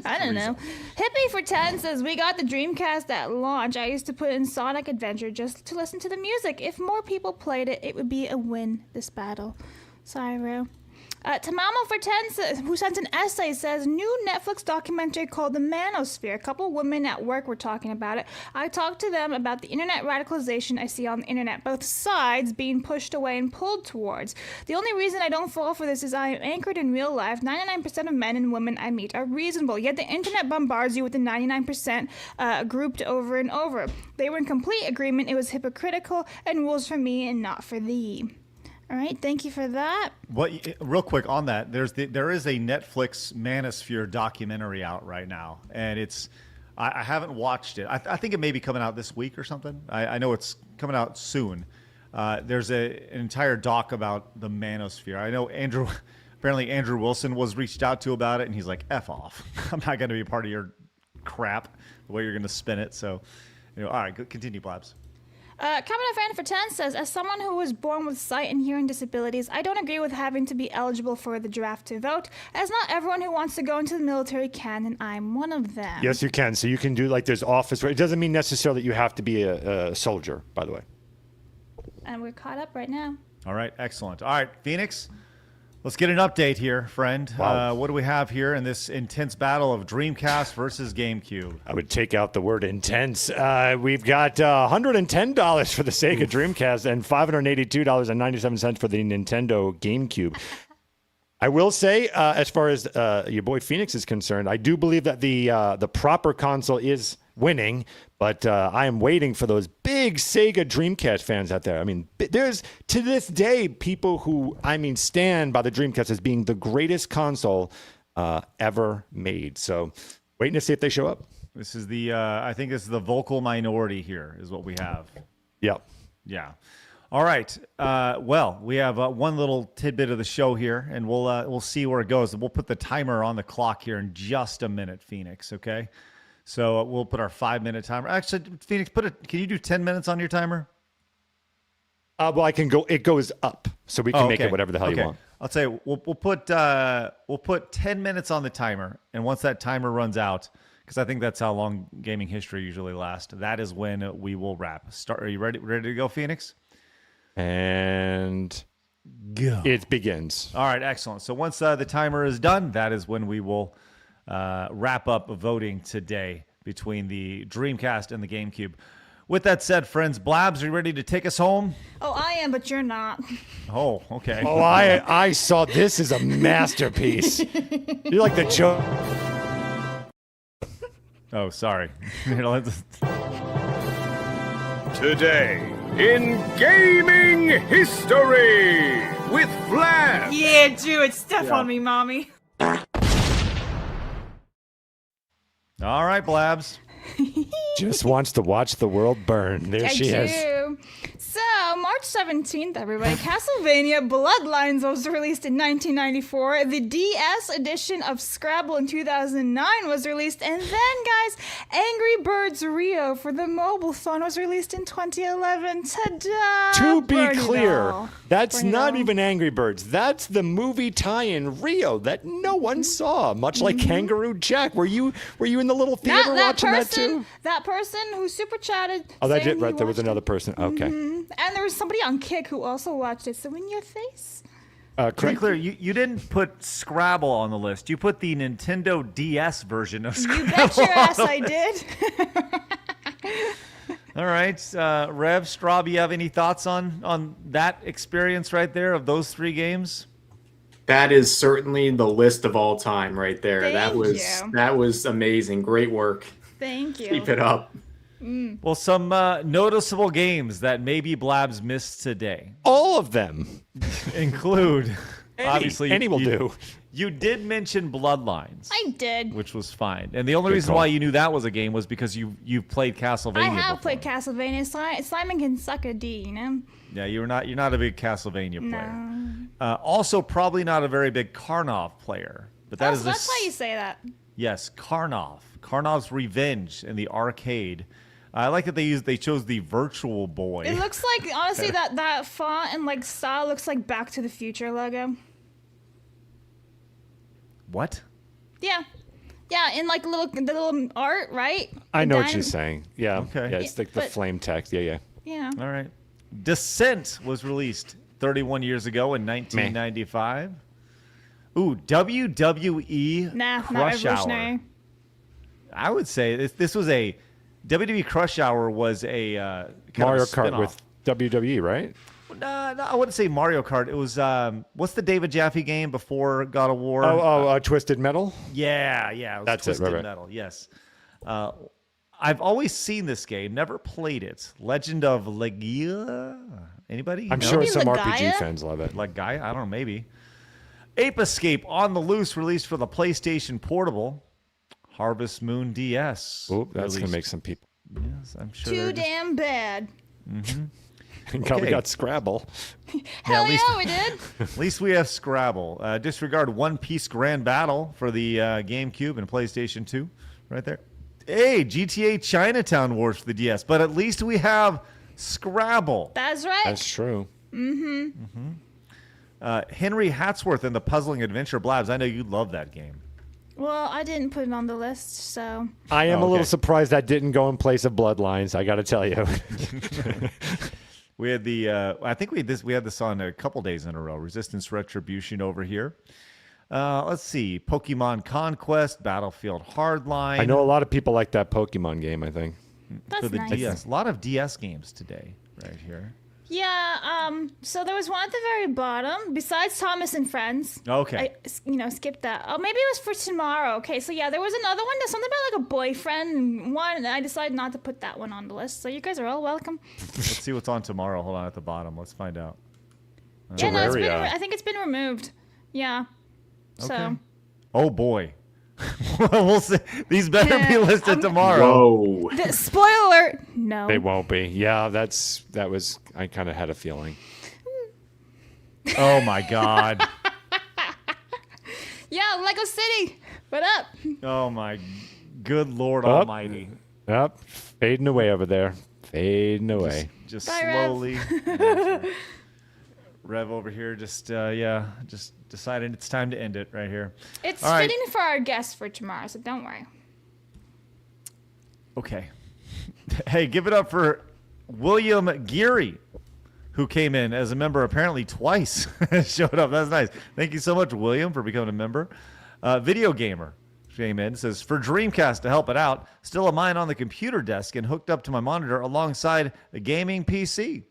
I don't know. Hippie for 10 says, we got the Dreamcast at launch. I used to put in Sonic Adventure just to listen to the music. If more people played it, it would be a win this battle. Sorry, Ro. Tamamo for 10 says, who sent an essay, says, new Netflix documentary called The Manosphere. A couple women at work were talking about it. I talked to them about the internet radicalization I see on the internet, both sides being pushed away and pulled towards. The only reason I don't fall for this is I am anchored in real life. 99% of men and women I meet are reasonable, yet the internet bombards you with the 99% grouped over and over. They were in complete agreement it was hypocritical and rules for me and not for thee. All right, thank you for that. Real quick on that, there is a Netflix Manosphere documentary out right now, and I haven't watched it. I think it may be coming out this week or something. I know it's coming out soon. There's an entire doc about the Manosphere. I know apparently Andrew Wilson was reached out to about it, and he's like, F off. I'm not going to be a part of your crap, the way you're going to spin it. So, all right, continue, Blabs. Common Fan for 10 says, as someone who was born with sight and hearing disabilities, I don't agree with having to be eligible for the draft to vote, as not everyone who wants to go into the military can, and I'm one of them. Yes, you can. So you can do there's office. It doesn't mean necessarily that you have to be a soldier, by the way. And we're caught up right now. All right, excellent. All right, Phoenix, let's get an update here, friend. Wow. What do we have here in this intense battle of Dreamcast versus GameCube? I would take out the word intense. We've got $110 for the Sega Dreamcast and $582.97 for the Nintendo GameCube. I will say, as far as your boy Phoenix is concerned, I do believe that the proper console is winning, but I am waiting for those big Sega Dreamcast fans out there. I mean, there's to this day people who stand by the Dreamcast as being the greatest console ever made. So, waiting to see if they show up. This is I think this is the vocal minority here, is what we have. Yep. Yeah. All right. Well, we have one little tidbit of the show here, and we'll see where it goes. We'll put the timer on the clock here in just a minute, Phoenix. Okay. So we'll put our 5-minute timer. Actually, Phoenix, can you do 10 minutes on your timer? Well, I can go. It goes up, so we can make it whatever the hell you want. I'll tell you, we'll put 10 minutes on the timer, and once that timer runs out, because I think that's how long gaming history usually lasts, that is when we will wrap. Are you ready to go, Phoenix? And go. It begins. All right, excellent. So once the timer is done, that is when we will wrap up voting today between the Dreamcast and the GameCube. With that said, friends, Blabs, are you ready to take us home? Oh, I am, but you're not. Oh, okay. Oh, I saw this as a masterpiece. You're like the joke. Oh, sorry. Today in gaming history with Flab. Yeah, do it. Step on me, mommy. All right, Blabs. Just wants to watch the world burn. There she is. So, March 17th, everybody, Castlevania Bloodlines was released in 1994. The DS edition of Scrabble in 2009 was released. And then, guys, Angry Birds Rio for the mobile phone was released in 2011. Ta-da! To be Burn it clear, all. that's Burn it not all. even Angry Birds. That's the movie tie-in Rio that no one saw. Much like Kangaroo Jack. Were you in the little theater watching that too? That person who super chatted. Oh, that saying did right. he There was watched another person. Okay. And there was somebody on Kick who also watched it. So in your face. To be clear, you didn't put Scrabble on the list. You put the Nintendo DS version of Scrabble. You bet your ass I did. All right, Rev, Straub, you have any thoughts on that experience right there of those three games? That is certainly the list of all time right there. Thank That was amazing. Great work. Thank you. Keep it up. Well, some noticeable games that maybe Blabs missed today. All of them include, obviously, any will do. You did mention Bloodlines. I did. Which was fine. And the only Good reason call. why you knew that was a game was because you've played Castlevania I have before. played Castlevania. Simon can suck a D, you know? Yeah, you're not a big Castlevania player. No. Also, probably not a very big Karnov player. But that is That's why you say that. Yes, Karnov. Karnov's Revenge in the arcade. I like that they chose the Virtual Boy. It looks like, honestly, that font and like style looks like Back to the Future logo. What? Yeah. Yeah, in like the little art, right? I The know what dynam- you're saying. Yeah. Okay. Yeah, it's like the But- flame text. Yeah. Yeah. All right. Descent was released 31 years ago in 1995. Ooh, WWE Nah, not Crush Hour. revolutionary. I would say this was a WWE Crush Hour was a kind Mario of a Kart spin-off. with WWE, right? No, I wouldn't say Mario Kart. It was what's the David Jaffe game before God of War? Twisted Metal. Yeah. It was That's it, Twisted right. Metal. Yes. I've always seen this game, never played it. Legend of Legaia. Anybody? I'm No? sure Maybe some Legaia? RPG fans love it. Legaia? I don't know. Maybe. Ape Escape on the Loose released for the PlayStation Portable. Harvest Moon DS. Oop, that's released. gonna make some people. Yes, I'm sure. Too they're just- damn bad. God, we Okay. got Scrabble. Hell at least- yeah, we did. At least we have Scrabble. Disregard One Piece Grand Battle for the GameCube and PlayStation 2. Right there. Hey, GTA Chinatown Wars for the DS. But at least we have Scrabble. That's right. That's true. Henry Hatsworth and the Puzzling Adventure Blabs. I know you love that game. Well, I didn't put it on the list, so. I am a okay. little surprised that didn't go in place of Bloodlines. I got to tell you. We had the I think we had this on a couple days in a row. Resistance Retribution over here. Let's see. Pokemon Conquest, Battlefield Hardline. I know a lot of people like that Pokemon game. I think. That's for the nice. DS. A lot of DS games today, right here. Yeah, so there was one at the very bottom, besides Thomas and Friends. Okay. I skipped that. Oh, maybe it was for tomorrow. Okay, so yeah, there was another one. There's something about like a boyfriend one, and I decided not to put that one on the list. So you guys are all welcome. Let's see what's on tomorrow. Hold on at the bottom. Let's find out. Yeah, no, Terraria. I think it's been removed. Yeah. So. Okay. Oh boy. We'll see. These better be listed tomorrow. Whoa. Spoiler alert. No. They won't be. Yeah, that was. I kind of had a feeling. Oh my God. Yeah, Lego City. What up? Oh my good Lord Up. Almighty. Yep, fading away over there. Fading away. Just Bye, Rev. slowly. Rev over here just decided it's time to end it right here. It's All right. fitting for our guest for tomorrow, so don't worry. Okay. Hey, give it up for William Geary, who came in as a member apparently twice, showed up. That's nice. Thank you so much, William, for becoming a member. Video Gamer came in, says, for Dreamcast to help it out, still have mine on the computer desk and hooked up to my monitor alongside a gaming PC.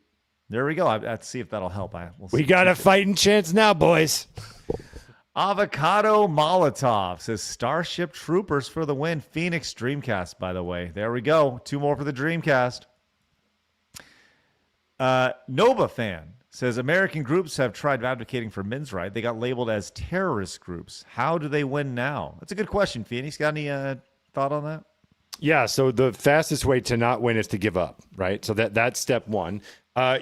There we go. I have to see if that'll help. We got a fighting chance now, boys. Avocado Molotov says Starship Troopers for the win. Phoenix Dreamcast, by the way. There we go. 2 more for the Dreamcast. Nova Fan says American groups have tried advocating for men's rights. They got labeled as terrorist groups. How do they win now? That's a good question, Phoenix. Got any thought on that? Yeah, so the fastest way to not win is to give up, right? So that's step one.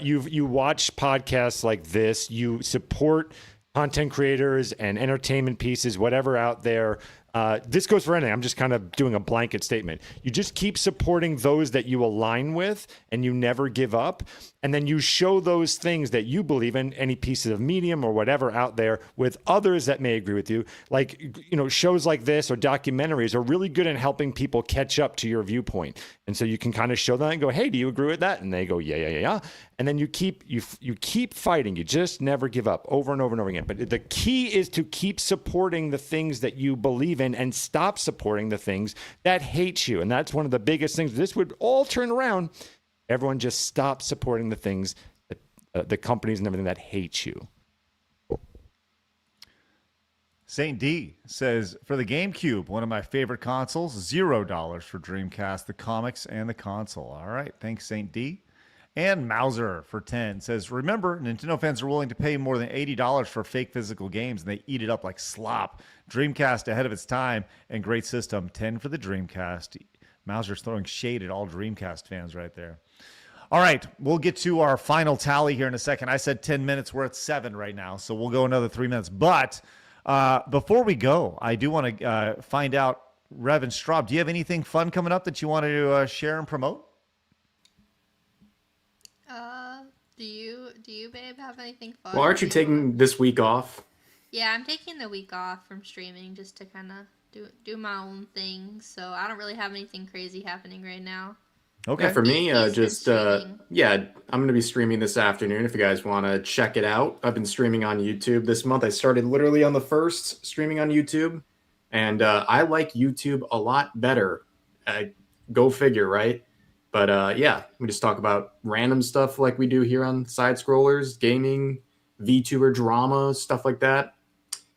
You watch podcasts like this. You support content creators and entertainment pieces, whatever out there. This goes for anything. I'm just kind of doing a blanket statement. You just keep supporting those that you align with and you never give up. And then you show those things that you believe in, any pieces of medium or whatever out there, with others that may agree with you. Like, you know, shows like this or documentaries are really good in helping people catch up to your viewpoint. And so you can kind of show them and go, hey, do you agree with that? And they go, yeah. And then you keep fighting. You just never give up, over and over and over again. But the key is to keep supporting the things that you believe in and stop supporting the things that hate you. And that's one of the biggest things. This would all turn around. Everyone just stop supporting the things that the companies and everything that hate you. Saint D says, for the GameCube, one of my favorite consoles, $0 for Dreamcast, the comics, and the console. All right. Thanks, Saint D. And Mauser for 10 says, remember, Nintendo fans are willing to pay more than $80 for fake physical games, and they eat it up like slop. Dreamcast ahead of its time and great system. 10 for the Dreamcast. Mauser's throwing shade at all Dreamcast fans right there. All right, we'll get to our final tally here in a second. I said 10 minutes. We're at 7 right now, so we'll go another 3 minutes. But before we go, I do want to find out, Rev and Straub, do you have anything fun coming up that you want to share and promote? Do you, babe, have anything fun? Well, aren't you taking this week off? Yeah, I'm taking the week off from streaming just to kind of do my own thing. So I don't really have anything crazy happening right now. Okay. Yeah, for me, I'm going to be streaming this afternoon if you guys want to check it out. I've been streaming on YouTube this month. I started literally on the 1st streaming on YouTube, and I like YouTube a lot better. Go figure, right? But we just talk about random stuff like we do here on Side Scrollers, gaming, VTuber drama, stuff like that.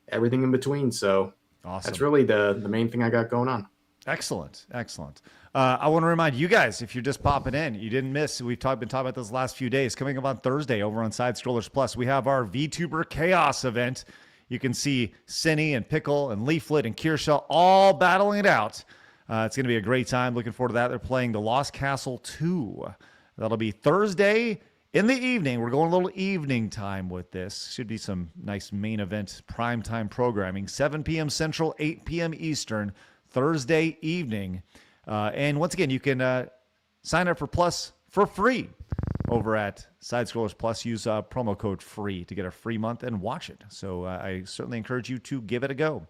Everything in between. So awesome. That's really the main thing I got going on. Excellent. I want to remind you guys, if you're just popping in, you didn't miss, we've been talking about this last few days. Coming up on Thursday over on Side Scrollers Plus, we have our VTuber Chaos event. You can see Cinny and Pickle and Leaflet and Kirsha all battling it out. It's going to be a great time. Looking forward to that. They're playing the Lost Castle 2. That'll be Thursday in the evening. We're going a little evening time with this. Should be some nice main event primetime programming. 7 p.m. Central, 8 p.m. Eastern, Thursday evening. And once again, you can sign up for Plus for free over at Side Scrollers Plus. Use promo code FREE to get a free month and watch it. So I certainly encourage you to give it a go.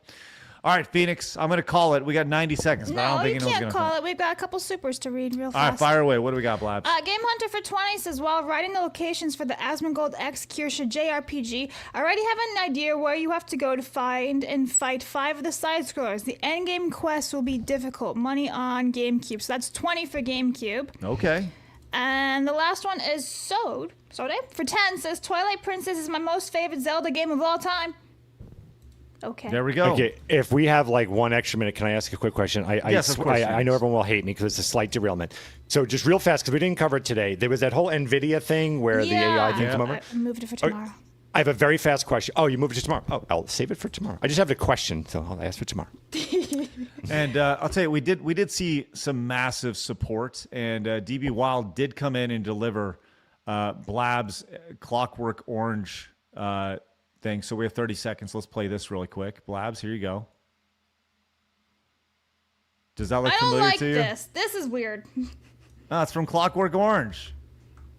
All right, Phoenix, I'm going to call it. We got 90 seconds, but I don't think you anyone's can't going to call it. We've got a couple supers to read real fast. All right, fire away. What do we got, Blabs? Game Hunter for 20 says, while writing the locations for the Asmongold X Kirsha JRPG, I already have an idea where you have to go to find and fight 5 of the side-scrollers. The endgame quest will be difficult. Money on GameCube. So that's 20 for GameCube. Okay. And the last one is Sode for 10 says, Twilight Princess is my most favorite Zelda game of all time. Okay. There we go. Okay, if we have like 1 extra minute, can I ask a quick question? Yes, of course. I know everyone will hate me because it's a slight derailment. So just real fast, because we didn't cover it today. There was that whole NVIDIA thing where the AI thing came over. I moved it for tomorrow. I have a very fast question. Oh, you moved it to tomorrow. Oh, I'll save it for tomorrow. I just have a question, so I'll ask for tomorrow. And I'll tell you, we did see some massive support, and DB Wild did come in and deliver Blab's Clockwork Orange thing. So we have 30 seconds. Let's play this really quick. Blabs, here you go. Does that look familiar to you? I don't like this. This is weird. No, it's from Clockwork Orange.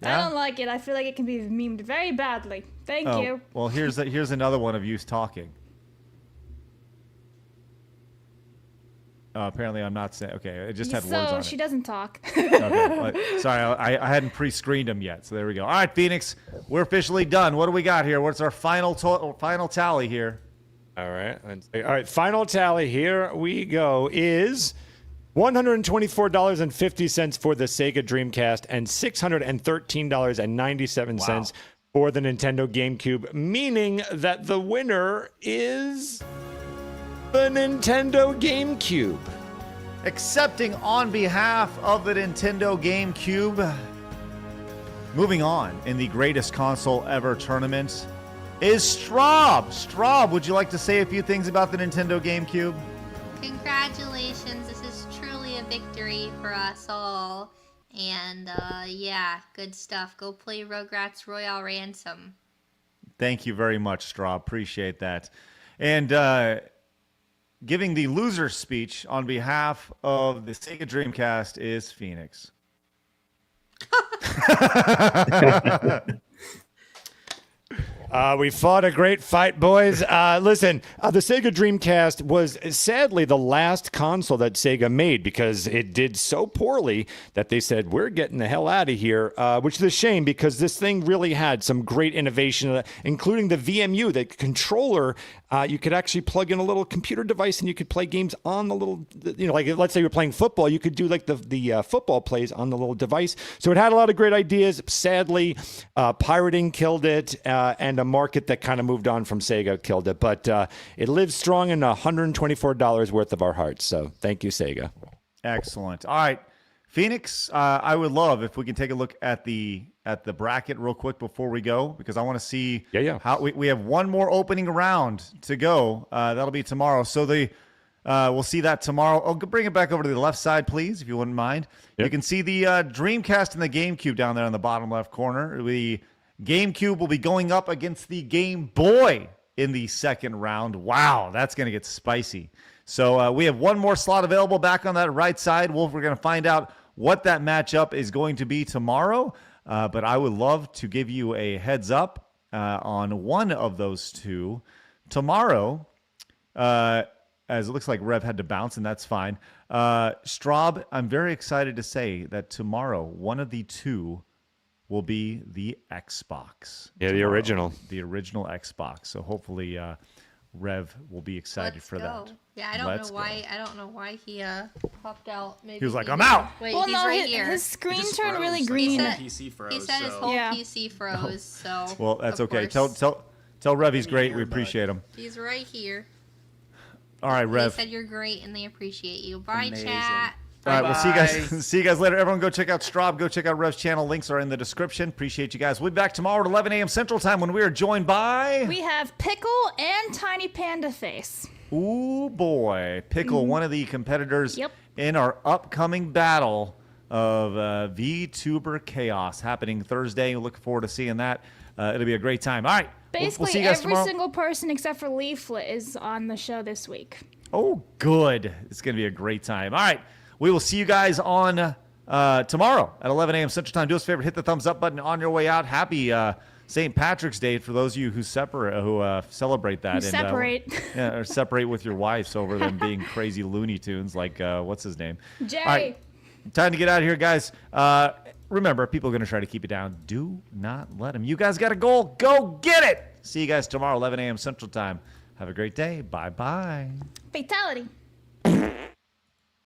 Yeah? I don't like it. I feel like it can be memed very badly. Thank you. Well, here's another one of you talking. Apparently, I'm not saying. Okay, it just had words on So it. she doesn't talk. Okay, sorry, I hadn't pre-screened them yet, so there we go. All right, Phoenix, we're officially done. What do we got here? What's our final tally here? All right. All right. Final tally here we go is $124.50 for the Sega Dreamcast and $613.97 for the Nintendo GameCube, meaning that the winner is the Nintendo GameCube. Accepting on behalf of the Nintendo GameCube. Moving on in the greatest console ever tournament is Straub. Straub, would you like to say a few things about the Nintendo GameCube? Congratulations. This is truly a victory for us all. And yeah, good stuff. Go play Rugrats Royale Ransom. Thank you very much, Straub. Appreciate that. And giving the loser speech on behalf of the Sega Dreamcast is Phoenix. We fought a great fight, boys. Listen, the Sega Dreamcast was sadly the last console that Sega made because it did so poorly that they said, we're getting the hell out of here, which is a shame because this thing really had some great innovation, including the VMU, the controller. You could actually plug in a little computer device and you could play games on the little, like let's say you're playing football, you could do like the football plays on the little device. So it had a lot of great ideas. Sadly, pirating killed it, and a market that kind of moved on from Sega killed it. But it lives strong in $124 worth of our hearts. So thank you, Sega. Excellent. All right, Phoenix, I would love if we can take a look at the bracket real quick before we go, because I want to see how we have one more opening round to go. That'll be tomorrow. So we'll see that tomorrow. Oh, bring it back over to the left side, please, if you wouldn't mind. Yep. You can see the Dreamcast and the GameCube down there in the bottom left corner. The GameCube will be going up against the Game Boy in the second round. Wow, that's going to get spicy. So we have one more slot available back on that right side. We're going to find out what that matchup is going to be tomorrow. But I would love to give you a heads up on one of those two. Tomorrow, as it looks like Rev had to bounce, and that's fine. Straub, I'm very excited to say that tomorrow, one of the two will be the Xbox. Yeah, the original. The original Xbox. So hopefully Rev will be excited for that. Yeah, I don't know why he popped out. Maybe he was like, I'm out. Wait, well, he's no, right here. His screen turned really green. He said his whole PC froze. So well, that's okay. Tell Rev he's great. We appreciate him. He's right here. All right, Rev. They said you're great and they appreciate you. Bye, chat. All right, we'll see you guys. See you guys later. Everyone, go check out Straub. Go check out Rev's channel. Links are in the description. Appreciate you guys. We'll be back tomorrow at 11 a.m. Central Time when we are joined by. We have Pickle and Tiny Panda Face. Ooh boy, Pickle, one of the competitors in our upcoming battle of VTuber Chaos happening Thursday. Looking forward to seeing that. It'll be a great time. All right, basically we'll see you guys every tomorrow. single person except for Leaflet is on the show this week. Oh, good. It's going to be a great time. All right. We will see you guys on tomorrow at 11 a.m. Central Time. Do us a favor, hit the thumbs up button on your way out. Happy St. Patrick's Day for those of you who celebrate that. Or separate with your wives over them being crazy Looney Tunes like, what's his name? Jay. All right, time to get out of here, guys. Remember, people are going to try to keep you down. Do not let them. You guys got a goal. Go get it. See you guys tomorrow, 11 a.m. Central Time. Have a great day. Bye-bye. Fatality.